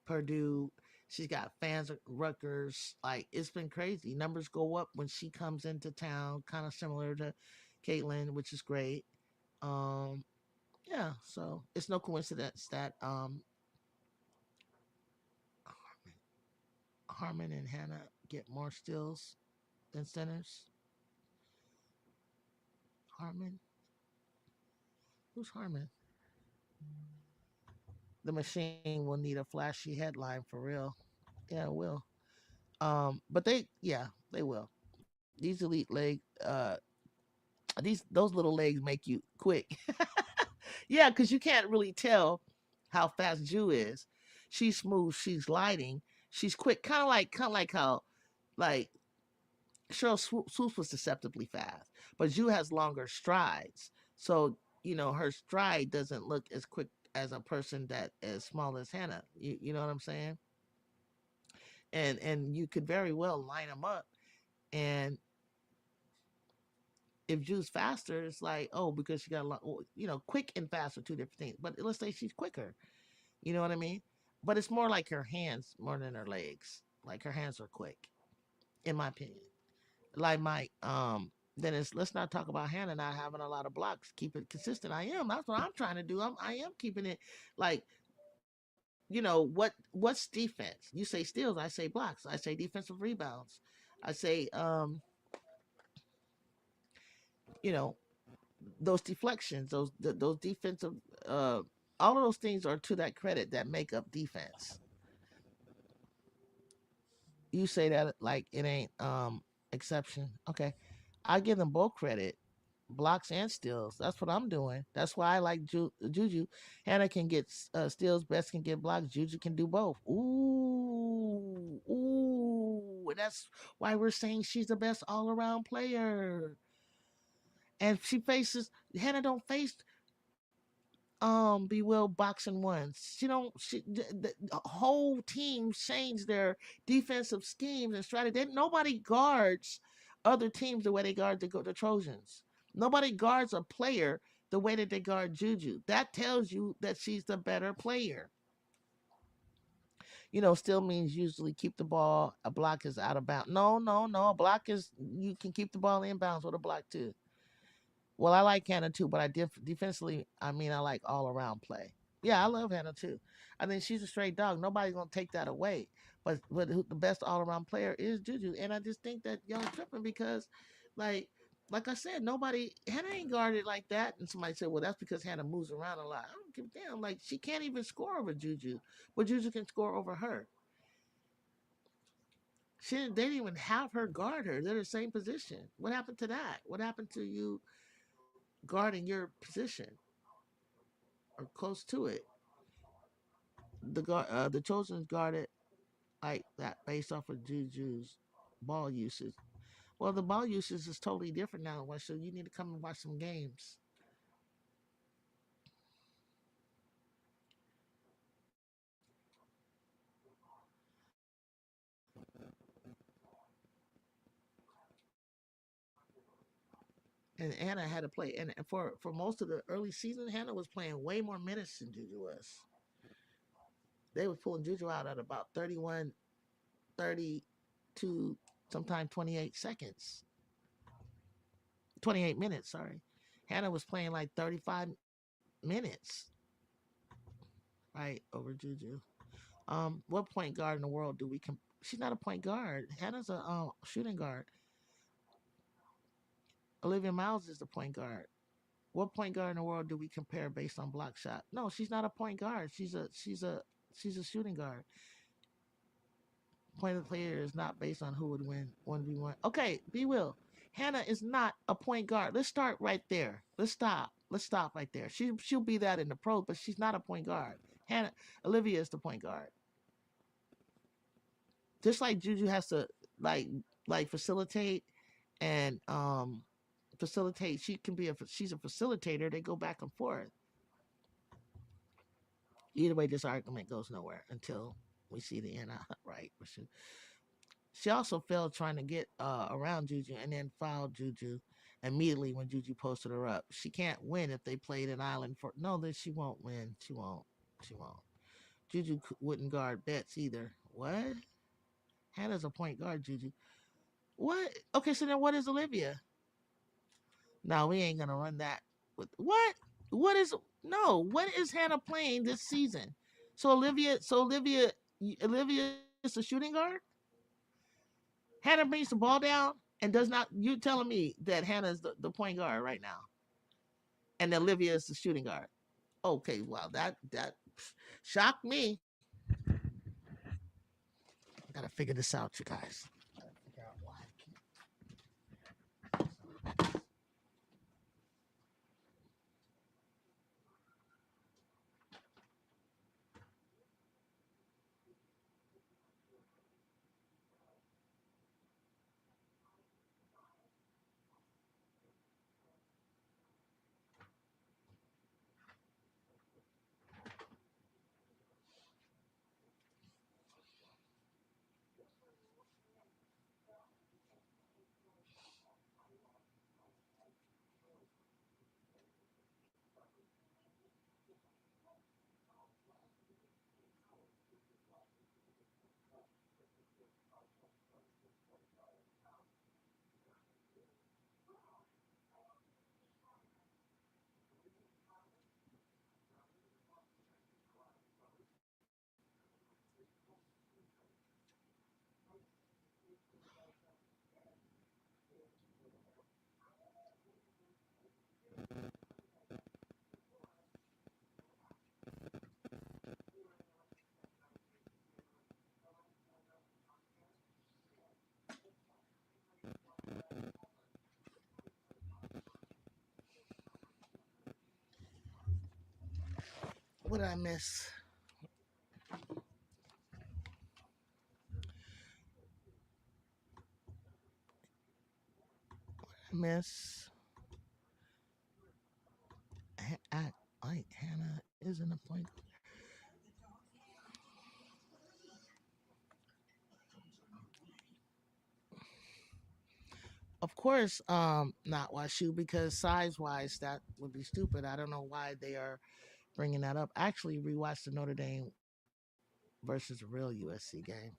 Purdue. She's got fans at Rutgers. Like it's been crazy. Numbers go up when she comes into town, kind of similar to Caitlin, which is great. Um, yeah, so it's no coincidence that Harmon and Hannah get more steals than centers. Harmon, who's Harmon? The machine will need a flashy headline for real. Yeah, it will. But yeah, they will. These elite legs, those little legs make you quick. Yeah, because you can't really tell how fast Jew is. She's smooth. She's gliding. She's quick. Kind of like how, like Cheryl Swoops was deceptively fast, but Jew has longer strides. So her stride doesn't look as quick as a person that as small as Hannah. You know what I'm saying? And you could very well line them up. And if Jew's faster, it's like, oh, because she got a lot, quick and fast are two different things. But let's say she's quicker. You know what I mean? But it's more like her hands more than her legs. Like her hands are quick, in my opinion. Like Mike, then it's let's not talk about Hannah not having a lot of blocks. Keep it consistent. I am. That's what I'm trying to do. I am keeping it like what's defense? You say steals, I say blocks. I say defensive rebounds. I say you know those deflections, those defensive, uh, all of those things are to that credit that make up defense. You say that like it ain't exception. Okay, I give them both credit, blocks and steals. That's what I'm doing. That's why I like Juju. Hannah can get steals, Best can get blocks. Juju can do both. Ooh, ooh, and that's why we're saying she's the best all around player. And she faces Hannah don't face be well boxing once. The whole team changed their defensive schemes and strategy. Nobody guards other teams the way they guard the Trojans. Nobody guards a player the way that they guard Juju. That tells you that she's the better player. Still means usually keep the ball. A block is out of bounds. No, no, no. A block is you can keep the ball in bounds with a block too. Well, I like Hannah too, but defensively, I mean, I like all around play. Yeah, I love Hannah too. I think she's a straight dog. Nobody's gonna take that away. But the best all around player is Juju, and I just think that y'all tripping because, like, like I said, nobody Hannah ain't guarded like that. And somebody said, well, that's because Hannah moves around a lot. I don't give a damn. Like she can't even score over Juju, but Juju can score over her. They didn't even have her guard her. They're the same position. What happened to that? What happened to you guarding your position or close to it? The Trojans guarded like that based off of Juju's ball usage. Well, the ball usage is totally different now, so you need to come and watch some games. And Hannah had to play, and for most of the early season, Hannah was playing way more minutes than Juju was. They were pulling Juju out at about 31, 32, sometimes 28 seconds, 28 minutes. Sorry, Hannah was playing like 35 minutes, right, over Juju. What point guard in the world do we? She's not a point guard. Hannah's a shooting guard. Olivia Miles is the point guard. What point guard in the world do we compare based on block shot? No, she's not a point guard. She's a shooting guard. Point of the player is not based on who would win 1v1. Okay, be will. Hannah is not a point guard. Let's start right there. Let's stop. Let's stop right there. She'll be that in the pros, but she's not a point guard. Hannah Olivia is the point guard. Just like Juju has to like facilitate and facilitate. She can be she's a facilitator. They go back and forth. Either way, this argument goes nowhere until we see the end. Right? She also failed trying to get around Juju and then fouled Juju immediately when Juju posted her up. She can't win if they played an island for. No, then she won't win. She won't. She won't. Juju wouldn't guard Betts either. What? Hannah's a point guard, Juju. What? Okay, so then what is Olivia? No, we ain't gonna run that. What? What is no? What is Hannah playing this season? Olivia is a shooting guard. Hannah brings the ball down and does not. You telling me that Hannah is the point guard right now, and Olivia is the shooting guard? Okay, well that shocked me. I gotta figure this out, you guys. Gotta figure out why. What did I miss? Miss. Hannah isn't a point. Of course, not Washu because size wise, that would be stupid. I don't know why they are bringing that up. I actually rewatched the Notre Dame versus a real USC game.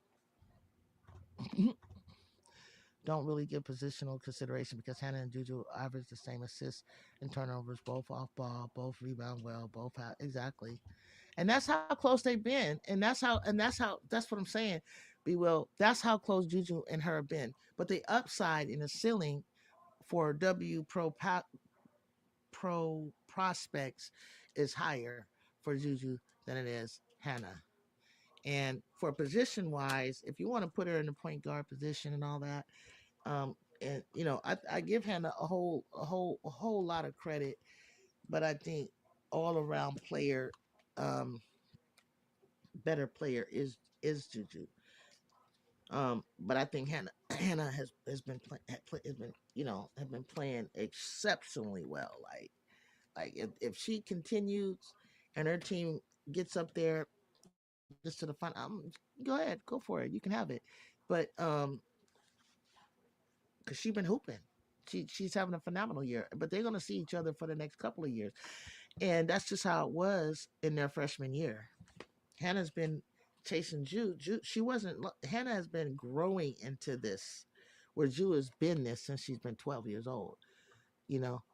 Don't really give positional consideration because Hannah and Juju average the same assists and turnovers, both off ball, both rebound well, both out exactly. And that's how close they've been. That's what I'm saying. Be will. That's how close Juju and her have been. But the upside in the ceiling for pro prospects is higher for Juju than it is Hannah. And for position wise, if you want to put her in the point guard position and all that, and I give Hannah a whole lot of credit, but I think all around player, um, better player is Juju. But I think Hannah has been have been playing exceptionally well. Like if she continues and her team gets up there just to the fun, go ahead, go for it. You can have it. But because she's been hooping. She's having a phenomenal year, but they're gonna see each other for the next couple of years, and that's just how it was in their freshman year. Hannah's been chasing Jew. She wasn't. Hannah has been growing into this, where Jew has been this since she's been 12 years old.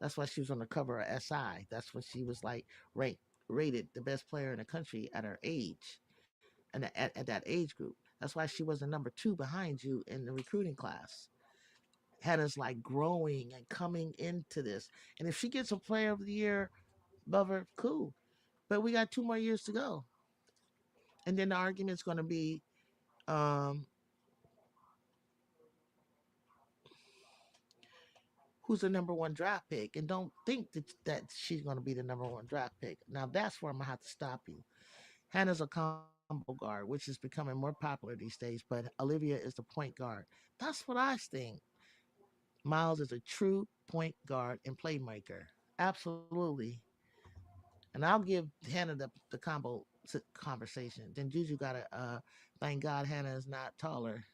That's why she was on the cover of SI. That's when she was like rated the best player in the country at her age, and at that age group. That's why she was the number 2 behind you in the recruiting class. Hannah's like growing and coming into this. And if she gets a player of the year above her, cool. But we got 2 more years to go. And then the argument's going to be um, who's the number one draft pick. And don't think that she's going to be the number one draft pick. Now, that's where I'm going to have to stop you. Hannah's a combo guard, which is becoming more popular these days, but Olivia is the point guard. That's what I think. Miles is a true point guard and playmaker. Absolutely. And I'll give Hannah the combo conversation. Then Juju got to thank God Hannah is not taller.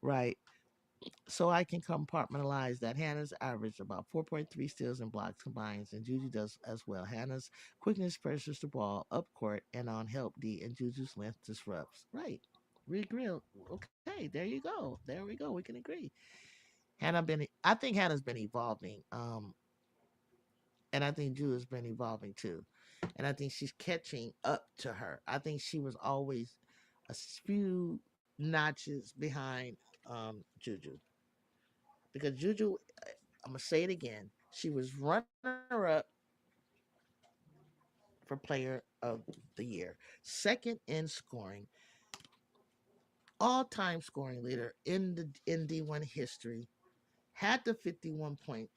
Right. So I can compartmentalize that Hannah's average about 4.3 steals and blocks combined, and Juju does as well. Hannah's quickness pressures the ball up court and on help D, and Juju's length disrupts. Right. We agree. Okay, there you go. There we go. We can agree. I think Hannah's been evolving. And I think Juju has been evolving too. And I think she's catching up to her. I think she was always a few notches behind Juju. Because Juju, I'm gonna say it again. She was runner up for player of the year, second in scoring, all time scoring leader in D1 history. Had the 51 point.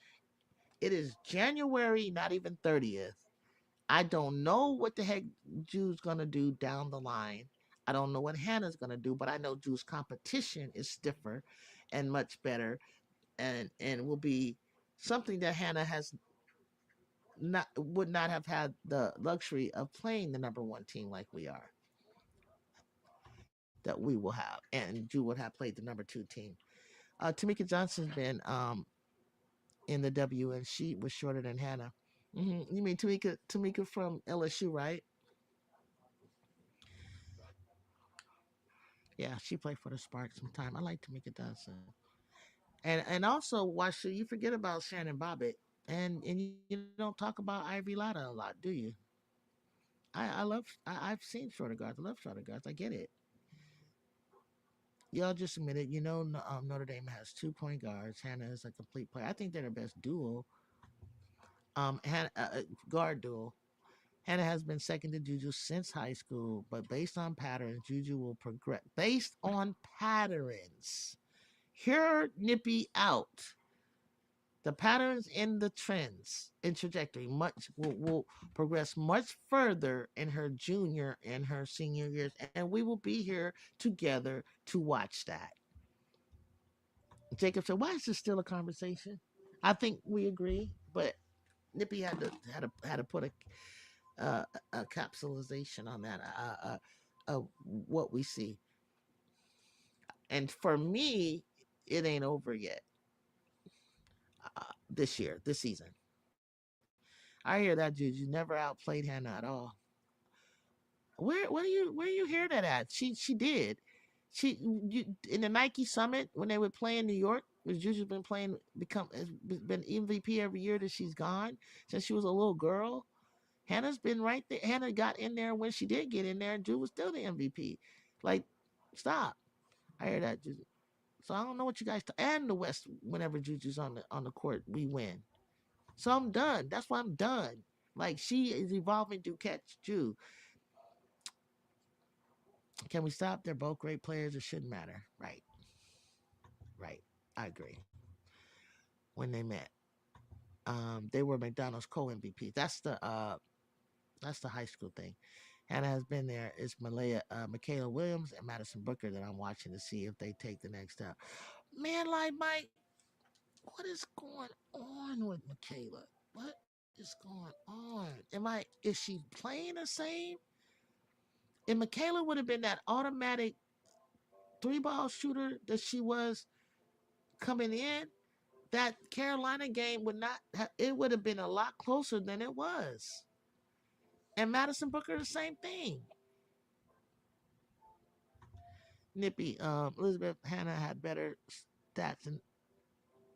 It is January, not even 30th. I don't know what the heck Jude's gonna do down the line. I don't know what Hannah's gonna do, but I know Jude's competition is stiffer and much better, and will be something that Hannah has not would not have had the luxury of playing the number one team like we are, that we will have, and Jude would have played the number two team. Tamika Johnson's been in the W, and she was shorter than Hannah. You mean Tamika from LSU, right? Yeah, she played for the Sparks some time. I like Tamika Johnson. And also, why should you forget about Shannon Bobbitt? And you don't talk about Ivy Latta a lot, do you? I've seen shorter guards. I love shorter guards. I get it. Y'all just admit it. Notre Dame has 2 point guards. Hannah is a complete player. I think they're the best duo. Guard duo. Hannah has been second to Juju since high school, but based on patterns, Juju will progress. Based on patterns, hear Nippy out. The patterns in the trends and trajectory will progress much further in her junior and her senior years, and we will be here together to watch that. Jacob said, "Why is this still a conversation?" I think we agree, but Nippy had to put a capsulization on that. What we see, and for me, it ain't over yet. This year, this season, I hear that Juju never outplayed Hannah at all. Where you hear that at? She did. In the Nike Summit when they would play in New York, was Juju's been playing has been MVP every year that she's gone since she was a little girl. Hannah's been right there. Hannah got in there when she did get in there, and Juju was still the MVP. Like, stop. I hear that Juju. So I don't know what you guys and the West. Whenever Juju's on the court, we win. So I'm done. That's why I'm done. Like she is evolving to catch Ju. Can we stop? They're both great players. It shouldn't matter. Right. Right. I agree. When they met, they were McDonald's co-MVPs. That's the high school thing. Hannah has been there. It's Michaela Williams and Madison Booker that I'm watching to see if they take the next step. Man, like Mike, what is going on with Michaela? What is going on? Is she playing the same? If Michaela would have been that automatic three-ball shooter that she was coming in, that Carolina game it would have been a lot closer than it was. And Madison Booker, the same thing. Nippy, Elizabeth Hannah had better stats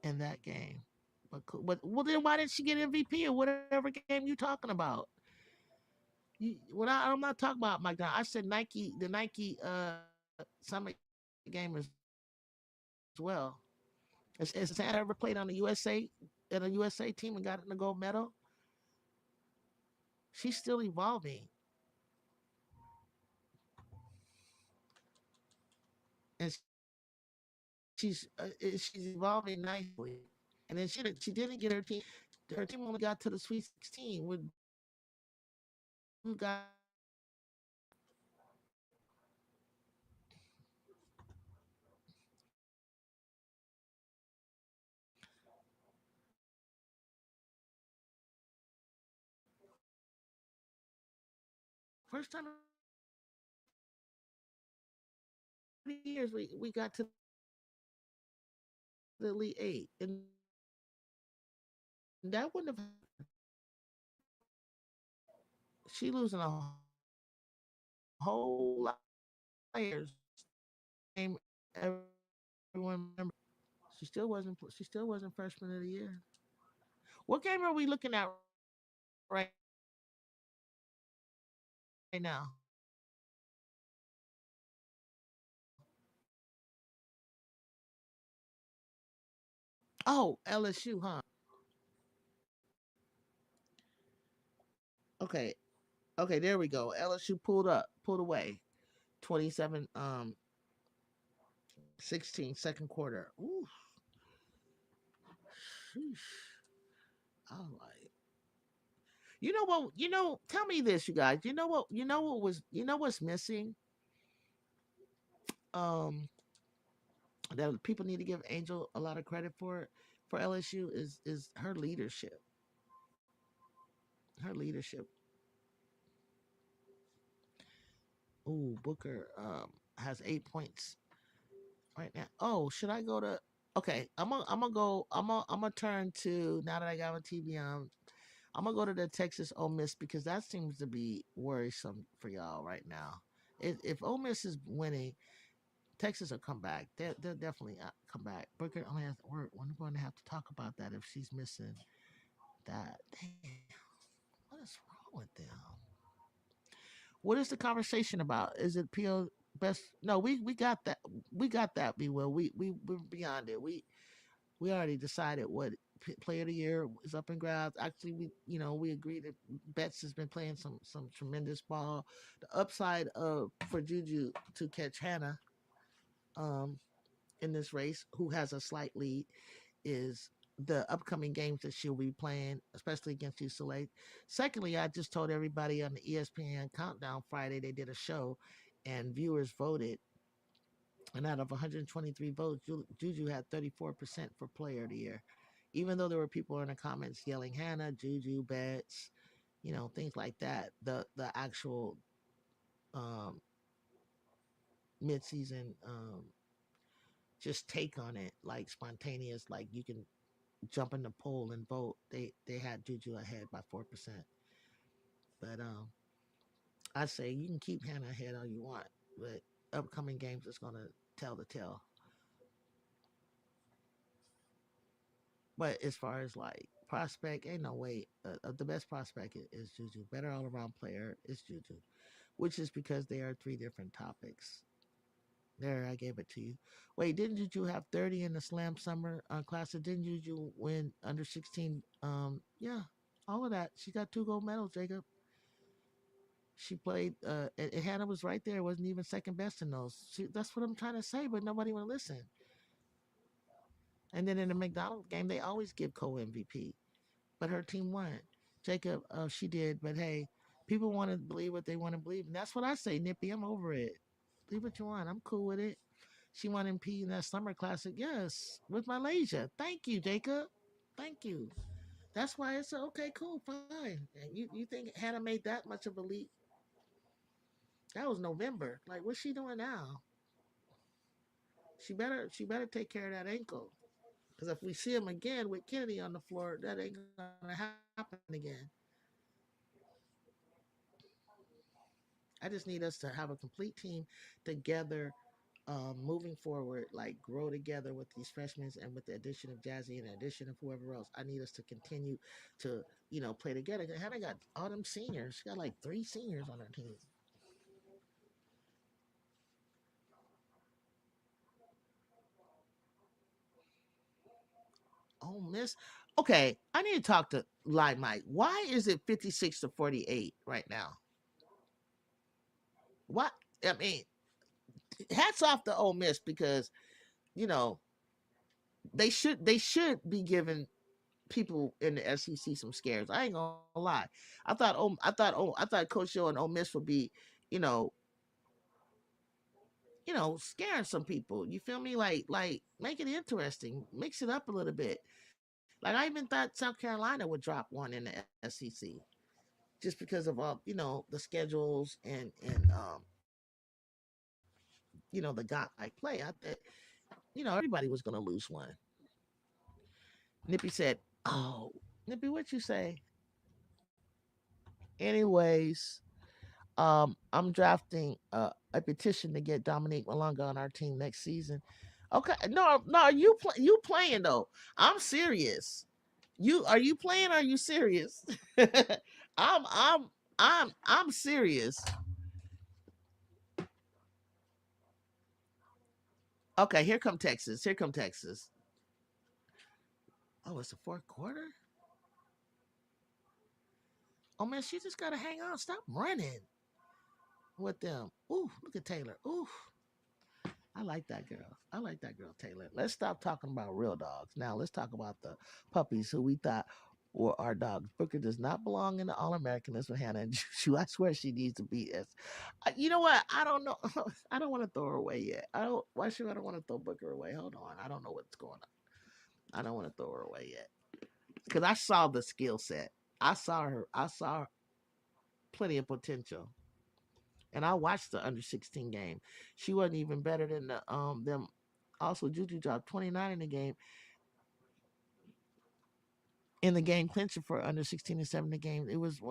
in that game. But well, then why didn't she get MVP or whatever game you talking about? I'm not talking about McDonald's. I said Nike, the Nike Summit game as well. Has Santa ever played on the USA in a USA team and got the gold medal? She's still evolving, and she's evolving nicely. And then she didn't get her team. Her team only got to the Sweet 16 with Juju got first time in 30 years we got to the Elite Eight, and that wouldn't have happened. She losing a whole lot of players. Name everyone remember. She still wasn't freshman of the year. What game are we looking at right now? Oh, LSU, huh? Okay. Okay, there we go. LSU pulled away. 27 16 second quarter. Ooh, sheesh. I like. Tell me this, you guys. What's missing? Um that people need to give Angel a lot of credit for LSU is her leadership. Her leadership. Ooh, Booker has 8 points right now. Oh, should I go to? Okay, I'm gonna turn to now that I got my TV on. I'm gonna go to the Texas Ole Miss because that seems to be worrisome for y'all right now. If Ole Miss is winning, Texas will come back. They'll definitely come back. Booker only has to work. We're going to have to talk about that if she's missing that. Damn, what is wrong with them? What is the conversation about? Is it PO best? No, we got that. We got that. Be well. We're beyond it. We already decided what player of the year is up in grabs. Actually, we agreed that Betts has been playing some tremendous ball. The upside of for Juju to catch Hannah um, in this race, who has a slight lead, is the upcoming games that she'll be playing, especially against UCLA. Secondly, I just told everybody on the ESPN Countdown Friday they did a show, and viewers voted, and out of 123 votes, Juju had 34% for Player of the Year. Even though there were people in the comments yelling Hannah, Juju, Betts, things like that. The actual um, midseason just take on it, like spontaneous, like you can jump in the poll and vote. They had Juju ahead by 4%. But I say you can keep Hannah ahead all you want, but upcoming games is gonna tell the tale. But as far as like prospect, ain't no way. The best prospect is Juju. Better all around player is Juju, which is because they are three different topics. There, I gave it to you. Wait, didn't Juju have 30 in the Slam Summer Classic? Didn't Juju win under 16? Yeah, all of that. She got two gold medals, Jacob. She played, and Hannah was right there. Wasn't even second best in those. That's what I'm trying to say, but nobody will listen. And then in the McDonald's game, they always give co MVP, but her team won. Jacob, she did, but hey, people want to believe what they want to believe, and that's what I say. Nippy, I'm over it. Believe what you want. I'm cool with it. She won MP in that summer classic. Yes, with Malaysia. Thank you, Jacob. Thank you. That's why it's okay, cool, fine. And you think Hannah made that much of a leap? That was November. Like, what's she doing now? She better take care of that ankle. Because if we see him again with Kennedy on the floor, that ain't gonna happen again. I just need us to have a complete team together moving forward, like grow together with these freshmen and with the addition of Jazzy and the addition of whoever else. I need us to continue to, play together. Hannah got all them seniors. She got like three seniors on her team. Oh, Miss. Okay, I need to talk to Live Mike. Why is it 56-48 right now? What? I mean, hats off to Ole Miss because you know they should be giving people in the SEC some scares. I ain't gonna lie. I thought Coach Joe and Ole Miss would be, you know, scaring some people. You feel me? Like make it interesting, mix it up a little bit. Like I even thought South Carolina would drop one in the SEC just because of all the schedules and the got like play. I thought everybody was gonna lose one. Nippy said, "Oh, Nippy, what you say?" Anyways, I'm drafting a petition to get Dominique Malunga on our team next season. Okay, no, you playing though? I'm serious. Are you playing? Are you serious? I'm I'm I'm serious. Okay, here come Texas. Here come Texas. Oh, it's the fourth quarter. Oh man, she just gotta hang on. Stop running with them. Ooh, look at Taylor. Ooh, I like that girl. I like that girl, Taylor. Let's stop talking about real dogs. Now let's talk about the puppies who we thought were our dogs. Booker does not belong in the All Americanism with Hannah and Juju. I swear she needs to be as. You know what? I don't know. I don't want to throw her away yet. I don't. Why should I don't want to throw Booker away? Hold on. I don't know what's going on. I don't want to throw her away yet because I saw the skill set. I saw her. I saw plenty of potential. And I watched the under 16 game. She wasn't even better than the them. Also, Juju dropped 29 in the game clincher for under 16 and 7 the game. It was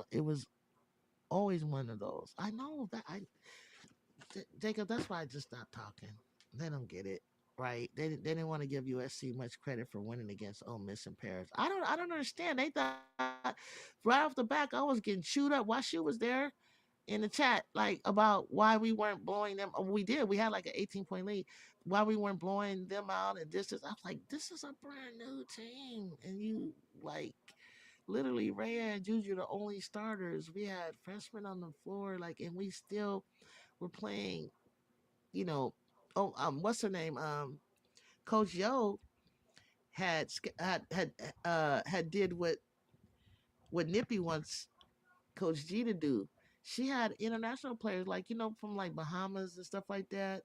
always one of those. I know that Jacob. That's why I just stopped talking. They don't get it. Right? They didn't want to give USC much credit for winning against Ole Miss in Paris. I don't understand. They thought right off the back I was getting chewed up while she was there in the chat, like about why we weren't blowing them. We did. We had like an 18-point lead. Why we weren't blowing them out and this is. I was like, this is a brand new team, and you like literally Rhea and Juju the only starters. We had freshmen on the floor, like, and we still were playing. You know, what's her name? Coach Yo had did what Nippy wants Coach G to do. She had international players like from like Bahamas and stuff like that,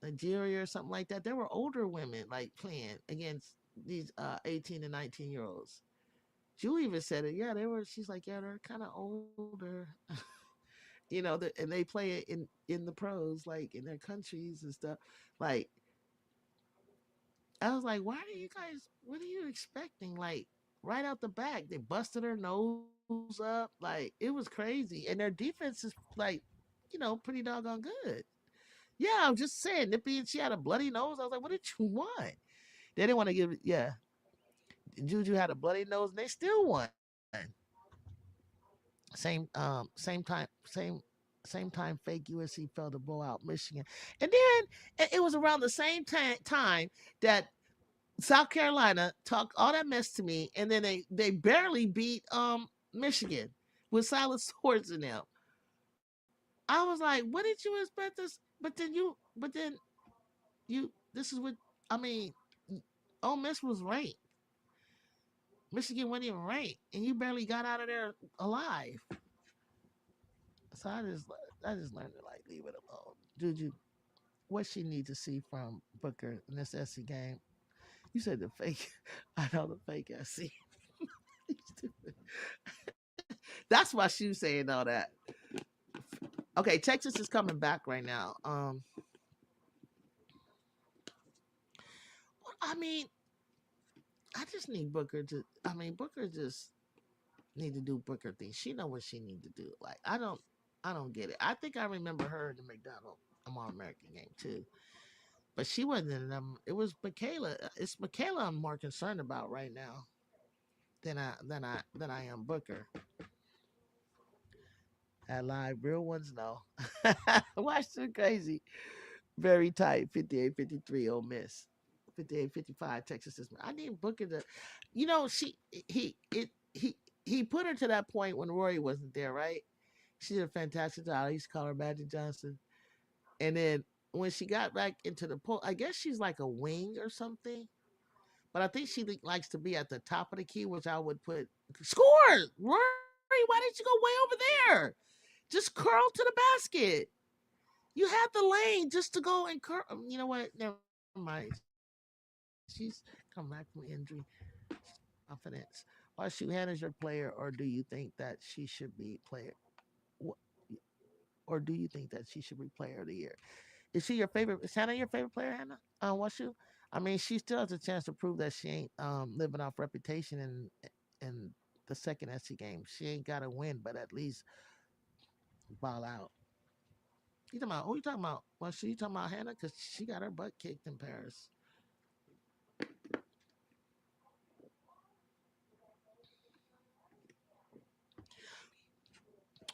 Nigeria or something like that. There were older women like playing against these 18 and 19-year-olds. Julie even said it. Yeah, they were. She's like, yeah, they're kind of older, and they play it in the pros, like in their countries and stuff. Like I was like, why are you guys? What are you expecting? Like right out the back, they busted her nose up. Like it was crazy, and their defense is like, pretty doggone good. Yeah, I'm just saying, Nippy, and she had a bloody nose. I was like, what did you want? They didn't want to give it. Yeah, Juju had a bloody nose, and they still won. Same time fake USC fell to blow out Michigan, and then it was around the same time that South Carolina talked all that mess to me, and then they barely beat Michigan with Silas Swords in them. I was like, what did you expect this? But then this is what I mean. Ole Miss was ranked. Michigan wasn't even ranked, and you barely got out of there alive. So I just learned to like leave it alone. Juju, what she needs to see from Booker in this SC game? You said the fake. I know the fake SC. That's why she was saying all that. Okay, Texas is coming back right now. I mean, I just need Booker to. I mean, Booker just need to do Booker things. She know what she need to do. Like I don't get it. I think I remember her in the McDonald All American game too. but she wasn't in them. It was Michaela. It's Michaela I'm more concerned about right now than I am Booker. At live, real ones no. Washington crazy, very tight. 58-53 Ole Miss. 58-55 Texas System. I need Booker to, he it he put her to that point when Rory wasn't there, right? She did a fantastic job. I used to call her Magic Johnson. And then when she got back into the poll, I guess she's like a wing or something. But I think she likes to be at the top of the key, which I would put score. Rory, why didn't you go way over there? Just curl to the basket. You had the lane just to go and curl. You know what? Never mind. She's come back from injury. Confidence. Why should Hannah's your player, or do you think that she should be player? Or do you think that she should be player of the year? Is she your favorite? Is Hannah your favorite player, Hannah? Washu? I mean, she still has a chance to prove that she ain't living off reputation in the second SC game. She ain't got to win, but at least ball out. You talking about who you talking about? Washu, you talking about Hannah? Because she got her butt kicked in Paris.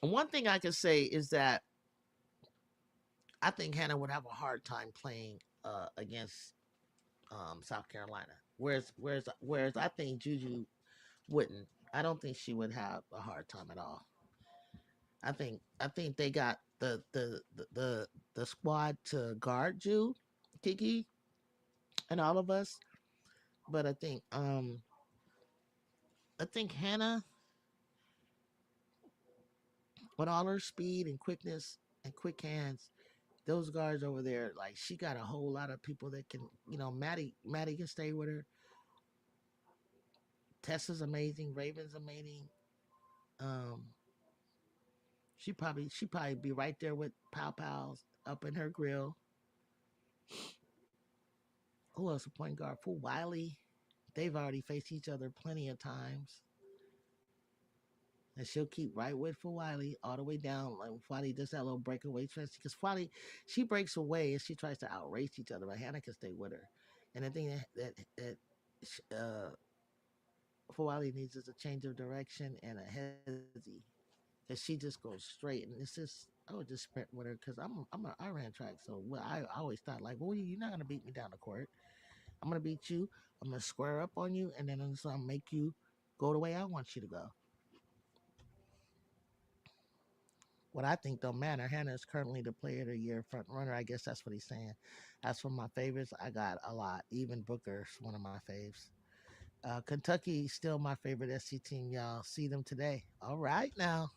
One thing I can say is that I think Hannah would have a hard time playing against South Carolina. Whereas I think Juju wouldn't. I don't think she would have a hard time at all. I think they got the squad to guard you, Kiki, and all of us. But I think Hannah, with all her speed and quickness and quick hands, those guards over there, like she got a whole lot of people that can, Maddie can stay with her. Tessa's amazing. Raven's amazing. Um, she probably be right there with Pow Pals up in her grill. Who else a point guard? Fool Wiley. They've already faced each other plenty of times. And she'll keep right with for Wiley all the way down. Like Wiley does that little breakaway trance. Because Wiley, she breaks away and she tries to outrace each other, but Hannah can stay with her. And the thing that for Wiley needs is a change of direction and a hezzy. Because she just goes straight. And it's just, I would just sprint with her because I ran track. So I always thought, like, well, you're not going to beat me down the court. I'm gonna beat you. I'm gonna square up on you, and then I'm gonna make you go the way I want you to go. What I think don't matter. Hannah is currently the player of the year front runner. I guess that's what he's saying. As for my favorites, I got a lot. Even Booker's one of my faves. Kentucky still my favorite SC team. Y'all see them today. All right now.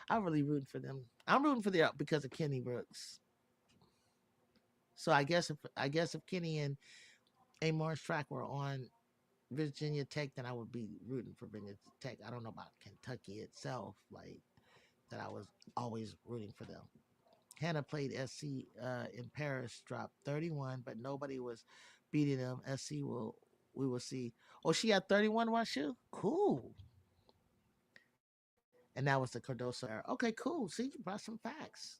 I'm really rooting for them. I'm rooting for them because of Kenny Brooks. So I guess if Kenny and Amar's track were on Virginia Tech, then I would be rooting for Virginia Tech. I don't know about Kentucky itself, like that. I was always rooting for them. Hannah played SC in Paris, dropped 31, but nobody was beating them. SC we will see. Oh, she had 31 Washu? Cool. And that was the Cardoso era. Okay, cool. See, you brought some facts.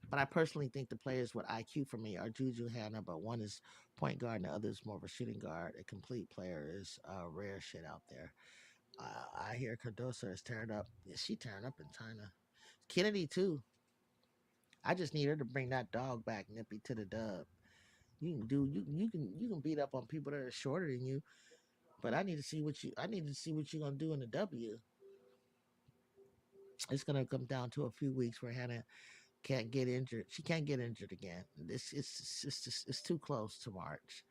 But I personally think the players with IQ for me are Juju Hannah, but one is point guard and the other is more of a shooting guard. A complete player is rare shit out there. I hear Cardosa is tearing up. Yeah, she tearing up in China. Kennedy too. I just need her to bring that dog back, Nippy, to the dub. You can beat up on people that are shorter than you, but I need to see what you're gonna do in the W. It's gonna come down to a few weeks where Hannah can't get injured. She can't get injured again. It's too close to March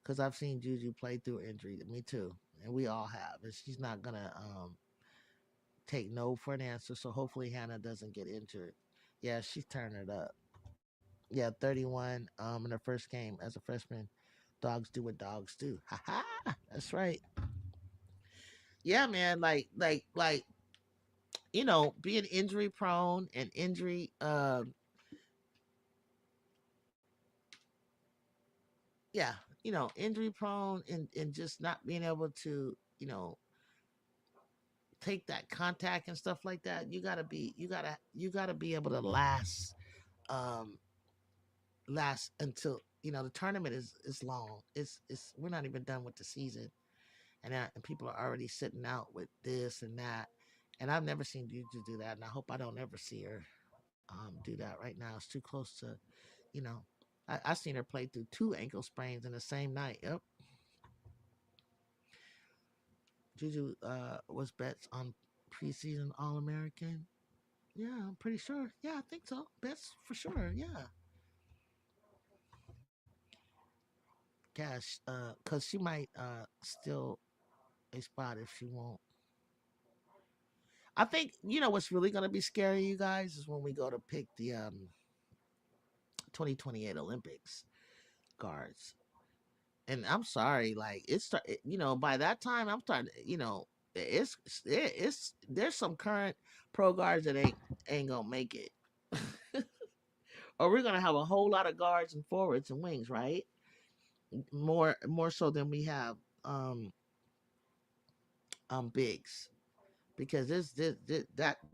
because I've seen Juju play through injury. Me too, and we all have. And she's not gonna take no for an answer. So hopefully Hannah doesn't get injured. Yeah, she's turning it up. Yeah, 31 in her first game as a freshman. Dogs do what dogs do. Ha ha. That's right. Yeah, man. Being injury prone and injury yeah, injury prone and just not being able to, take that contact and stuff like that. You gotta be able to last um last until the tournament is long. It's we're not even done with the season, and people are already sitting out with this and that. And I've never seen Juju do that, and I hope I don't ever see her do that right now. It's too close to, you know. I seen her play through two ankle sprains in the same night. Yep, Juju was bets on preseason All American. Yeah, I'm pretty sure. Yeah, I think so. Bets for sure. Yeah, cash. Cause she might steal a spot if she won't. I think what's really gonna be scary, you guys, is when we go to pick the 2028 Olympics guards. And I'm sorry, like by that time I'm starting, it's it's there's some current pro guards that ain't gonna make it, or we're gonna have a whole lot of guards and forwards and wings, right? More so than we have bigs, because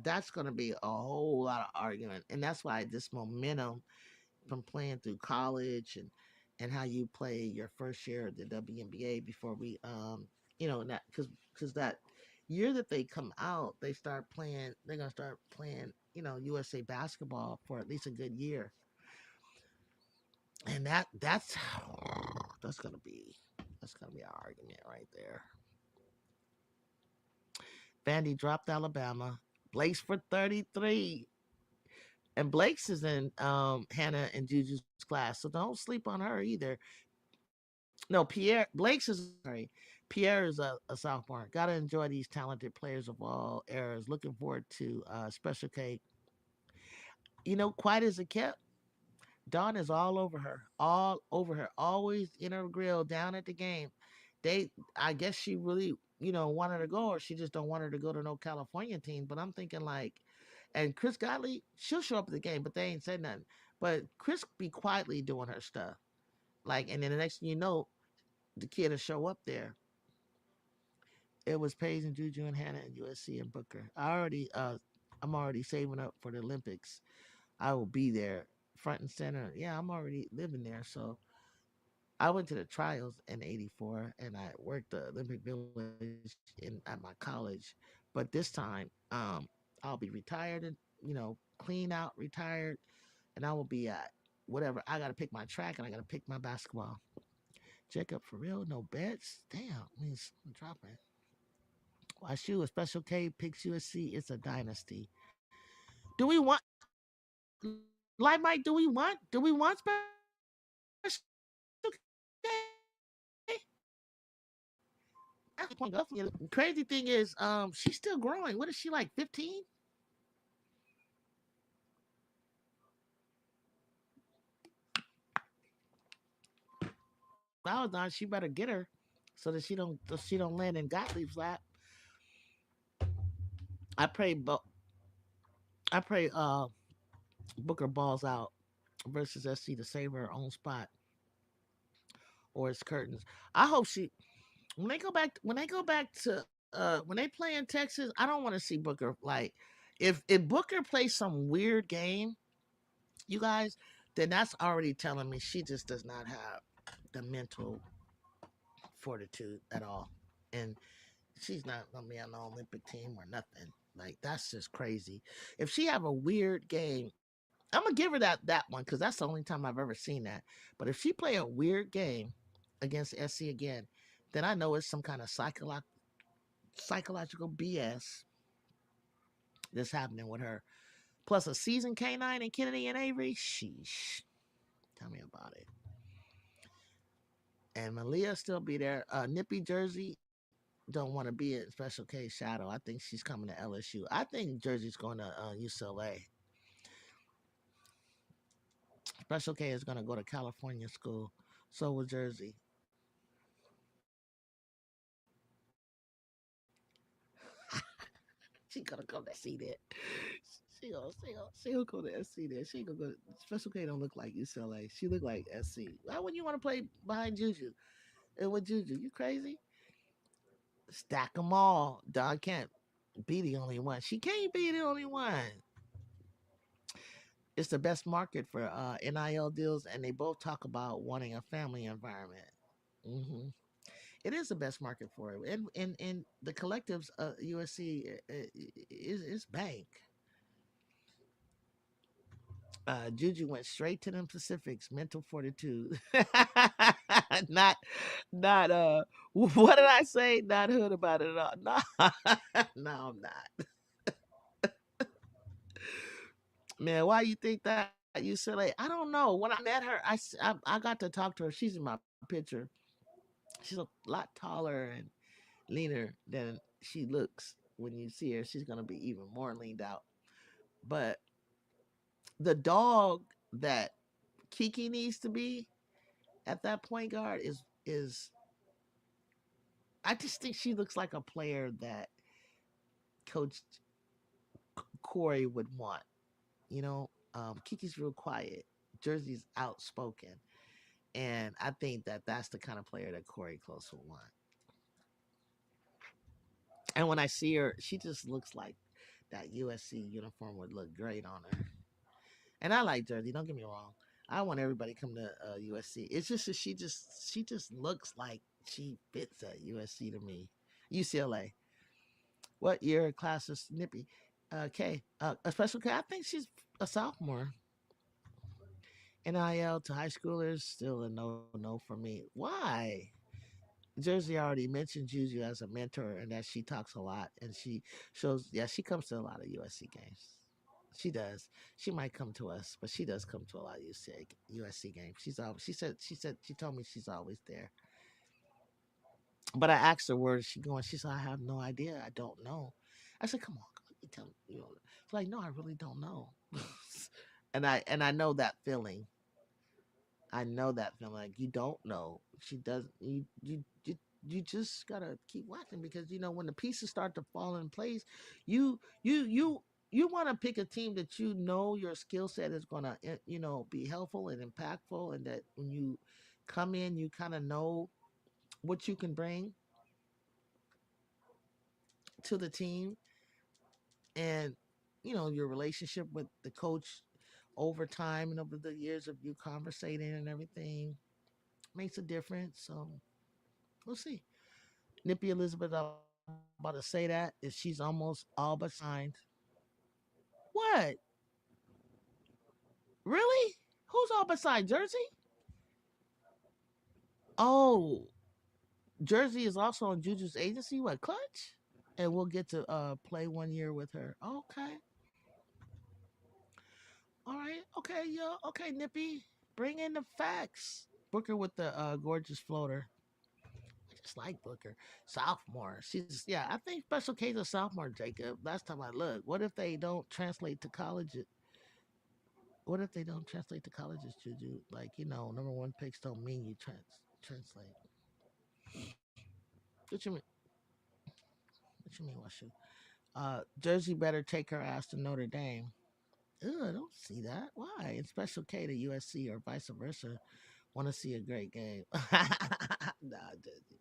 that's gonna be a whole lot of argument, and that's why this momentum from playing through college and how you play your first year of the WNBA before we that because that year that they come out, they're gonna start playing USA basketball for at least a good year, and that's gonna be an argument right there. Vandy dropped Alabama. Blake's for 33. And Blake's is in Hannah and Juju's class, so don't sleep on her either. No, Blake's is sorry. Pierre is a sophomore. Gotta enjoy these talented players of all eras. Looking forward to Special K. Quiet as a kept. Dawn is all over her, always in her grill, down at the game. I guess she really, wanted to go, or she just don't want her to go to no California team. But I'm thinking like, and Chris Godley, she'll show up at the game, but they ain't said nothing. But Chris be quietly doing her stuff, like, and then the next thing you know, the kid will show up there. It was Paige and Juju and Hannah and USC and Booker. I'm already saving up for the Olympics. I will be there front and center. Yeah, I'm already living there. So I went to the trials in '84 and I worked the Olympic Village at my college. But this time, I'll be retired and clean out, retired, and I will be at whatever. I got to pick my track and I got to pick my basketball. Jacob, for real, no bets. Damn, means I'm dropping. YSU, a special K picks USC. It's a dynasty. Do we want like Mike? Do we want special K? Crazy thing is, she's still growing. What is she like? 15? Now, she better get her so that she don't land in Gottlieb's lap. I pray, I pray. Booker balls out versus SC to save her own spot or its curtains. I hope she when they go back to when they play in Texas, I don't want to see Booker like if Booker plays some weird game, you guys, then that's already telling me she just does not have the mental fortitude at all. And she's not gonna be on the Olympic team or nothing. Like that's just crazy. If she have a weird game, I'm gonna give her that one because that's the only time I've ever seen that. But if she play a weird game against SC again, then I know it's some kind of psychological BS that's happening with her. Plus a season K9 and Kennedy and Avery. Sheesh. Tell me about it. And Malia still be there. Nippy Jersey don't want to be in Special K shadow. I think she's coming to LSU. I think Jersey's going to UCLA. Special K is going to go to California school. So will Jersey. She gonna go to SC there. She gonna go to SC there. She ain't gonna go. Special K don't look like UCLA. She look like SC. Why wouldn't you want to play behind Juju? And with Juju, you crazy? Stack them all. Dog can't be the only one. She can't be the only one. It's the best market for NIL deals, and they both talk about wanting a family environment. hmm It is the best market for it, and the collectives USC is bank. Juju went straight to them Pacifics, mental fortitude. not, not what did I say? Not hood about it at all. No, no, I'm not. Man, why you think that? You silly. I don't know. When I met her, I got to talk to her. She's in my picture. She's a lot taller and leaner than she looks when you see her. She's gonna be even more leaned out. But the dog that Kiki needs to be at that point guard is I just think she looks like a player that Coach Corey would want. You know, Kiki's real quiet. Jersey's outspoken, and I think that that's the kind of player that Corey Close would want. And when I see her, she just looks like that USC uniform would look great on her. And I like Jersey. Don't get me wrong. I want everybody to come to USC. It's just that she just looks like she fits at USC to me. UCLA. What year class is Nippy? K. A special K. I think she's a sophomore. NIL to high schoolers still a no for me. Why? Jersey already mentioned Juju as a mentor and that she talks a lot and she shows. Yeah, she comes to a lot of USC games. She does. She might come to us, but she does come to a lot of USC games. She told me she's always there. But I asked her where is she going. She said I have no idea. I don't know. I said, come on, let me tell you. It's like no, I really don't know. And I know that feeling. I know that feeling. Like you don't know. She does. You just gotta keep watching because you know when the pieces start to fall in place, you you you you want to pick a team that you know your skill set is gonna be helpful and impactful, and that when you come in, you kind of know what you can bring to the team, and your relationship with the coach over time and over the years of you conversating and everything makes a difference. So we'll see. Nippy Elizabeth, I'm about to say that is she's almost all but signed. What? Really? Who's all but signed? Jersey? Oh, Jersey is also on Juju's agency. What, Clutch? And we'll get to play 1 year with her. Okay. All right. Okay, yo. Okay, Nippy. Bring in the facts. Booker with the gorgeous floater. I just like Booker. Sophomore. She's yeah, I think Special K's a sophomore, Jacob. Last time I looked. What if they don't translate to college? What if they don't translate to colleges, Juju? Like, number one picks don't mean you translate. What you mean? What you mean, what should? Jersey better take her ass to Notre Dame. Ugh, I don't see that. Why? In Special K to USC or vice versa. Want to see a great game. Nah, Jersey.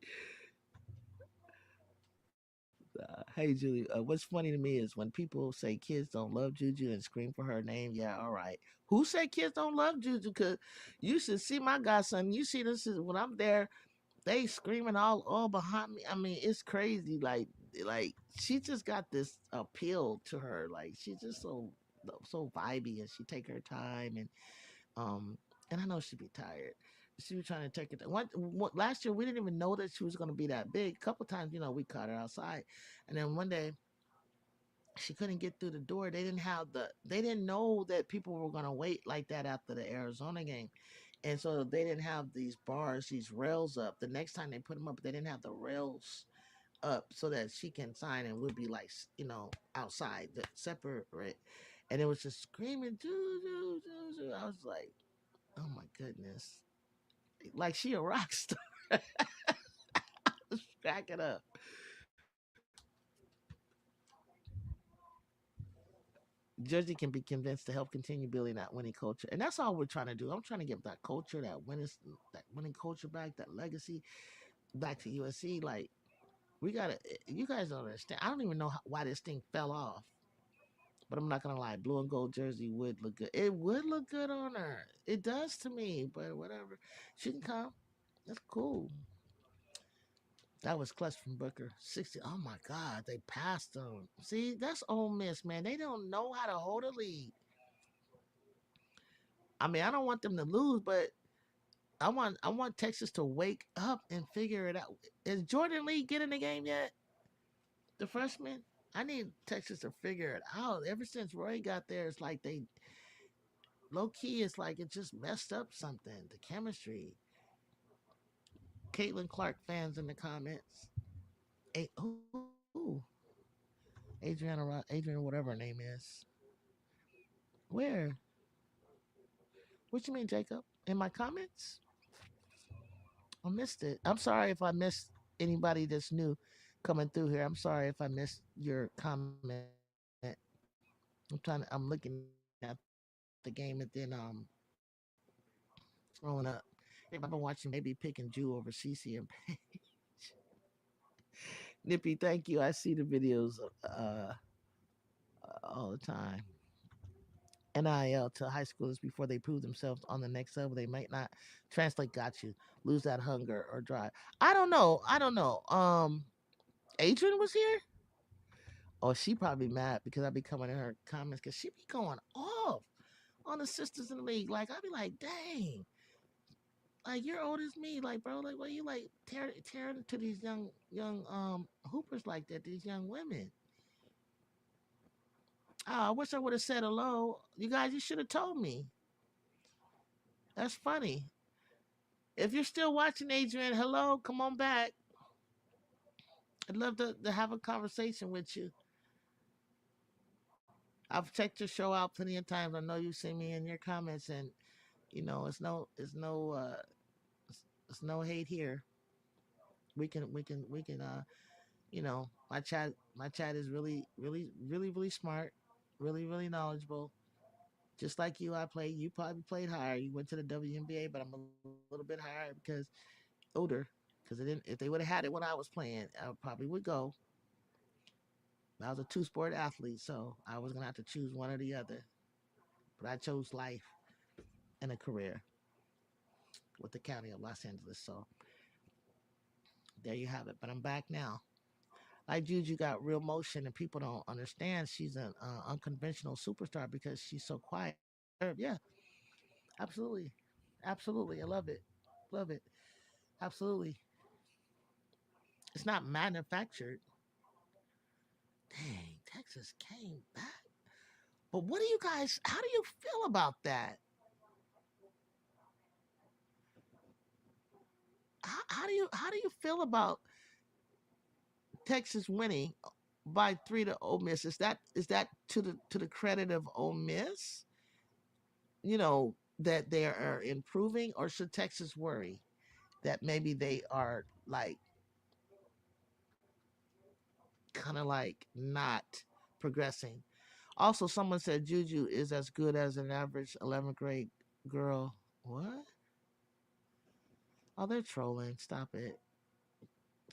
Hey, Julie. What's funny to me is when people say kids don't love Juju and scream for her name. Yeah, all right. Who said kids don't love Juju? Because you should see my godson. You see this is when I'm there. They screaming all behind me. I mean, it's crazy. Like she just got this appeal to her. Like she's just so vibey and she take her time um and I know she'd be tired. She was trying to take it. Last year we didn't even know that she was going to be that big. A couple times, we caught her outside, and then one day she couldn't get through the door. They didn't know that people were going to wait like that after the Arizona game. And so they didn't have these bars, these rails up. The next time they put them up, they didn't have the rails up so that she can sign and we'll be like, outside, separate. And it was just screaming, doo, doo, doo, doo. I was like, oh my goodness. Like she a rock star. Back it up. Jersey can be convinced to help continue building that winning culture. And that's all we're trying to do. I'm trying to get that culture, that winning culture back, that legacy back to USC. Like, we gotta. You guys don't understand. I don't even know why this thing fell off. But I'm not gonna lie, blue and gold jersey would look good. It would look good on her. It does to me, but whatever. She can come. That's cool. That was clutch from Booker. 60. Oh my God, they passed them. See, that's Ole Miss, man. They don't know how to hold a lead. I mean, I don't want them to lose, but I want Texas to wake up and figure it out. Is Jordan Lee getting the game yet? The freshman? I need Texas to figure it out. Ever since Roy got there, it's like they low key. It's like it just messed up something. The chemistry. Caitlin Clark fans in the comments. Ooh, Adriana, whatever her name is. Where? What you mean, Jacob? In my comments? I missed it. I'm sorry if I missed anybody that's new coming through here. I'm sorry if I missed your comment. I'm looking at the game and then throwing up. I've been watching maybe pick and Jew over CC and Nippy. Thank you. I see the videos all the time. NIL to high schoolers before they prove themselves on the next level. They might not translate. Got you. Lose that hunger or drive. I don't know. I don't know. Adrian was here. Oh, she probably mad because I be coming in her comments because she be going off on the sisters in the league. Like I be like, dang, like you're old as me, like bro, like why you like tearing to these young hoopers like that, these young women. Oh, I wish I would have said hello. You guys, you should have told me. That's funny. If you're still watching, Adrian, hello, come on back. I'd love to have a conversation with you. I've checked your show out plenty of times. I know you see me in your comments, and it's no hate here. We can my chat is really smart, really knowledgeable. Just like you, I played. You probably played higher. You went to the WNBA, but I'm a little bit higher because older. Because if they would have had it when I was playing, I probably would go. I was a two-sport athlete, so I was gonna have to choose one or the other. But I chose life and a career with the county of Los Angeles. So there you have it. But I'm back now. Like Juju got real motion, and people don't understand she's an unconventional superstar because she's so quiet. Yeah, absolutely, absolutely. I love it, love it, absolutely. It's not manufactured. Dang, Texas came back. But what do you guys? How do you feel about that? How do you feel about Texas winning by 3 to Ole Miss? Is that to the credit of Ole Miss? That they are improving, or should Texas worry that maybe they are like kind of like not progressing? Also, someone said Juju is as good as an average 11th grade girl. What? Oh, they're trolling. Stop it.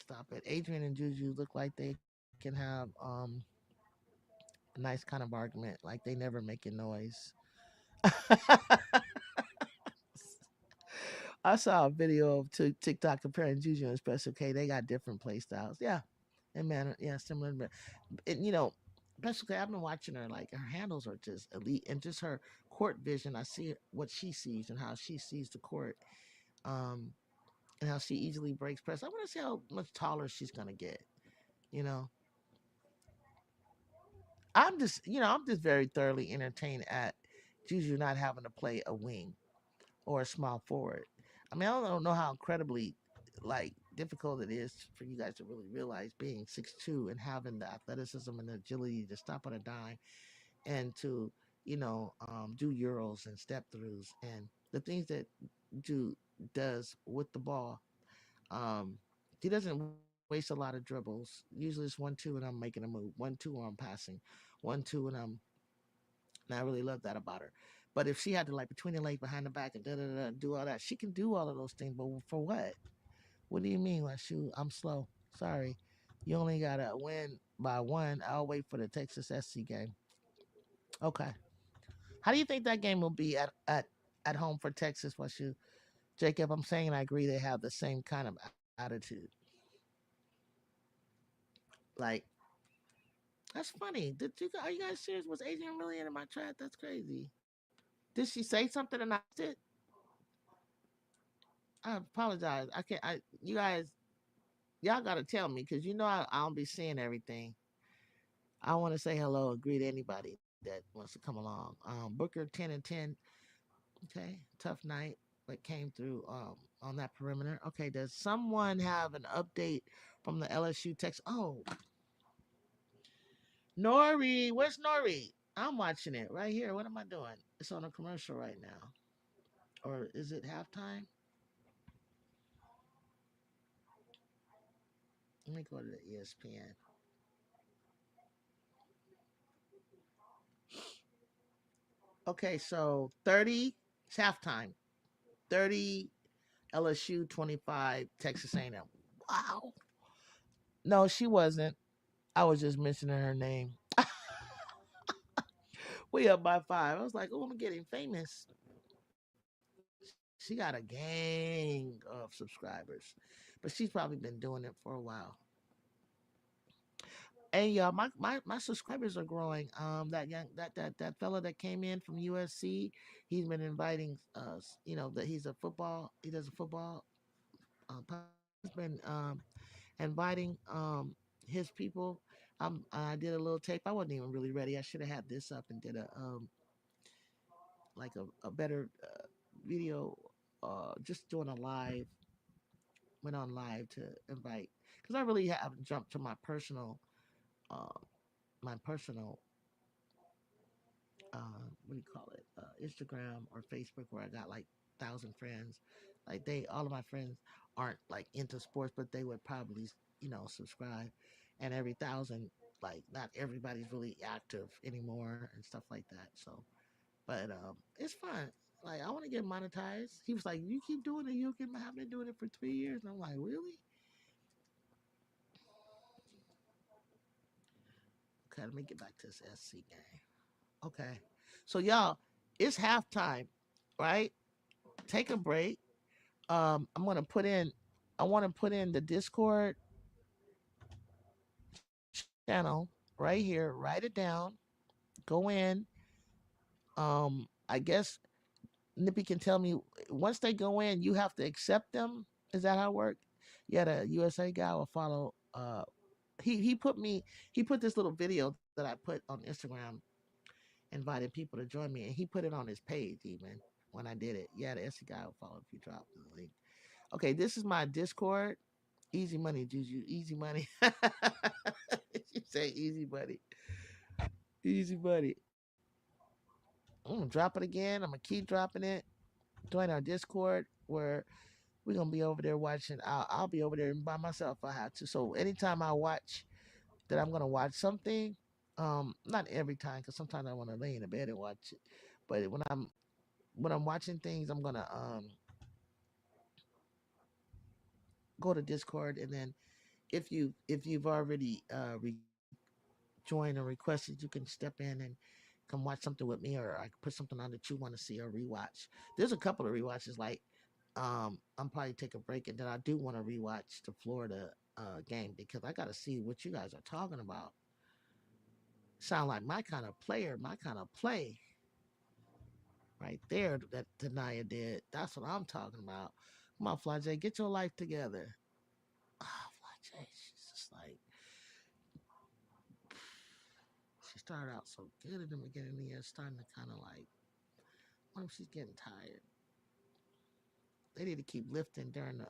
Stop it. Adrian and Juju look like they can have a nice kind of argument. Like they never making noise. I saw a video of TikTok comparing Juju and Special K. They got different play styles. Yeah. And man, yeah, similar. And, Special K, I've been watching her. Like her handles are just elite, and just her court vision. I see what she sees and how she sees the court, um, and how she easily breaks press. I want to see how much taller she's gonna get. You know, I'm just very thoroughly entertained at Juju not having to play a wing or a small forward. I mean, I don't know how incredibly like difficult it is for you guys to really realize being 6'2" and having the athleticism and the agility to stop on a dime and to do euros and step throughs and the things that Jude does with the ball. Um, he doesn't waste a lot of dribbles. Usually it's 1-2 and I'm making a move. 1-2 or I'm passing. 1-2 and I really love that about her. But if she had to like between the legs, behind the back, and da da da do all that, she can do all of those things. But for what? What do you mean? Like, shoot, I'm slow. Sorry, you only gotta win by one. I'll wait for the Texas SC game. Okay. How do you think that game will be at home for Texas? What you, Jacob? I'm saying I agree. They have the same kind of attitude. Like that's funny. Did you? Are you guys serious? Was Adrian really in my chat? That's crazy. Did she say something and I missed it? I apologize. I can't. You guys, y'all gotta tell me because you know I don't be seeing everything. I want to say hello and greet anybody that wants to come along. Booker 10 and 10. Okay, tough night, but came through on that perimeter. Okay, does someone have an update from the LSU Texas? Oh, Nori, where's Nori? I'm watching it right here. What am I doing? It's on a commercial right now, or is it halftime? Let me go to the ESPN. Okay, so 30, it's halftime. 30 LSU, 25 Texas A&M. Wow. No, she wasn't. I was just mentioning her name. We up by 5. I was like, oh, I'm getting famous. She got a gang of subscribers, but she's probably been doing it for a while. And y'all, my subscribers are growing. That fella that came in from USC, he's been inviting us. You know that he's a football. He does a football. He's been inviting his people. I did a little tape. I wasn't even really ready. I should have had this up and did a better video. Just doing a live. Went on live to invite because I really haven't jumped to uh, my personal what do you call it, Instagram or Facebook, where I got like 1,000 friends. Like all of my friends aren't like into sports, but they would probably, subscribe. And every thousand, like not everybody's really active anymore and stuff like that. So, but it's fun. Like I want to get monetized. He was like, "You keep doing it. You can have been doing it for 3 years." And I'm like, "Really?" Okay, let me get back to this SC game. Okay, so y'all, it's halftime, right? Take a break. I'm gonna put in. I want to put in the Discord channel right here. Write it down. Go in. I guess Nippy can tell me once they go in, you have to accept them. Is that how it works? Yeah, the USA guy will follow. He put me. He put this little video that I put on Instagram, inviting people to join me, and he put it on his page even when I did it. Yeah, the SC guy will follow if you drop the link. Okay, this is my Discord. Easy money, Juju. Easy money. You say easy money. Easy money. I'm gonna drop it again. I'm gonna keep dropping it. Join our Discord where we're gonna be over there watching. I'll be over there by myself if I have to. So anytime I watch that I'm gonna watch something, not every time because sometimes I want to lay in the bed and watch it. But when I'm watching things, I'm gonna go to Discord and then if you've already joined or requested, you can step in and come watch something with me, or I can put something on that you want to see or rewatch. There's a couple of rewatches like I'm probably take a break and then I do want to rewatch the Florida game because I got to see what you guys are talking about. Sound like my kind of player, my kind of play right there that Tanaya did. That's what I'm talking about. Come on, Fly J, get your life together. Ah, Fly J, she's just like she started out so good in the beginning of the year, starting to kind of like, what if she's getting tired? They need to keep lifting during the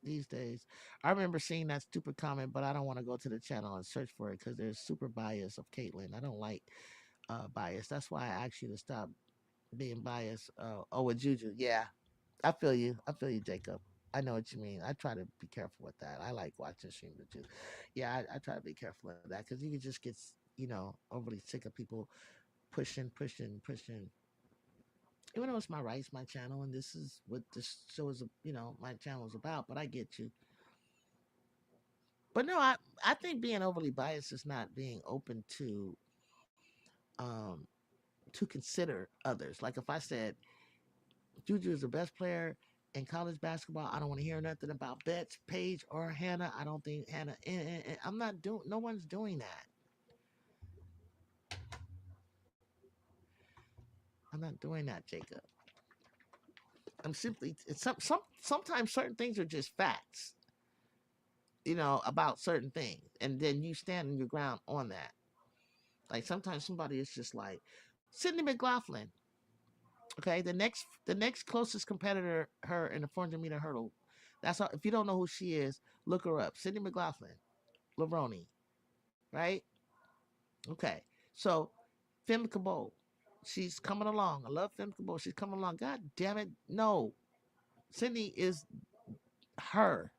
these days. I remember seeing that stupid comment, but I don't want to go to the channel and search for it because there's super bias of Caitlyn. I don't like bias. That's why I asked you to stop being biased. Oh, with Juju, yeah, I feel you. I feel you, Jacob. I know what you mean. I try to be careful with that. I like watching streams with you. Yeah, I try to be careful of that because you can just get overly sick of people pushing. Even though it's my rights, my channel, and this is what this show is, my channel is about. But I get you. But no, I think being overly biased is not being open to um, to consider others. Like if I said Juju is the best player in college basketball, I don't want to hear nothing about Betts, Paige, or Hannah. I don't think Hannah. I'm not doing. No one's doing that. I'm not doing that, Jacob. I'm simply. It's sometimes certain things are just facts. About certain things, and then you stand on your ground on that. Like sometimes somebody is just like Sydney McLaughlin. Okay, the next closest competitor her in the 400-meter hurdle. That's all. If you don't know who she is, look her up. Sydney McLaughlin, Laroni, right? Okay, so Fem Cabot, she's coming along. I love Fem Cabot. She's coming along. God damn it, no, Sydney is her.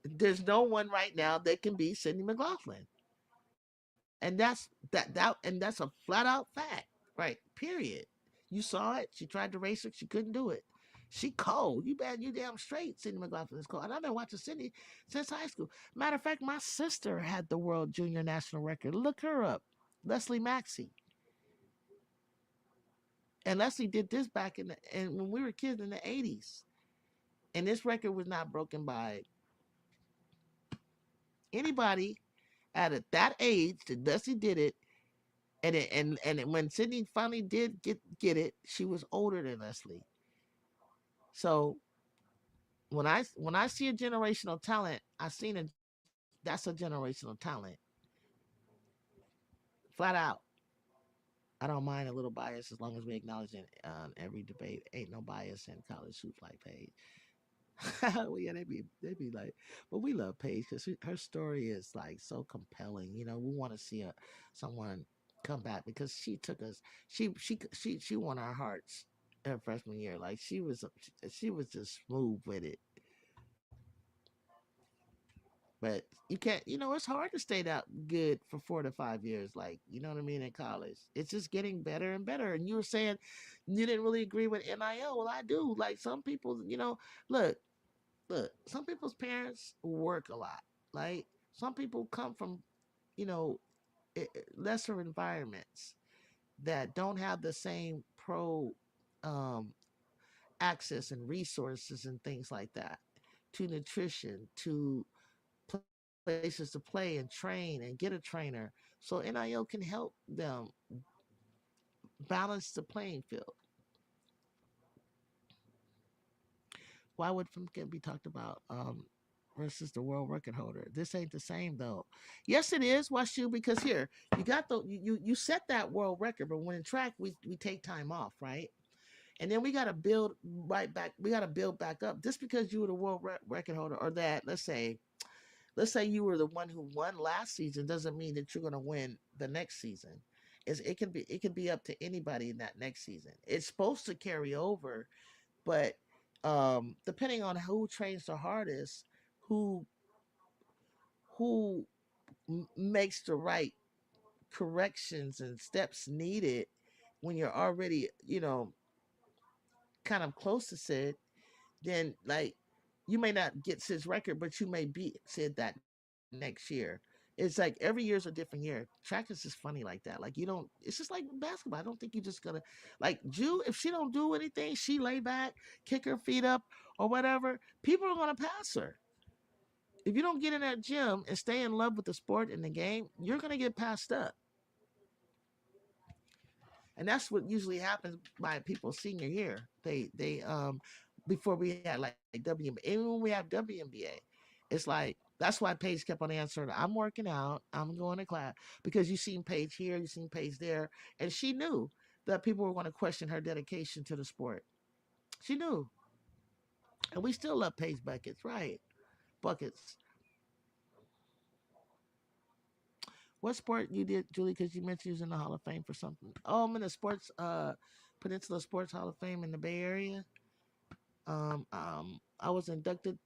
There's no one right now that can be Sydney McLaughlin, and that's a flat out fact, right? Period. You saw it. She tried to race her. She couldn't do it. She cold. You bad. You damn straight. Sydney McLaughlin is cold. And I've been watching Sydney since high school. Matter of fact, my sister had the world junior national record. Look her up, Leslie Maxey. And Leslie did this back and when we were kids in the '80s. And this record was not broken by anybody at that age that Leslie did it. When Sydney finally did get it, she was older than Leslie. So when I see a generational talent, I seen it. That's a generational talent, flat out. I don't mind a little bias as long as we acknowledge it every debate. Ain't no bias in college hoops like Paige. Well, yeah, they be like, but we love Paige because her story is like so compelling. We want to see someone come back because she took us. She won our hearts her freshman year. Like she was just smooth with it. But you can't. It's hard to stay that good for 4 to 5 years. Like what I mean in college. It's just getting better and better. And you were saying you didn't really agree with NIL. Well, I do. Like some people, look, some people's parents work a lot. Like some people come from, you know, lesser environments that don't have the same pro um, access and resources and things like that to nutrition, to places to play and train and get a trainer. So NIL can help them balance the playing field. Why would Fumka be talked about versus the world record holder? This ain't the same though. Yes, it is. Why should? Because here you got you set that world record, but when in track we take time off, right? And then we got to build right back. We got to build back up. Just because you were the world record holder, or that let's say you were the one who won last season, doesn't mean that you're going to win the next season. It can be up to anybody in that next season. It's supposed to carry over, but depending on who trains the hardest, who who makes the right corrections and steps needed when you're already kind of close to Sid, then like you may not get Sid's record, but you may beat Sid that next year. It's like every year's a different year. Track is just funny like that. Like you don't. It's just like basketball. I don't think you're just gonna like Jew. If she don't do anything, she lay back, kick her feet up, or whatever. People are gonna pass her. If you don't get in that gym and stay in love with the sport and the game, you're gonna get passed up. And that's what usually happens by people's senior year. They before we had like WNBA, even when we have WNBA, it's like that's why Paige kept on answering. I'm working out. I'm going to class because you seen Paige here, you seen Paige there, and she knew that people were going to question her dedication to the sport. She knew, and we still love Paige buckets, right? Buckets. What sport you did, Julie? Because you mentioned you was in the Hall of Fame for something. Oh, I'm in the sports, Peninsula Sports Hall of Fame in the Bay Area. I was inducted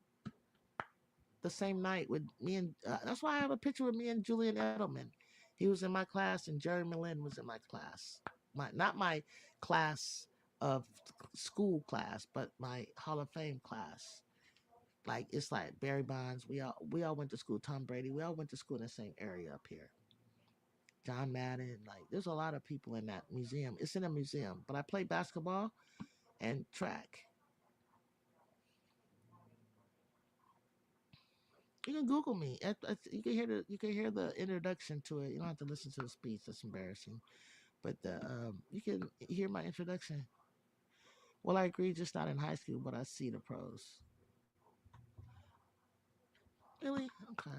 the same night with me and that's why I have a picture with me and Julian Edelman. He was in my class, and Jerry Millen was in my class. Not my class of school class, but my Hall of Fame class. Like it's like Barry Bonds. We all went to school. Tom Brady. We all went to school in the same area up here. John Madden. Like, there's a lot of people in that museum. It's in a museum, but I play basketball and track. You can Google me. You can hear the introduction to it. You don't have to listen to the speech. That's embarrassing. But you can hear my introduction. Well, I agree, just not in high school, but I see the pros. Really? Okay.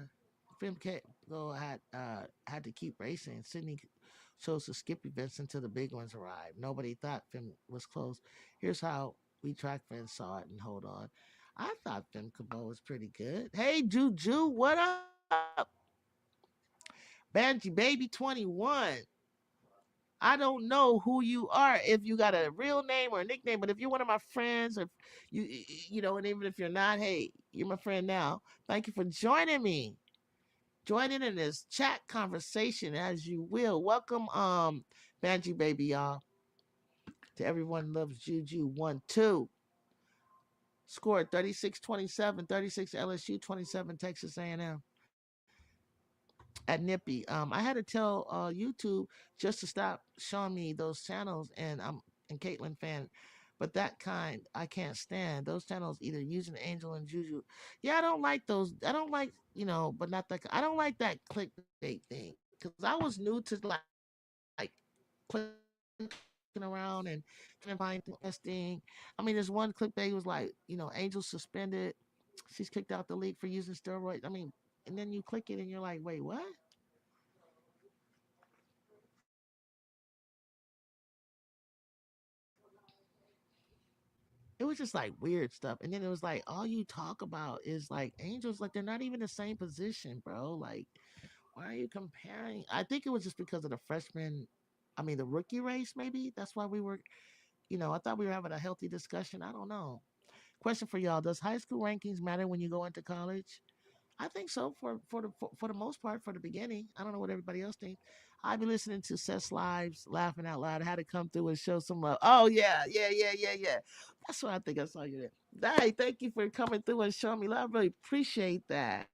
Fem K though had to keep racing. Sydney chose to skip events until the big ones arrived. Nobody thought Fem was close. Here's how we track fans saw it and hold on. I thought Fem Cabot was pretty good. Hey Juju, what up? Banji Baby 21. I don't know who you are, if you got a real name or a nickname, but if you're one of my friends, or if and even if you're not, hey, you're my friend now. Thank you for joining me. Join in this chat conversation as you will. Welcome, Banji Baby, y'all, to Everyone Loves Juju 1-2. Scored 36-27, 36 LSU, 27 Texas A&M at Nippy. I had to tell YouTube just to stop showing me those channels, and I'm a Caitlyn fan, but that kind I can't stand. Those channels either using Angel and Juju. Yeah, I don't like those. I don't like, but not that. I don't like that clickbait thing because I was new to like clicking around and trying to find interesting. I mean, there's one clickbait was like, Angel suspended. She's kicked out the league for using steroids. I mean, and then you click it and you're like, wait, what? It was just like weird stuff. And then it was like all you talk about is like Angels, like they're not even the same position, bro. Like, why are you comparing? I think it was just because of the freshman, I mean the rookie race, maybe. That's why we were, I thought we were having a healthy discussion. I don't know. Question for y'all: does high school rankings matter when you go into college? I think so for the most part for the beginning. I don't know what everybody else thinks. I've been listening to Seth's lives, laughing out loud. I had to come through and show some love. Oh yeah, yeah, yeah, yeah, yeah. That's what I think I saw you there. Hey, thank you for coming through and showing me love. I really appreciate that.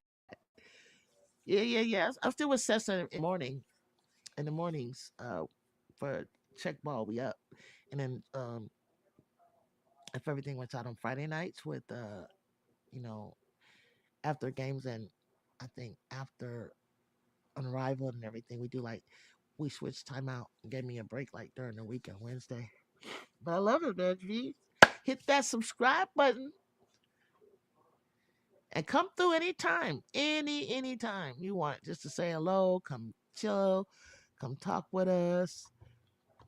Yeah, yeah, yeah. I'm still with Seth in the mornings. For check ball, we up, and then if everything went out on Friday nights with you know after games, and I think after Unrivaled and everything, we switched time out and gave me a break like during the week on Wednesday. But I love it, man. G. Hit that subscribe button and come through anytime, anytime you want, just to say hello, come chill, come talk with us.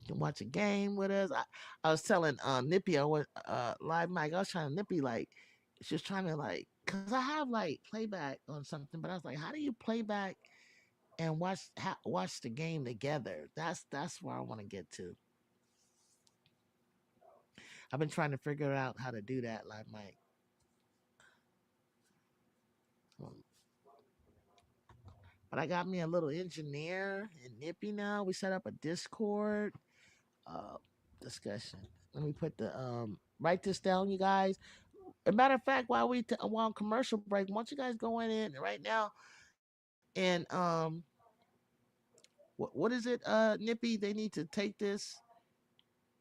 You can watch a game with us. I was telling Nippy, I was live mic. I was trying to Nippy, like, she was trying to, like, cause I have like playback on something, but I was like, how do you play back and watch the game together? That's where I want to get to. I've been trying to figure out how to do that, live mic. Um, But I got me a little engineer and Nippy now. We set up a Discord uh, discussion. Let me put the write this down, you guys. As a matter of fact, while on commercial break, why don't you guys go in right now and what is it, Nippy? They need to take this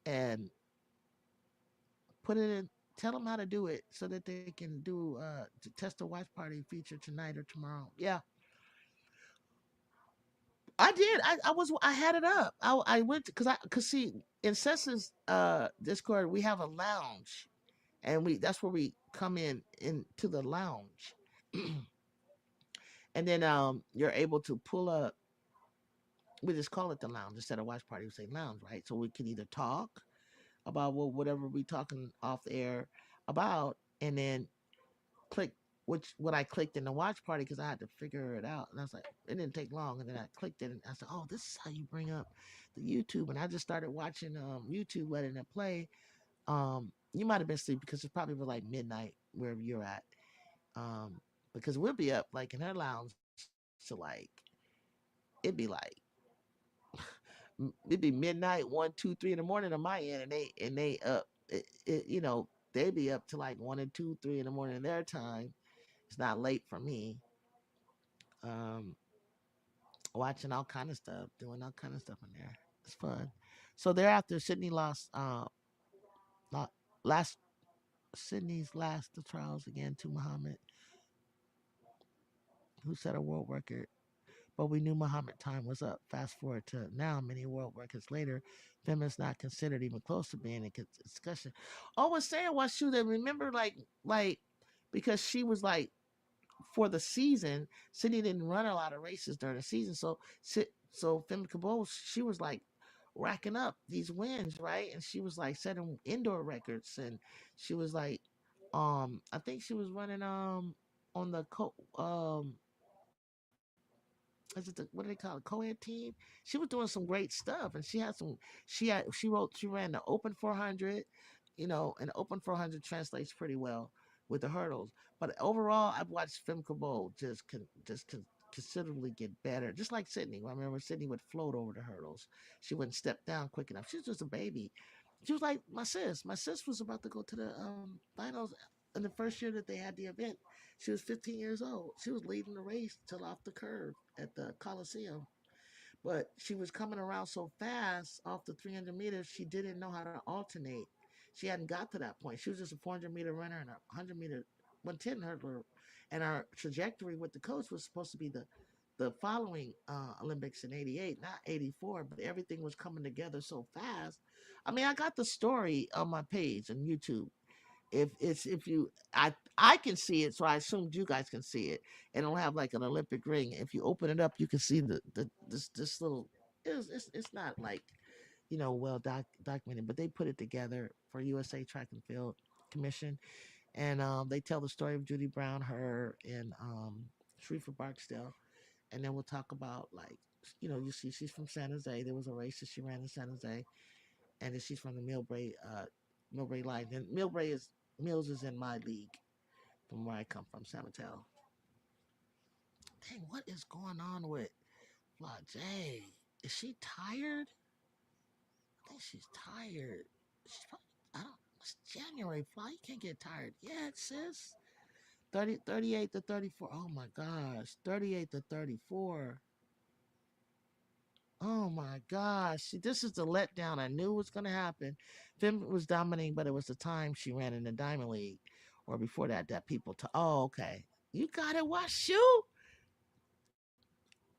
and put it in. Tell them how to do it so that they can do to test the watch party feature tonight or tomorrow. Yeah, I did. I had it up. I went cause see in Cessa's Discord we have a lounge, and we that's where we come into the lounge, and then you're able to pull up. We just call it the lounge instead of watch party. We say lounge, right? So we can either talk about whatever we talking off the air about, and then click what I clicked in the watch party because I had to figure it out. And I was like, it didn't take long. And then I clicked it and I said, oh, this is how you bring up the YouTube. And I just started watching YouTube, letting it play. You might have been asleep because it probably was like midnight wherever you're at. Um, because we'll be up like in her lounge to like it'd be like it'd be midnight, 1, 2, 3 in the morning on my end, and they up. They'd be up to like 1 and 2, 3 in the morning their time. It's not late for me. Um, watching all kind of stuff, doing all kind of stuff in there. It's fun. So thereafter, Sydney lost not last Sydney's last the trials again to Muhammad, who set a world record. But we knew Muhammad time was up. Fast forward to now, many world records later, feminists not considered even close to being in discussion. Oh, was saying was true. That remember, like because she was like for the season, Sydney didn't run a lot of races during the season, so Femme Cabot, she was like racking up these wins, right? And she was like setting indoor records, and she was like, I think she was running on the is it what do they call it, co-ed team. She was doing some great stuff, and she ran the open 400. And open 400 translates pretty well with the hurdles. But overall, I've watched Femme Cabot considerably get better, just like Sydney. I remember Sydney would float over the hurdles. She wouldn't step down quick enough. She was just a baby. She was like my sis. My sis was about to go to the finals in the first year that they had the event. She was 15 years old. She was leading the race till off the curve at the Coliseum. But she was coming around so fast off the 300 meters, she didn't know how to alternate. She hadn't got to that point. She was just a 400-meter runner and a 100-meter, 110 hurdler. And our trajectory with the coach was supposed to be the following Olympics in '88, not '84, but everything was coming together so fast. I mean, I got the story on my page on YouTube. If you I can see it, so I assumed you guys can see it, and it'll have like an Olympic ring. If you open it up, you can see this little. It's not like well documented, but they put it together for USA Track and Field Commission, and they tell the story of Judy Brown, her, and Sharifa Barksdale, and then we'll talk about like you see she's from San Jose. There was a race that she ran in San Jose, and then she's from the Millbrae line. And Mills is in my league from where I come from, San Mateo. Dang, what is going on with Fla J? Is she tired? I think she's tired. She's probably, I don't. It's January, Fly. You can't get tired yet, sis. 38 to 34. Oh my gosh, 38 to 34. Oh my gosh. See, this is the letdown I knew was going to happen. Finn was dominating, but it was the time she ran in the Diamond League. Or before that people. Oh, okay. You got it. Watch you.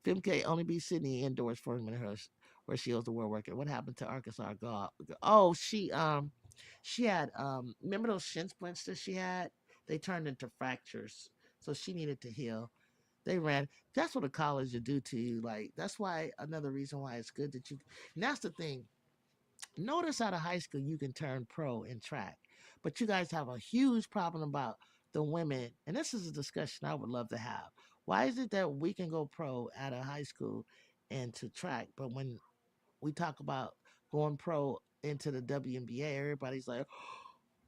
Femke only beat Sydney indoors for a minute, where she was the world record. What happened to Arkansas? God. Oh, she had, remember those shin splints that she had? They turned into fractures. So she needed to heal. They ran. That's what a college will do to you. Like that's why another reason why it's good that you. And that's the thing. Notice out of high school you can turn pro in track, but you guys have a huge problem about the women. And this is a discussion I would love to have. Why is it that we can go pro out of high school into track, but when we talk about going pro into the WNBA, everybody's like,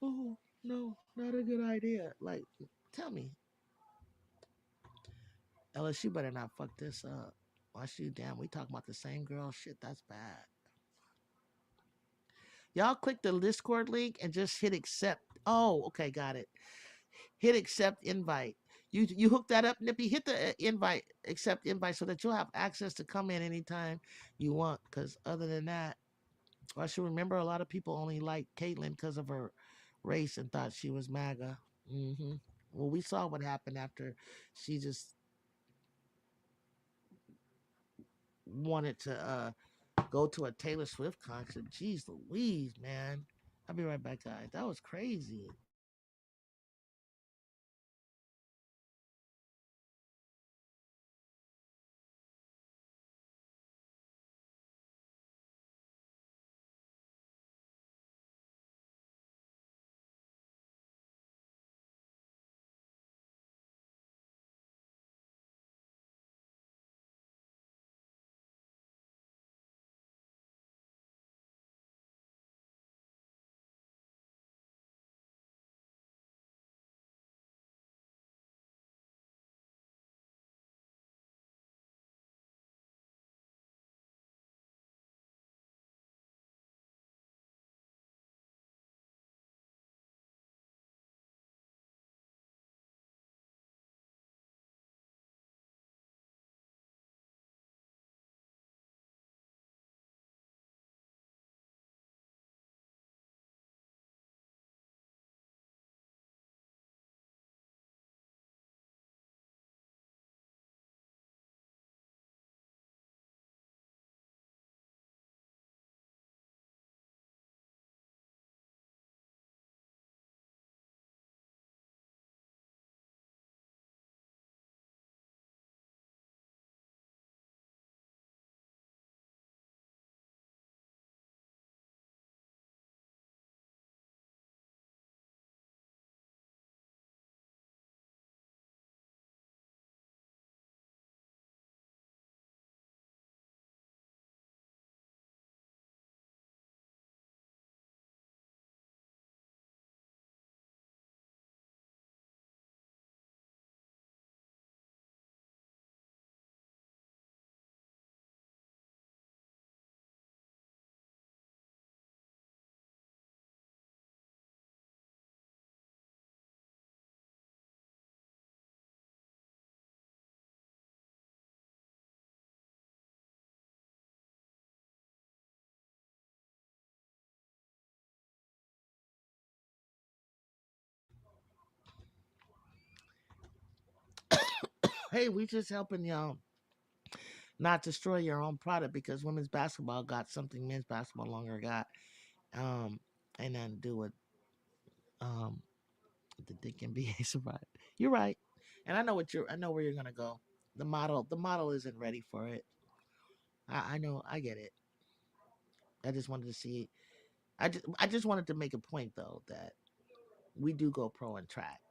"Oh no, not a good idea." Like, tell me, LSU better not fuck this up. Watch you, damn. We talking about the same girl. Shit, that's bad. Y'all click the Discord link and just hit accept. Oh, okay, got it. Hit accept invite. You hook that up, Nippy. Hit the invite, accept invite, so that you'll have access to come in anytime you want. Because other than that, I should remember a lot of people only liked Caitlyn because of her race and thought she was MAGA. hmm Well, we saw what happened after she just wanted to go to a Taylor Swift concert. Jeez Louise, man. I'll be right back, guys. That was crazy. Hey, we just helping y'all not destroy your own product because women's basketball got something men's basketball longer got. Um, ain't nothing to do with um the Dick NBA survive. You're right, and I know where you're gonna go. The model isn't ready for it. I know, I get it. I just wanted to see. I just wanted to make a point though that we do go pro in track,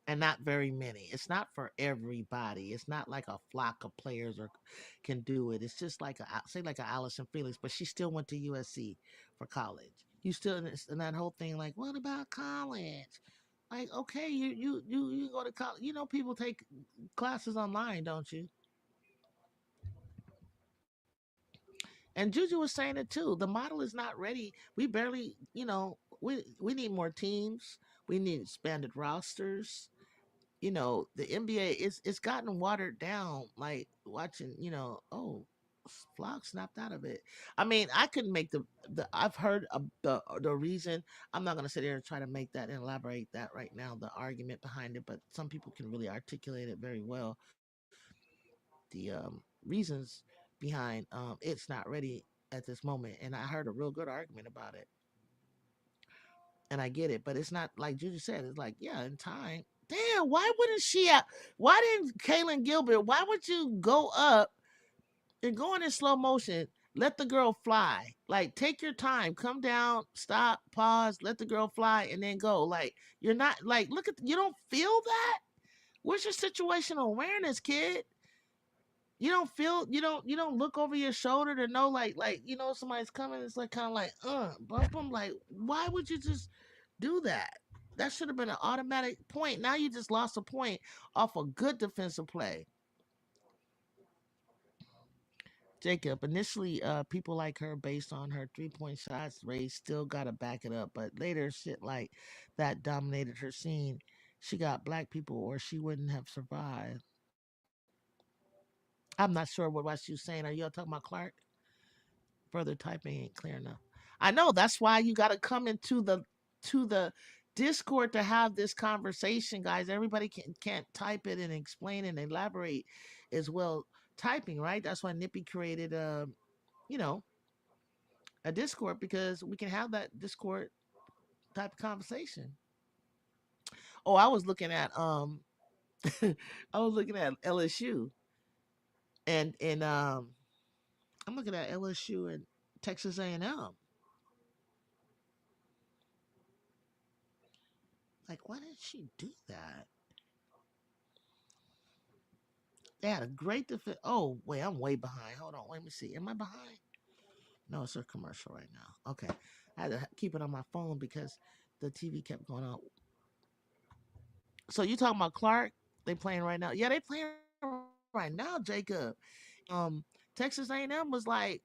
and not very many. It's not for everybody. It's not like a flock of players or can do it. It's just like say like a Allison Felix, but she still went to USC for college. You still in that whole thing like, what about college? Like, okay, you go to college. You know, people take classes online, don't you? And Juju was saying it too. The model is not ready. We barely, we need more teams. We need expanded rosters. The NBA it's gotten watered down. Like watching, oh, Flock snapped out of it. I mean, I couldn't make the. I've heard of the reason. I'm not gonna sit here and try to make that and elaborate that right now. The argument behind it, but some people can really articulate it very well. The reasons behind it's not ready at this moment, and I heard a real good argument about it, and I get it. But it's not like Juju said. It's like, yeah, in time. Damn, why wouldn't she? Why didn't Kaylin Gilbert? Why would you go up and going in slow motion? Let the girl fly. Like, take your time. Come down. Stop. Pause. Let the girl fly, and then go. Like, you're not like. Look at you. Don't feel that. Where's your situational awareness, kid? You don't feel. You don't look over your shoulder to know. Like somebody's coming. It's like kind of like bump them. Like, why would you just do that? That should have been an automatic point. Now you just lost a point off a good defensive play. Jacob, initially, people like her based on her 3-point shots raised still got to back it up. But later, shit like that dominated her scene. She got black people or she wouldn't have survived. I'm not sure what she was saying. Are you all talking about Clark? Further typing ain't clear enough. I know that's why you got to come into the Discord to have this conversation, guys. Everybody can't type it and explain and elaborate as well typing, right? That's why Nippy created you know a Discord because we can have that Discord type of conversation. Oh, I was looking at I was looking at LSU and I'm looking at LSU and Texas A&M. Like, why did she do that? They had a great defense. Oh, wait, I'm way behind. Hold on, let me see. Am I behind? No, it's a commercial right now. Okay, I had to keep it on my phone because the TV kept going on. So you talking about Clark? They playing right now? Yeah, they playing right now, Jacob. Texas A&M was like,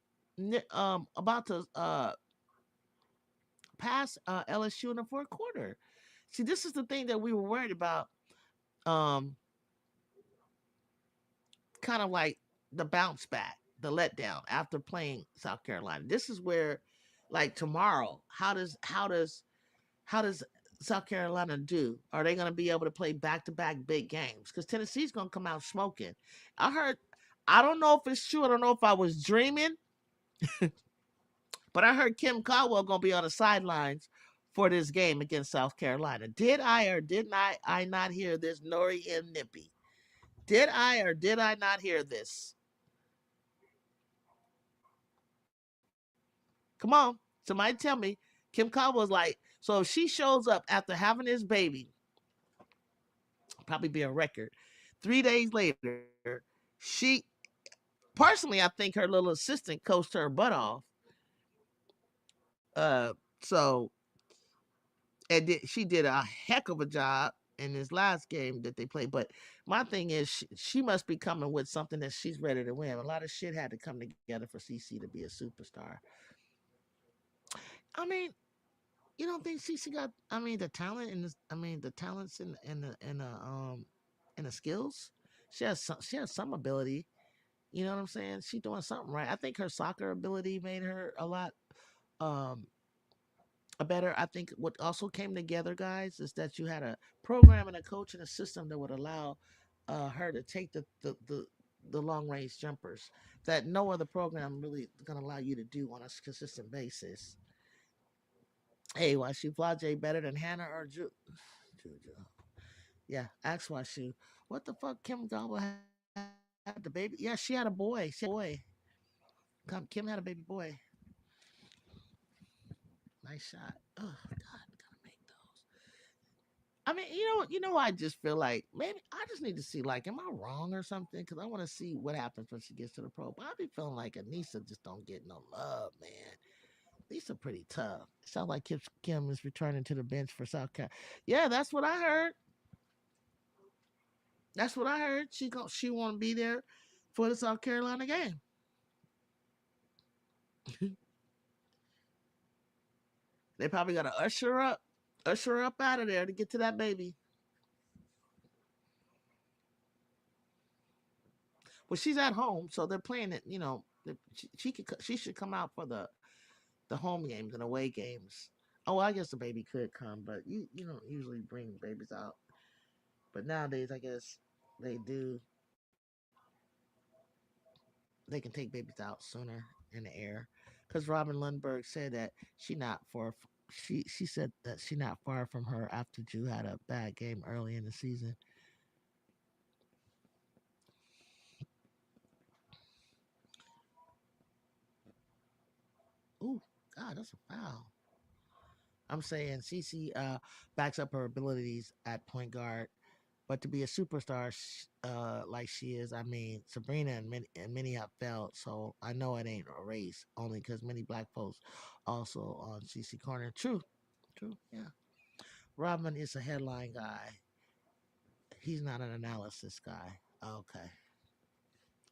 about to pass LSU in the fourth quarter. See, this is the thing that we were worried about. Um, Kind of like the bounce back, the letdown after playing South Carolina. This is where, like tomorrow, how does South Carolina do? Are they going to be able to play back to back big games? Because Tennessee's going to come out smoking. I heard. I don't know if it's true. I don't know if I was dreaming, but I heard Kim Caldwell going to be on the sidelines for this game against South Carolina. Did I or did I not hear this, Nori and Nippy? Did I or did I not hear this? Come on, somebody tell me. Kim Caldwell's like, so if she shows up after having this baby, probably be a record. 3 days later, she personally, I think her little assistant coached her butt off. So she did a heck of a job in this last game that they played. But my thing is, she must be coming with something that she's ready to win. A lot of shit had to come together for CC to be a superstar. I mean, you don't think CC got? I mean, the talent and the talents and the skills. She has some ability. You know what I'm saying? She's doing something right. I think her soccer ability made her a lot um a better. I think what also came together, guys, is that you had a program and a coach and a system that would allow her to take the long range jumpers that no other program really going to allow you to do on a consistent basis. Hey, why she Flajay better than Hannah or Juju? Yeah, ask why she. What the fuck? Kim Gobble had the baby. Yeah, she had a boy. She had a boy. Kim had a baby boy. Nice shot. Oh God, gotta make those. I mean, I just feel like maybe I just need to see, like, am I wrong or something? Because I want to see what happens when she gets to the pro. But I be feeling like Anissa just don't get no love, man. These are pretty tough. Sounds like Kim is returning to the bench for South Carolina. Yeah, that's what I heard. That's what I heard. She want to be there for the South Carolina game. They probably got to usher her up out of there to get to that baby. Well, she's at home, so they're playing it. She should come out for the home games and away games. Oh, I guess the baby could come, but you don't usually bring babies out. But nowadays, I guess they do. They can take babies out sooner in the air, because Robin Lundberg said that she not far. She said that she not far from her after Drew had a bad game early in the season. Ooh, God, that's a foul. I'm saying Cece backs up her abilities at point guard. But to be a superstar like she is, I mean, Sabrina and many have failed, so I know it ain't a race. Only because many black folks also on CC Corner. True, true, yeah. Rodman is a headline guy. He's not an analysis guy. Okay,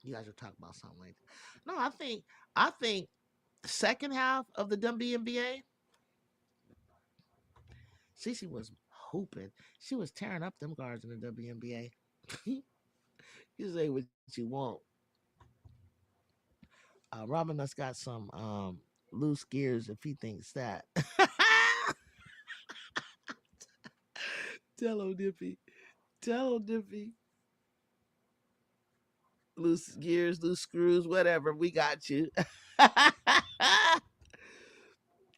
you guys are talking about something like that. No, I think second half of the WNBA, CC was hooping. She was tearing up them guards in the WNBA. You say what you want. Robin has got some loose gears if he thinks that. Tell him, Dippy. Tell him, Dippy. Loose gears, loose screws, whatever. We got you.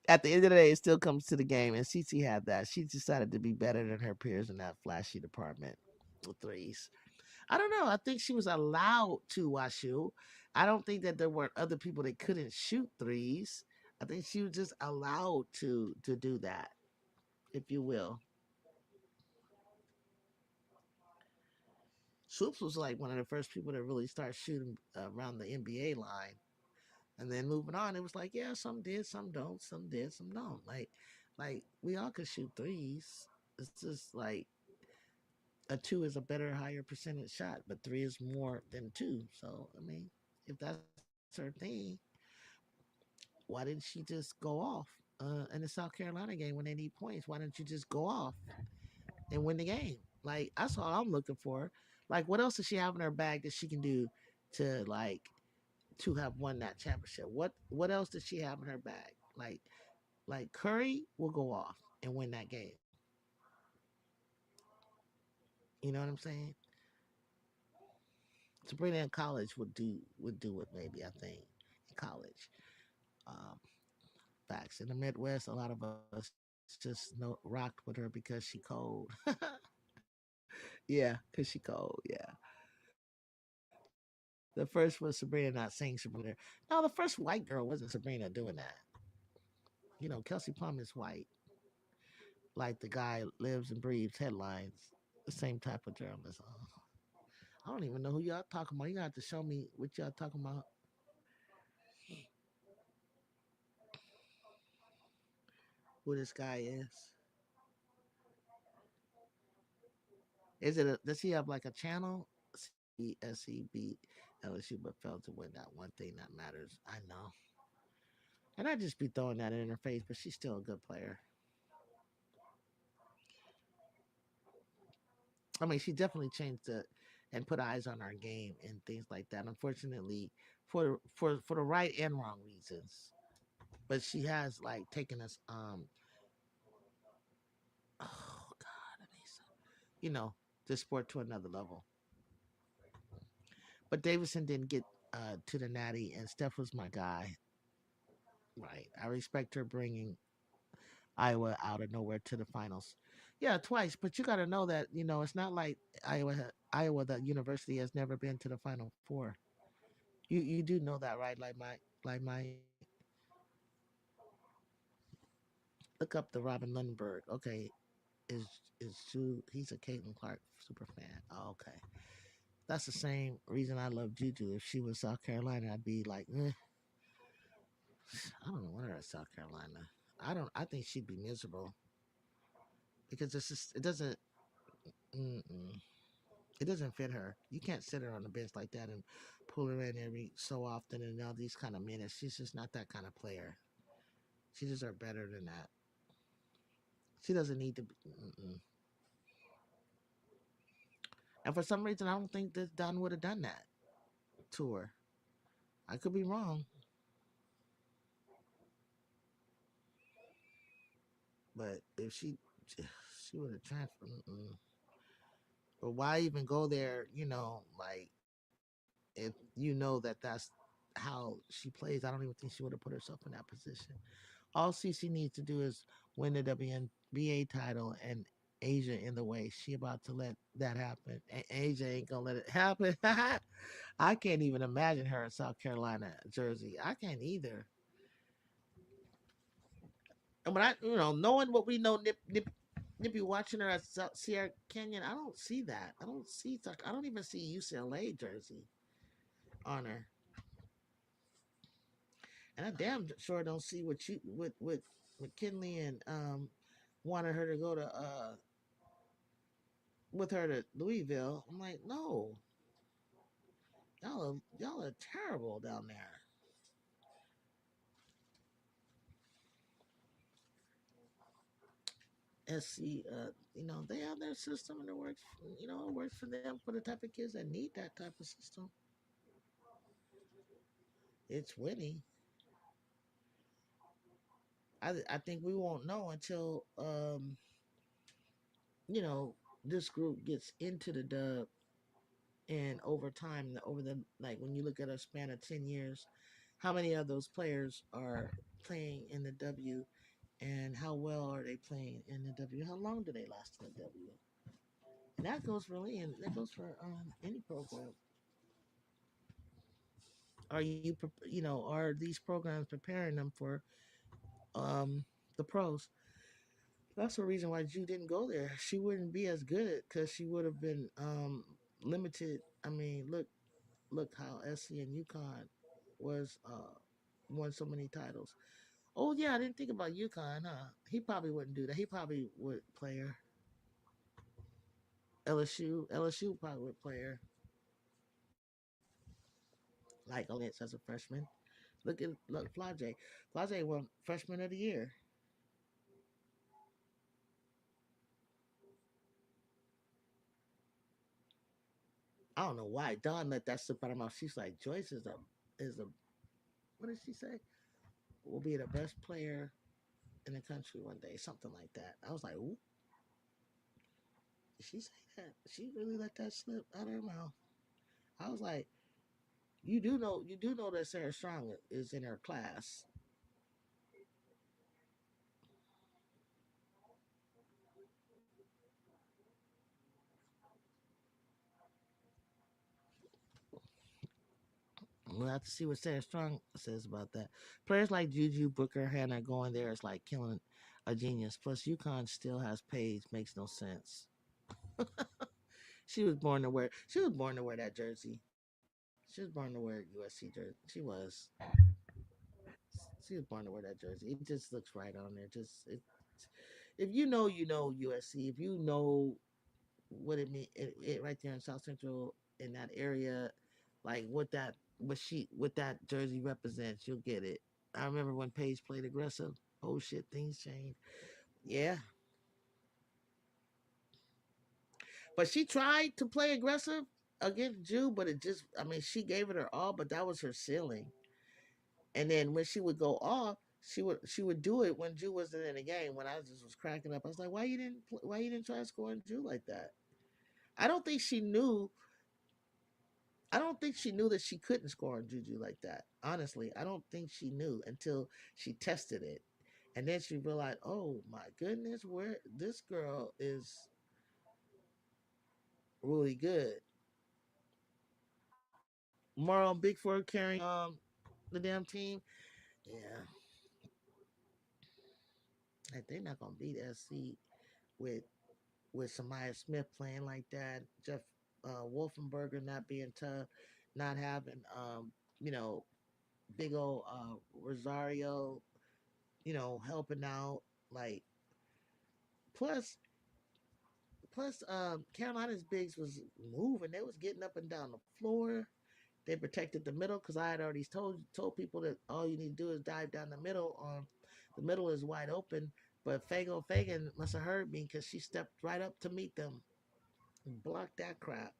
At the end of the day, it still comes to the game, and Cece had that. She decided to be better than her peers in that flashy department with threes. I don't know. I think she was allowed to Washu. I don't think that there weren't other people that couldn't shoot threes. I think she was just allowed to do that, if you will. Swoops was like one of the first people to really start shooting around the NBA line. And then moving on, it was like, yeah, some did, some don't, some did, some don't. Like we all could shoot threes. It's just like a two is a better, higher percentage shot, but three is more than two. So I mean, if that's her thing, why didn't she just go off in the South Carolina game when they need points? Why didn't you just go off and win the game? Like that's all I'm looking for. Like what else does she have in her bag that she can do to to have won that championship? What else does she have in her bag? Like Curry will go off and win that game. You know what I'm saying? Sabrina in college would do it maybe, I think, in college. Um, Facts. In the Midwest, a lot of us just rocked with her because she cold. Yeah, because she cold. Yeah. The first was Sabrina not saying Sabrina there. No, the first white girl wasn't Sabrina doing that. Kelsey Plum is white, like the guy lives and breathes headlines. The same type of journalism. I don't even know who y'all talking about. You got to show me what y'all talking about. Who this guy is? Does he have like a channel? CSE beat LSU, but failed to win that one thing that matters. I know. And I just be throwing that in her face, but she's still a good player. I mean, she definitely changed the and put eyes on our game and things like that. Unfortunately, for the right and wrong reasons. But she has like taken us you know, the sport to another level. But Davidson didn't get to the natty, and Steph was my guy. Right. I respect her bringing Iowa out of nowhere to the finals. Yeah, twice. But you got to know that it's not like Iowa, the university, has never been to the Final Four. You do know that, right? Like my look up the Robin Lundberg. Okay, is Ju? He's a Caitlin Clark super fan. Oh, okay, that's the same reason I love Juju. If she was South Carolina, I'd be like, I don't want her at South Carolina. I don't. I think she'd be miserable because it doesn't. Mm-mm. It doesn't fit her. You can't sit her on the bench like that and pull her in every so often and all these kind of minutes. She's just not that kind of player. She deserves better than that. She doesn't need to. Mm-mm. And for some reason, I don't think that Don would have done that to her. I could be wrong, but if she would have transferred. Mm-mm. But why even go there? Like if you know that's how she plays, I don't even think she would have put herself in that position. All CC needs to do is win the WNBA title, and Asia in the way. She about to let that happen. Asia ain't gonna let it happen. I can't even imagine her in South Carolina jersey. I can't either. And when knowing what we know, Nippy watching her at Sierra Canyon, I don't see that. I don't even see UCLA jersey on her, and I damn sure don't see what you with McKinley and wanted her to go to with her to Louisville. I'm like, no, y'all are terrible down there. SC, they have their system and it works. It works for them for the type of kids that need that type of system. It's winning. I think we won't know until you know this group gets into the dub, and over time, over the like when you look at a span of 10 years, how many of those players are playing in the W, and how well are they playing in the W? How long do they last in the W? And that goes for Lee, and that goes for any program. Are are these programs preparing them for um, the pros? That's the reason why Jew didn't go there. She wouldn't be as good because she would have been limited. I mean, look how SC and UConn was won so many titles. Oh yeah, I didn't think about UConn, huh? He probably wouldn't do that. He probably would play her. LSU probably would play her like Ole Miss as a freshman. Look Flage. Flage won freshman of the year. I don't know why Dawn let that slip out of her mouth. She's like Joyce is a what did she say? Will be the best player in the country one day, something like that. I was like, ooh, did she say that? She really let that slip out of her mouth. I was like, you do know that Sarah Strong is in her class. We'll have to see what Sarah Strong says about that. Players like Juju, Booker, Hannah going there is like killing a genius. Plus, UConn still has Paige. Makes no sense. She was born to wear that jersey. She was born to wear USC jersey. She was. She was born to wear that jersey. It just looks right on there. If you know USC. If you know what it mean, it right there in South Central in that area, like what that jersey represents, you'll get it. I remember when Paige played aggressive. Oh shit, things changed. Yeah, but she tried to play aggressive against Jew, but it just, I mean, she gave it her all, but that was her ceiling. And then when she would go off, she would do it when Jew wasn't in the game. When I just was cracking up, I was like, why you didn't try scoring Jew like that? I don't think she knew. I don't think she knew that she couldn't score on Juju like that. Honestly, I don't think she knew until she tested it, and then she realized, oh my goodness, where this girl is really good. Marlon Bigford carrying the damn team. Yeah, like they're not gonna beat SC with Samaya Smith playing like that. Jeff Wolfenberger not being tough, not having you know big old Rosario helping out. Like plus Carolina's bigs was moving. They was getting up and down the floor. They protected the middle because I had already told people that all you need to do is dive down the middle. The middle is wide open. But Fagan must have heard me because she stepped right up to meet them and blocked that crap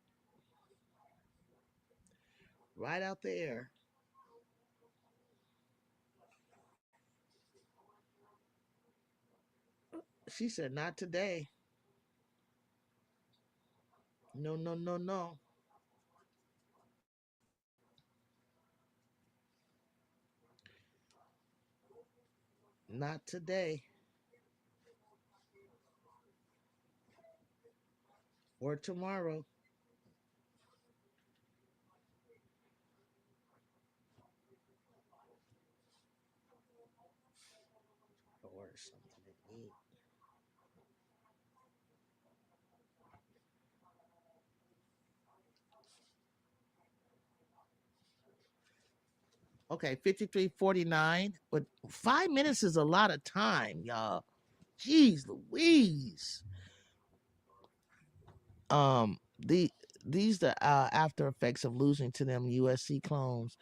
right out the air. She said, "Not today. No, no, no, no. Not today or tomorrow or something to eat." Okay, 53-49. But 5 minutes is a lot of time, y'all. Jeez Louise. The these the after effects of losing to them USC clones.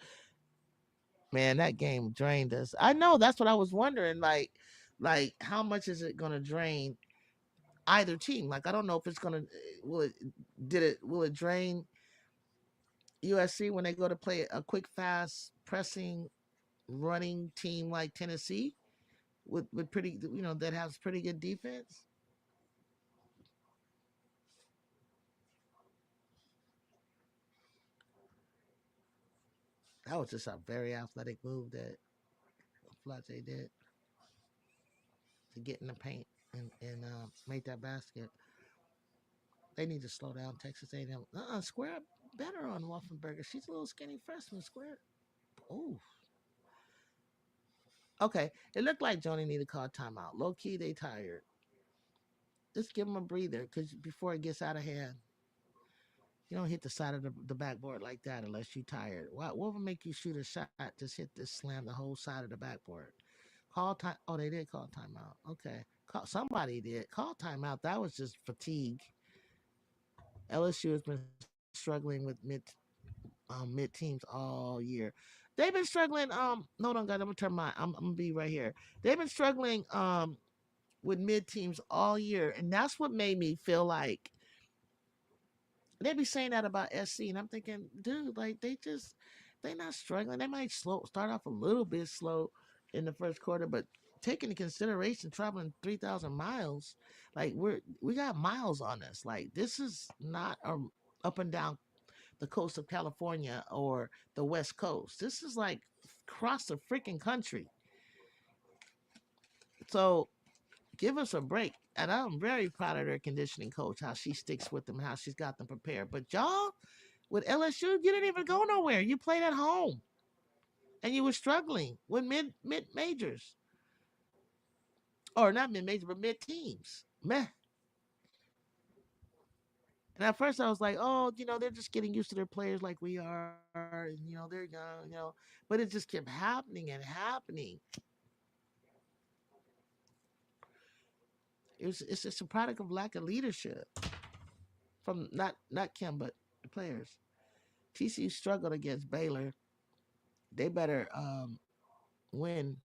Man, that game drained us. I know that's what I was wondering. Like how much is it gonna drain either team? Like I don't know if it's gonna will it will it drain USC when they go to play a quick, fast, pressing, running team like Tennessee with pretty that has pretty good defense. That was just a very athletic move that Flate did to get in the paint and make that basket. They need to slow down Texas A&M. Square up better on Wolfenberger. She's a little skinny freshman. Square. Oh, okay. It looked like Joni needed to call timeout. Low key, they tired. Just give them a breather because before it gets out of hand, you don't hit the side of the backboard like that unless you're tired. What will make you shoot a shot? Just hit this slam the whole side of the backboard. Call time. Oh, they did call timeout. Okay. Somebody did. Call timeout. That was just fatigue. LSU has been struggling with mid teams all year. They've been struggling. No, don't got. I'm gonna turn my. I'm gonna be right here. They've been struggling with mid teams all year, and that's what made me feel like they be saying that about SC, and I'm thinking, dude, like they not struggling. They might start off a little bit slow in the first quarter, but taking into consideration traveling 3,000 miles, like we got miles on us. Like this is not a up and down the coast of California or the West Coast. This is like across the freaking country. So give us a break. And I'm very proud of their conditioning coach, how she sticks with them, how she's got them prepared. But y'all, with LSU, you didn't even go nowhere. You played at home, and you were struggling with mid majors, or not mid major, but mid teams. Meh. And at first, I was like, oh, they're just getting used to their players like we are, and they're young. But it just kept happening and happening. It's just a product of lack of leadership from not Kim, but the players. TCU struggled against Baylor. They better win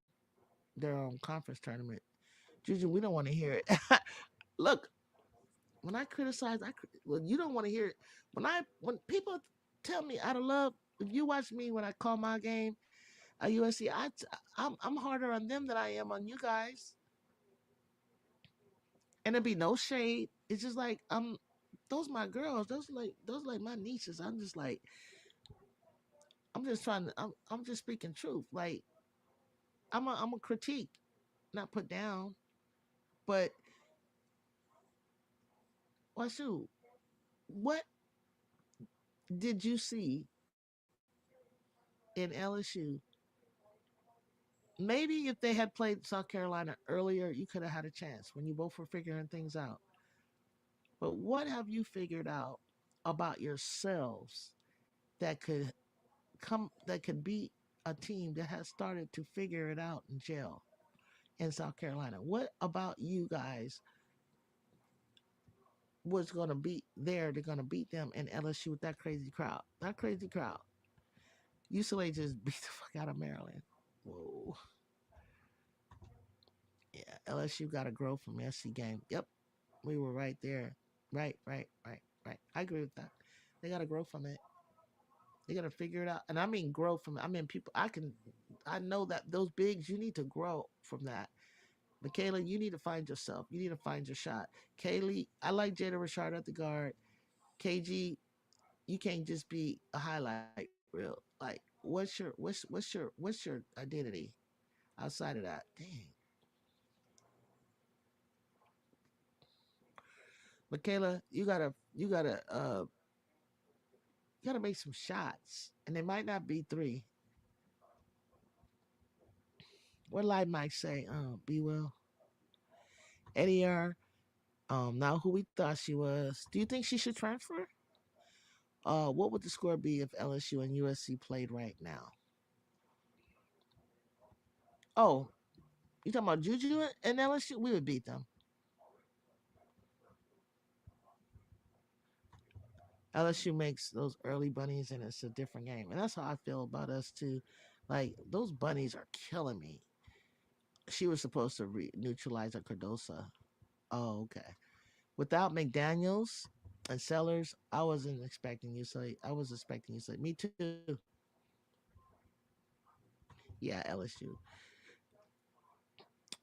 their own conference tournament. Juju, we don't want to hear it. Look, when I criticize, well, you don't want to hear it. When people tell me out of love, if you watch me when I call my game at USC, I'm harder on them than I am on you guys. And there'd be no shade. It's just like those my girls. Those like my nieces. I'm just trying to. I'm just speaking truth. Like I'm a critique, not put down. But well, shoot, what did you see in LSU? Maybe if they had played South Carolina earlier, you could have had a chance when you both were figuring things out. But what have you figured out about yourselves that could beat a team that has started to figure it out in jail in South Carolina? What about you guys was going to beat there? They're going to beat them in LSU with that crazy crowd. That crazy crowd. UCLA just beat the fuck out of Maryland. Whoa. Yeah, LSU got to grow from SC game. Yep, we were right there. Right. I agree with that. They got to grow from it. They got to figure it out. And I mean grow from it. I mean people. I know that those bigs. You need to grow from that. Michaela, you need to find yourself. You need to find your shot. Kaylee, I like Jada Richard at the guard. KG, you can't just be a highlight reel. Like, what's your identity outside of that? Dang, Michaela, you gotta make some shots, and they might not be three. What Light Mike say? Be well. Eddie R. Not who we thought she was. Do you think she should transfer? What would the score be if LSU and USC played right now? Oh, you talking about Juju and LSU? We would beat them. LSU makes those early bunnies, and it's a different game. And that's how I feel about us too. Like those bunnies are killing me. She was supposed to neutralize a Cardosa. Oh, okay. Without McDaniels and Sellers, I wasn't expecting you. So I was expecting you. So me too. Yeah, LSU.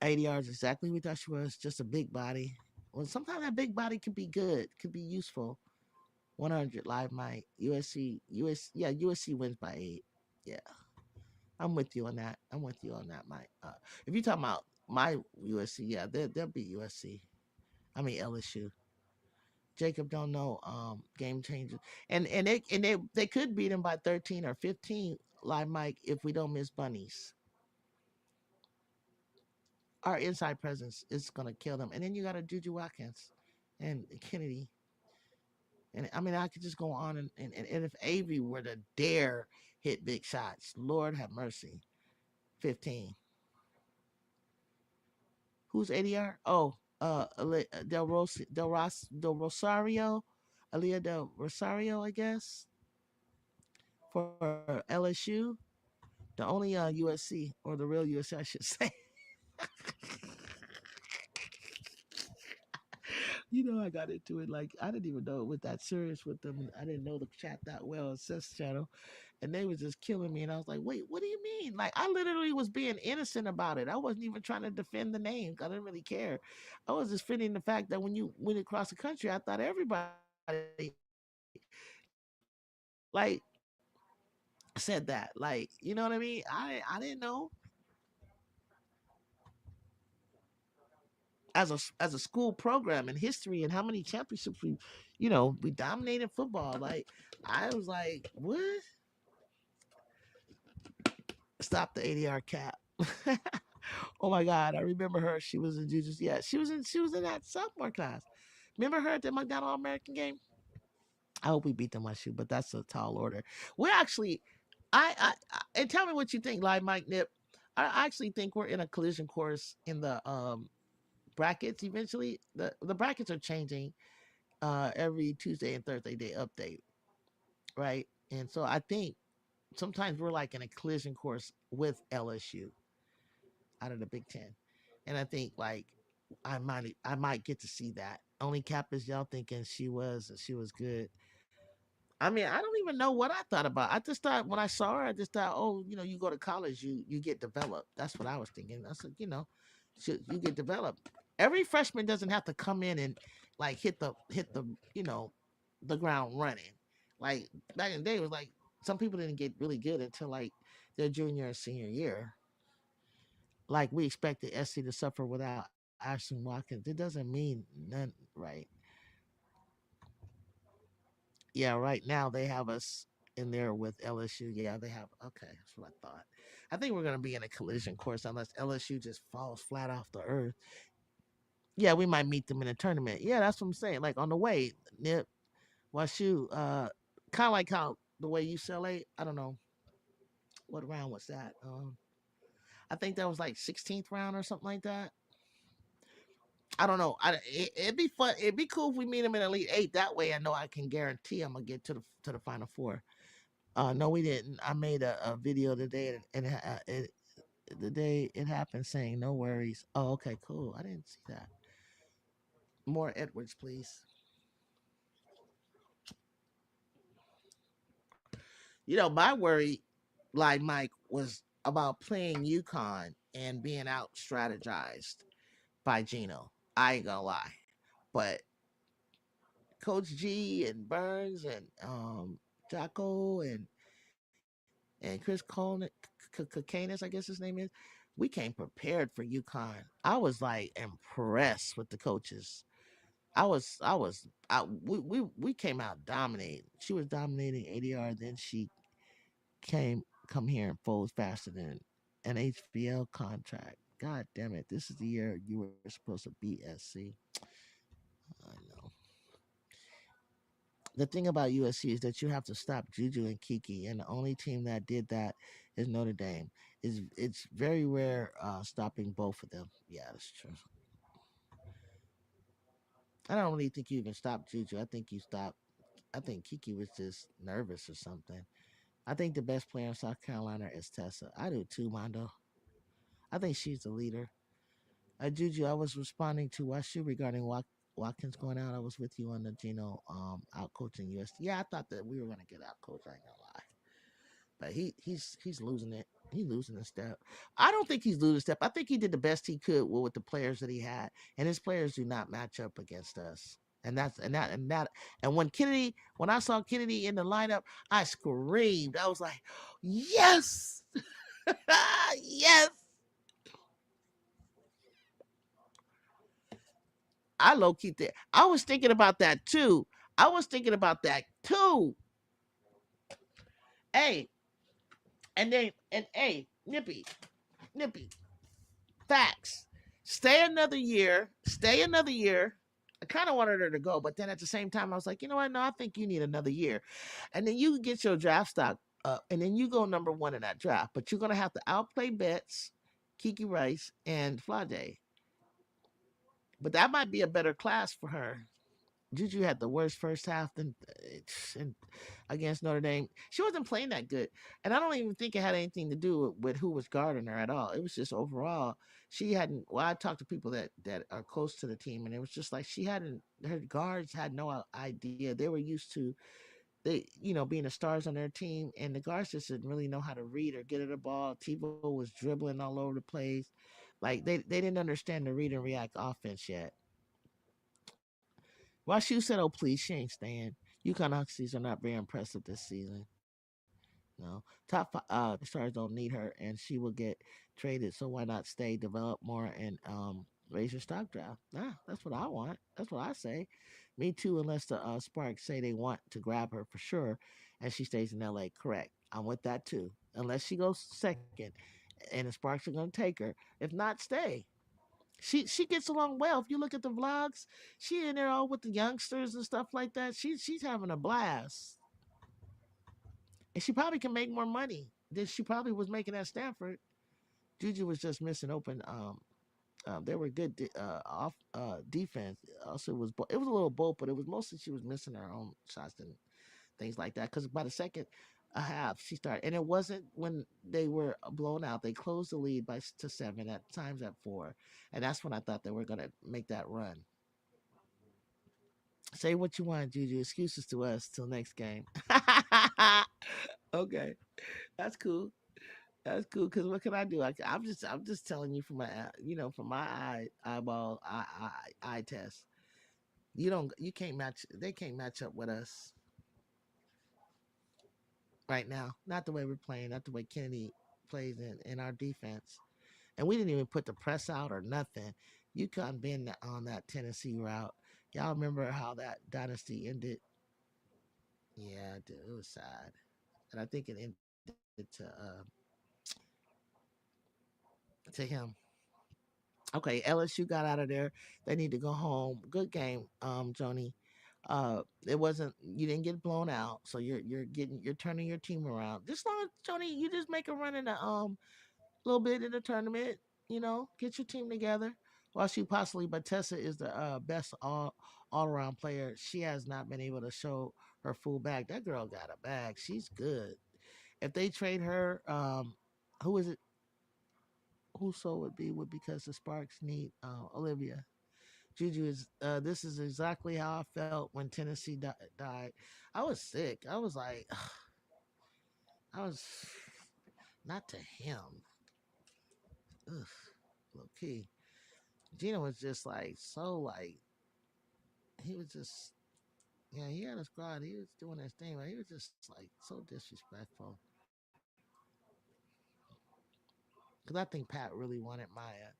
ADR is exactly what we thought she was. Just a big body. Well, sometimes that big body could be good, could be useful. 100 live mic. Yeah, USC wins by 8. Yeah, I'm with you on that. I'm with you on that, Mike. If you're talking about my USC, yeah, they'll be USC. I mean LSU. Jacob don't know game changers, and they could beat him by 13 or 15. Live Mike, if we don't miss bunnies, our inside presence is gonna kill them. And then you got a Juju Watkins and Kennedy. And I mean, I could just go on and if Avery were to dare hit big shots, Lord have mercy. 15. Who's ADR? Oh, Del Rosario, Aaliyah Del Rosario, I guess, for LSU. The only USC or the real USC, I should say. I got into it like I didn't even know it was that serious with them. I didn't know the chat that well, Sis channel, and they was just killing me. And I was like, "Wait, what do you mean?" Like I literally was being innocent about it. I wasn't even trying to defend the name. I didn't really care. I was just defending the fact that when you went across the country, I thought everybody like said that. Like you know what I mean? I didn't know as a school program in history and how many championships we dominated football. Like I was like, what? Stop the ADR cap. Oh my God, I remember her. She was in Juju's. Yeah, she was in that sophomore class. Remember her at the McDonald All-American game? I hope we beat them last year, but that's a tall order. We're actually, and tell me what you think, live Mike Nip. I actually think we're in a collision course in the brackets. Eventually, the brackets are changing every Tuesday and Thursday. They update, right? And so I think sometimes we're like in a collision course with LSU out of the Big Ten, and I think like I might get to see that. Only Cap is y'all thinking she was good. I mean, I don't even know what I thought about. I just thought when I saw her, I just thought, oh, you go to college, you get developed. That's what I was thinking. I said, you get developed. Every freshman doesn't have to come in and like hit the. the ground running. Like back in the day, it was like some people didn't get really good until like their junior and senior year. Like we expected SC to suffer without Ashton Watkins. It doesn't mean none, right? Yeah, right now they have us in there with LSU. Yeah, they have. Okay, that's what I thought. I think we're going to be in a collision course unless LSU just falls flat off the earth. Yeah, we might meet them in a tournament. Yeah, that's what I'm saying. Like on the way, Nip, Washu, kind of like how the way UCLA. I don't know what round was that. I think that was like 16th round or something like that. I don't know. It'd be fun. It'd be cool if we meet them in Elite Eight. That way, I know I can guarantee I'm gonna get to the Final Four. No, we didn't. I made a video today, and the day it happened, saying no worries. Oh, okay, cool. I didn't see that. More Edwards, please. My worry, like Mike, was about playing UConn and being out strategized by Gino. I ain't gonna lie, but Coach G and Burns and Jocko and Chris Canis, I guess his name is. We came prepared for UConn. I was like impressed with the coaches. We came out dominating. She was dominating ADR. Then she come here and folds faster than an HBL contract. God damn it! This is the year you were supposed to beat SC. I know. The thing about USC is that you have to stop Juju and Kiki, and the only team that did that is Notre Dame. It's very rare stopping both of them. Yeah, that's true. I don't really think you even stopped Juju. I think you stopped. I think Kiki was just nervous or something. I think the best player in South Carolina is Tessa. I do too, Mondo. I think she's the leader. Juju, I was responding to Washu regarding Watkins going out. I was with you on the Gino out coaching USD. Yeah, I thought that we were gonna get out coach. I ain't gonna lie, but he's losing it. He's losing a step. I don't think he's losing a step. I think he did the best he could with the players that he had, and his players do not match up against us. And when I saw Kennedy in the lineup, I screamed. I was like, yes, yes. I low key there. I was thinking about that too. I was thinking about that too. Hey, hey, Nippy, facts. Stay another year. Stay another year. I kind of wanted her to go, but then at the same time, I was like, you know what? No, I think you need another year, and then you get your draft stock up, and then you go number one in that draft. But you're gonna have to outplay Betts, Kiki Rice, and Flade. But that might be a better class for her. Juju had the worst first half and against Notre Dame. She wasn't playing that good, and I don't even think it had anything to do with who was guarding her at all. It was just overall she hadn't. Well, I talked to people that are close to the team, and it was just like she hadn't. Her guards had no idea. They were used to being the stars on their team, and the guards just didn't really know how to read or get at the ball. Tebow was dribbling all over the place. Like they didn't understand the read and react offense yet. While she said, "Oh please, she ain't staying." UConn Huskies are not very impressive this season. No, top stars don't need her, and she will get traded. So why not stay, develop more, and raise your stock draft? That's what I want. That's what I say. Me too, unless the Sparks say they want to grab her for sure, and she stays in LA. Correct. I'm with that too. Unless she goes second, and the Sparks are going to take her. If not, stay. She gets along well. If you look at the vlogs, she in there all with the youngsters and stuff like that. She's having a blast, and she probably can make more money than she probably was making at Stanford. Juju was just missing open. They were good off defense. Also, it was a little both, but it was mostly she was missing her own shots and things like that. Because by the second half, she started, and it wasn't when they were blown out. They closed the lead to 7 at times at 4, and that's when I thought they were gonna make that run. Say what you want, Juju. Excuses to us till next game. Okay, that's cool. That's cool. Cause what can I do? I'm just telling you from my from my eyeball eye test. You can't match. They can't match up with us right now. Not the way we're playing. Not the way Kennedy plays in our defense. And we didn't even put the press out or nothing. You couldn't been on that Tennessee route. Y'all remember how that dynasty ended? Yeah, dude, it was sad, and I think it ended to him. Okay, LSU got out of there. They need to go home. Good game, Joni. It wasn't you didn't get blown out, so you're turning your team around. Just long as Joni, you just make a run in the little bit in the tournament. Get your team together. While she possibly, but Tessa is the best all around player. She has not been able to show her full bag. That girl got a bag. She's good. If they trade her, who is it? Who so would because the Sparks need Olivia. Juju is. This is exactly how I felt when Tennessee died. I was sick. I was like, I was not to him. Ugh, low key. Gino was just like so like he was just yeah he had a squad. He was doing his thing, but he was just like so disrespectful. Because I think Pat really wanted Maya,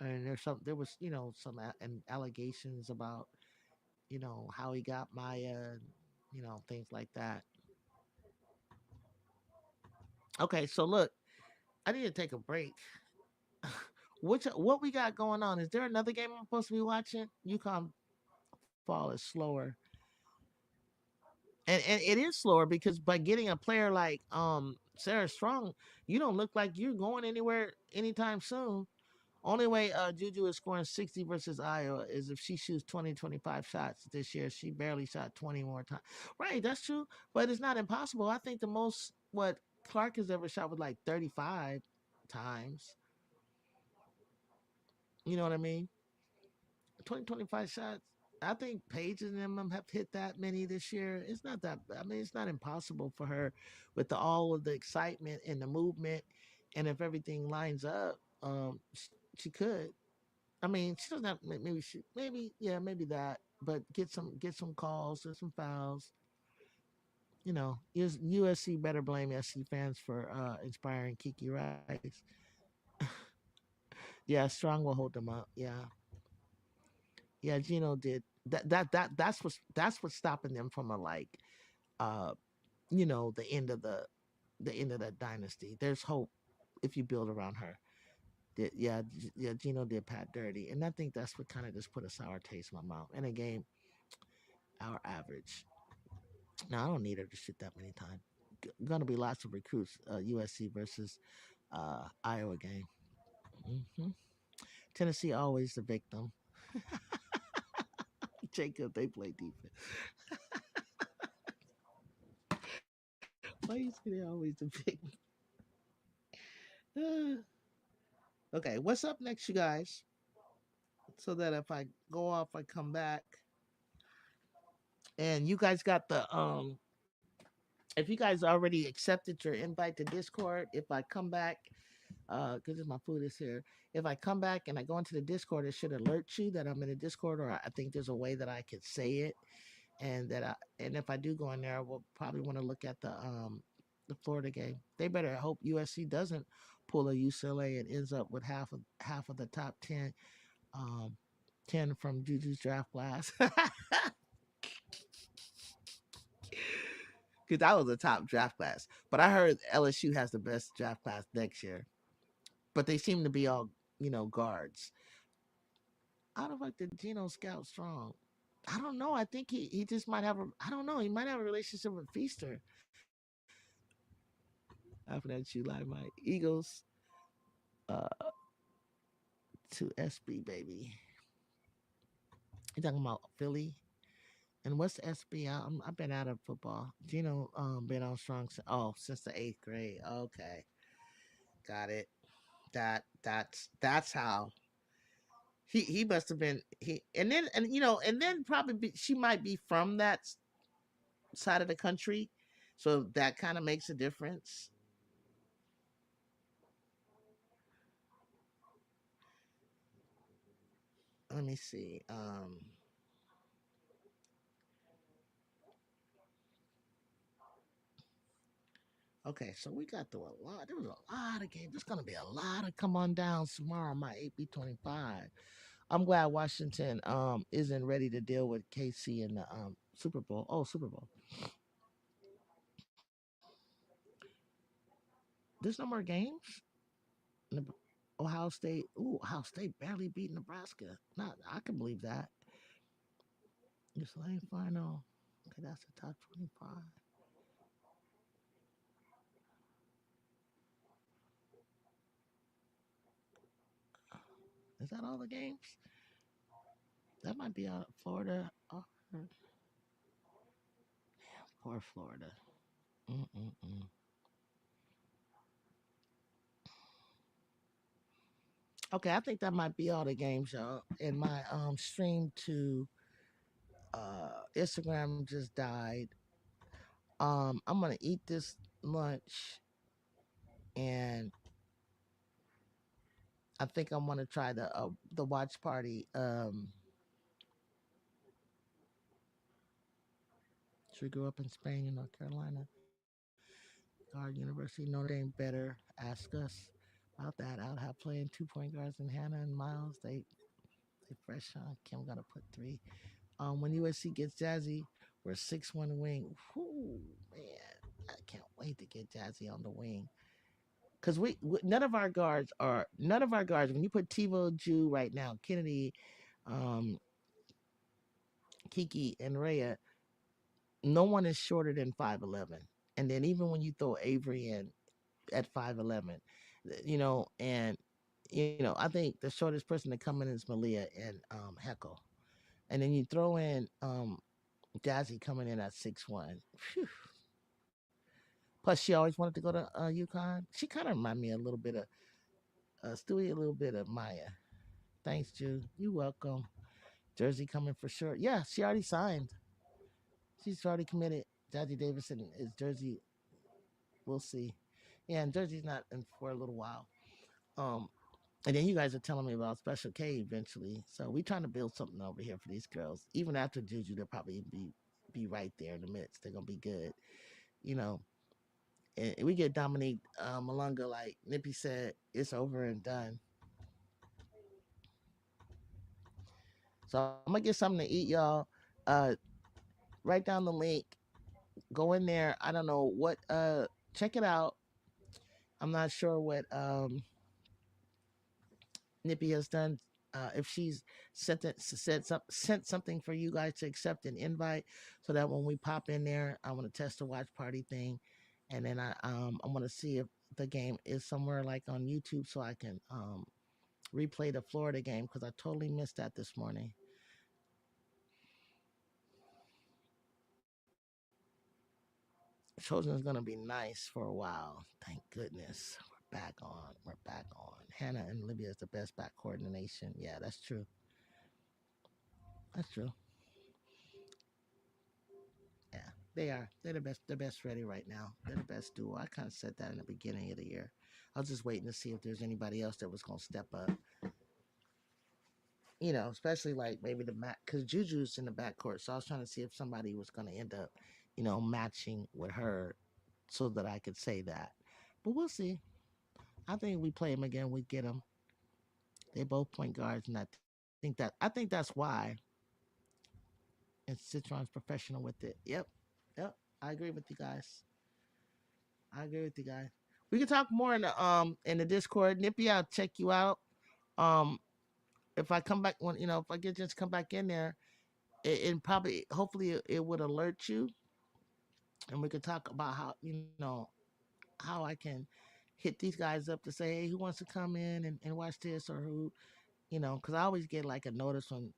and there was some and allegations about how he got Maya, and things like that. Okay, so look, I need to take a break. What we got going on? Is there another game I'm supposed to be watching? UConn fall is slower, and it is slower because by getting a player like Sarah Strong, you don't look like you're going anywhere anytime soon. Only way Juju is scoring 60 versus Iowa is if she shoots 20, 25 shots this year. She barely shot 20 more times. Right, that's true. But it's not impossible. I think the most what Clark has ever shot was like 35 times. You know what I mean? 20, 25 shots. I think Paige and them have hit that many this year. It's not that, I mean, it's not impossible for her with all of the excitement and the movement. And if everything lines up, she could. I mean, she doesn't have maybe yeah maybe that, but get some calls and some fouls. USC better blame SC fans for inspiring Kiki Rice. Yeah, Strong will hold them up. Yeah, Gino did that's what's stopping them from a like uh the end of that dynasty. There's hope if you build around her. Yeah, Gino did Pat dirty, and I think that's what kind of just put a sour taste in my mouth. In a game, our average. Now I don't need her to shoot that many times. Gonna be lots of recruits. USC versus Iowa game. hmm Tennessee always the victim. Jacob, they play defense. Why you say they always the victim? Okay, what's up next, you guys? So that if I go off, I come back. And you guys got the if you guys already accepted your invite to Discord, if I come back, because my food is here. If I come back and I go into the Discord, it should alert you that I'm in the Discord, or I think there's a way that I could say it, and if I do go in there, I will probably want to look at the Florida game. They better hope USC doesn't pull a UCLA and ends up with half of the top 10, um, 10 from Juju's draft class. Because that was a top draft class. But I heard LSU has the best draft class next year. But they seem to be all, guards. I don't like the Geno Scout Strong. I don't know. I think he just might have I don't know. He might have a relationship with Feaster. After that, you like my Eagles uh, to SB, baby. You talking about Philly? And what's the SB? I've been out of football. Gino been on strong since the 8th grade. Okay, got it. That's how he must have been and then probably she might be from that side of the country, so that kind of makes a difference. Let me see. Okay, so we got through a lot. There was a lot of games. There's gonna be a lot of come on down tomorrow. My AP 25. I'm glad Washington isn't ready to deal with KC in the Super Bowl. Oh, Super Bowl. There's no more games. Neb- Ohio State. Ooh, Ohio State barely beat Nebraska. Not, I can believe that. It's late final. Okay, that's the top 25. Is that all the games? That might be out Florida. Oh, poor Florida. Mm-mm-mm. Okay, I think that might be all the games, y'all. And my stream to Instagram just died. I'm gonna eat this lunch, and I think I'm gonna try the watch party. She grew up in Spain and North Carolina. Guard University, Notre Dame better ask us about that. I'll have playing 2 point guards in Hannah and Miles. They fresh on. Kim gonna put three. When USC gets Jazzy, we're 6-1 wing. Whoo, man, I can't wait to get Jazzy on the wing. Cause none of our guards. When you put Tivo, Jew right now, Kennedy, um, Kiki, and Rhea, no one is shorter than 5'11". And then even when you throw Avery in at 5'11", and I think the shortest person to come in is Malia and Heckle, and then you throw in Jazzy coming in at 6'1". Plus, she always wanted to go to UConn. She kind of remind me a little bit of Stewie, a little bit of Maya. Thanks, Jew. You welcome. Jersey coming for sure. Yeah, she already signed. She's already committed. Jazzy Davidson is Jersey. We'll see. Yeah, and Jersey's not in for a little while. Um, and then you guys are telling me about Special K eventually. So we trying to build something over here for these girls. Even after Juju, they'll probably be right there in the midst. They're gonna be good. You know, and we get Dominique Malunga, like Nippy said, it's over and done. So I'm gonna get something to eat, y'all. Write down the link. Go in there. I don't know what. Check it out. I'm not sure what Nippy has done. If she's sent something for you guys to accept an invite, so that when we pop in there, I want to test the watch party thing, and then I want to see if the game is somewhere like on YouTube, so I can replay the Florida game because I totally missed that this morning. Chosen is gonna be nice for a while. Thank goodness. We're back on. We're back on. Hannah and Libya is the best back coordination. Yeah, that's true. That's true. Yeah, they are. They're the best. They're best ready right now. They're the best duo. I kind of said that in the beginning of the year. I was just waiting to see if there's anybody else that was gonna step up. Especially like maybe the Mac, because Juju's in the backcourt. So I was trying to see if somebody was gonna end up, matching with her, so that I could say that. But we'll see. I think we play them again. We get them. They both point guards, and I think that's why. And Citron's professional with it. Yep, yep. I agree with you guys. I agree with you guys. We can talk more in the Discord. Nippy, I'll check you out. Um, if I come back if I get just come back in there, it probably hopefully it would alert you, and we could talk about how I can hit these guys up to say, hey, who wants to come in and watch this, or who because I always get like a notice from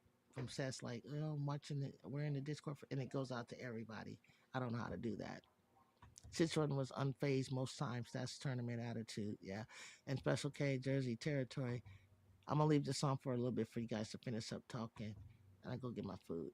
Seth, like, I'm watching it. We're in the Discord, and it goes out to everybody. I don't know how to do that. Citron was unfazed most times. That's tournament attitude, yeah. And Special K, Jersey territory. I'm gonna leave this on for a little bit for you guys to finish up talking, and I go get my food.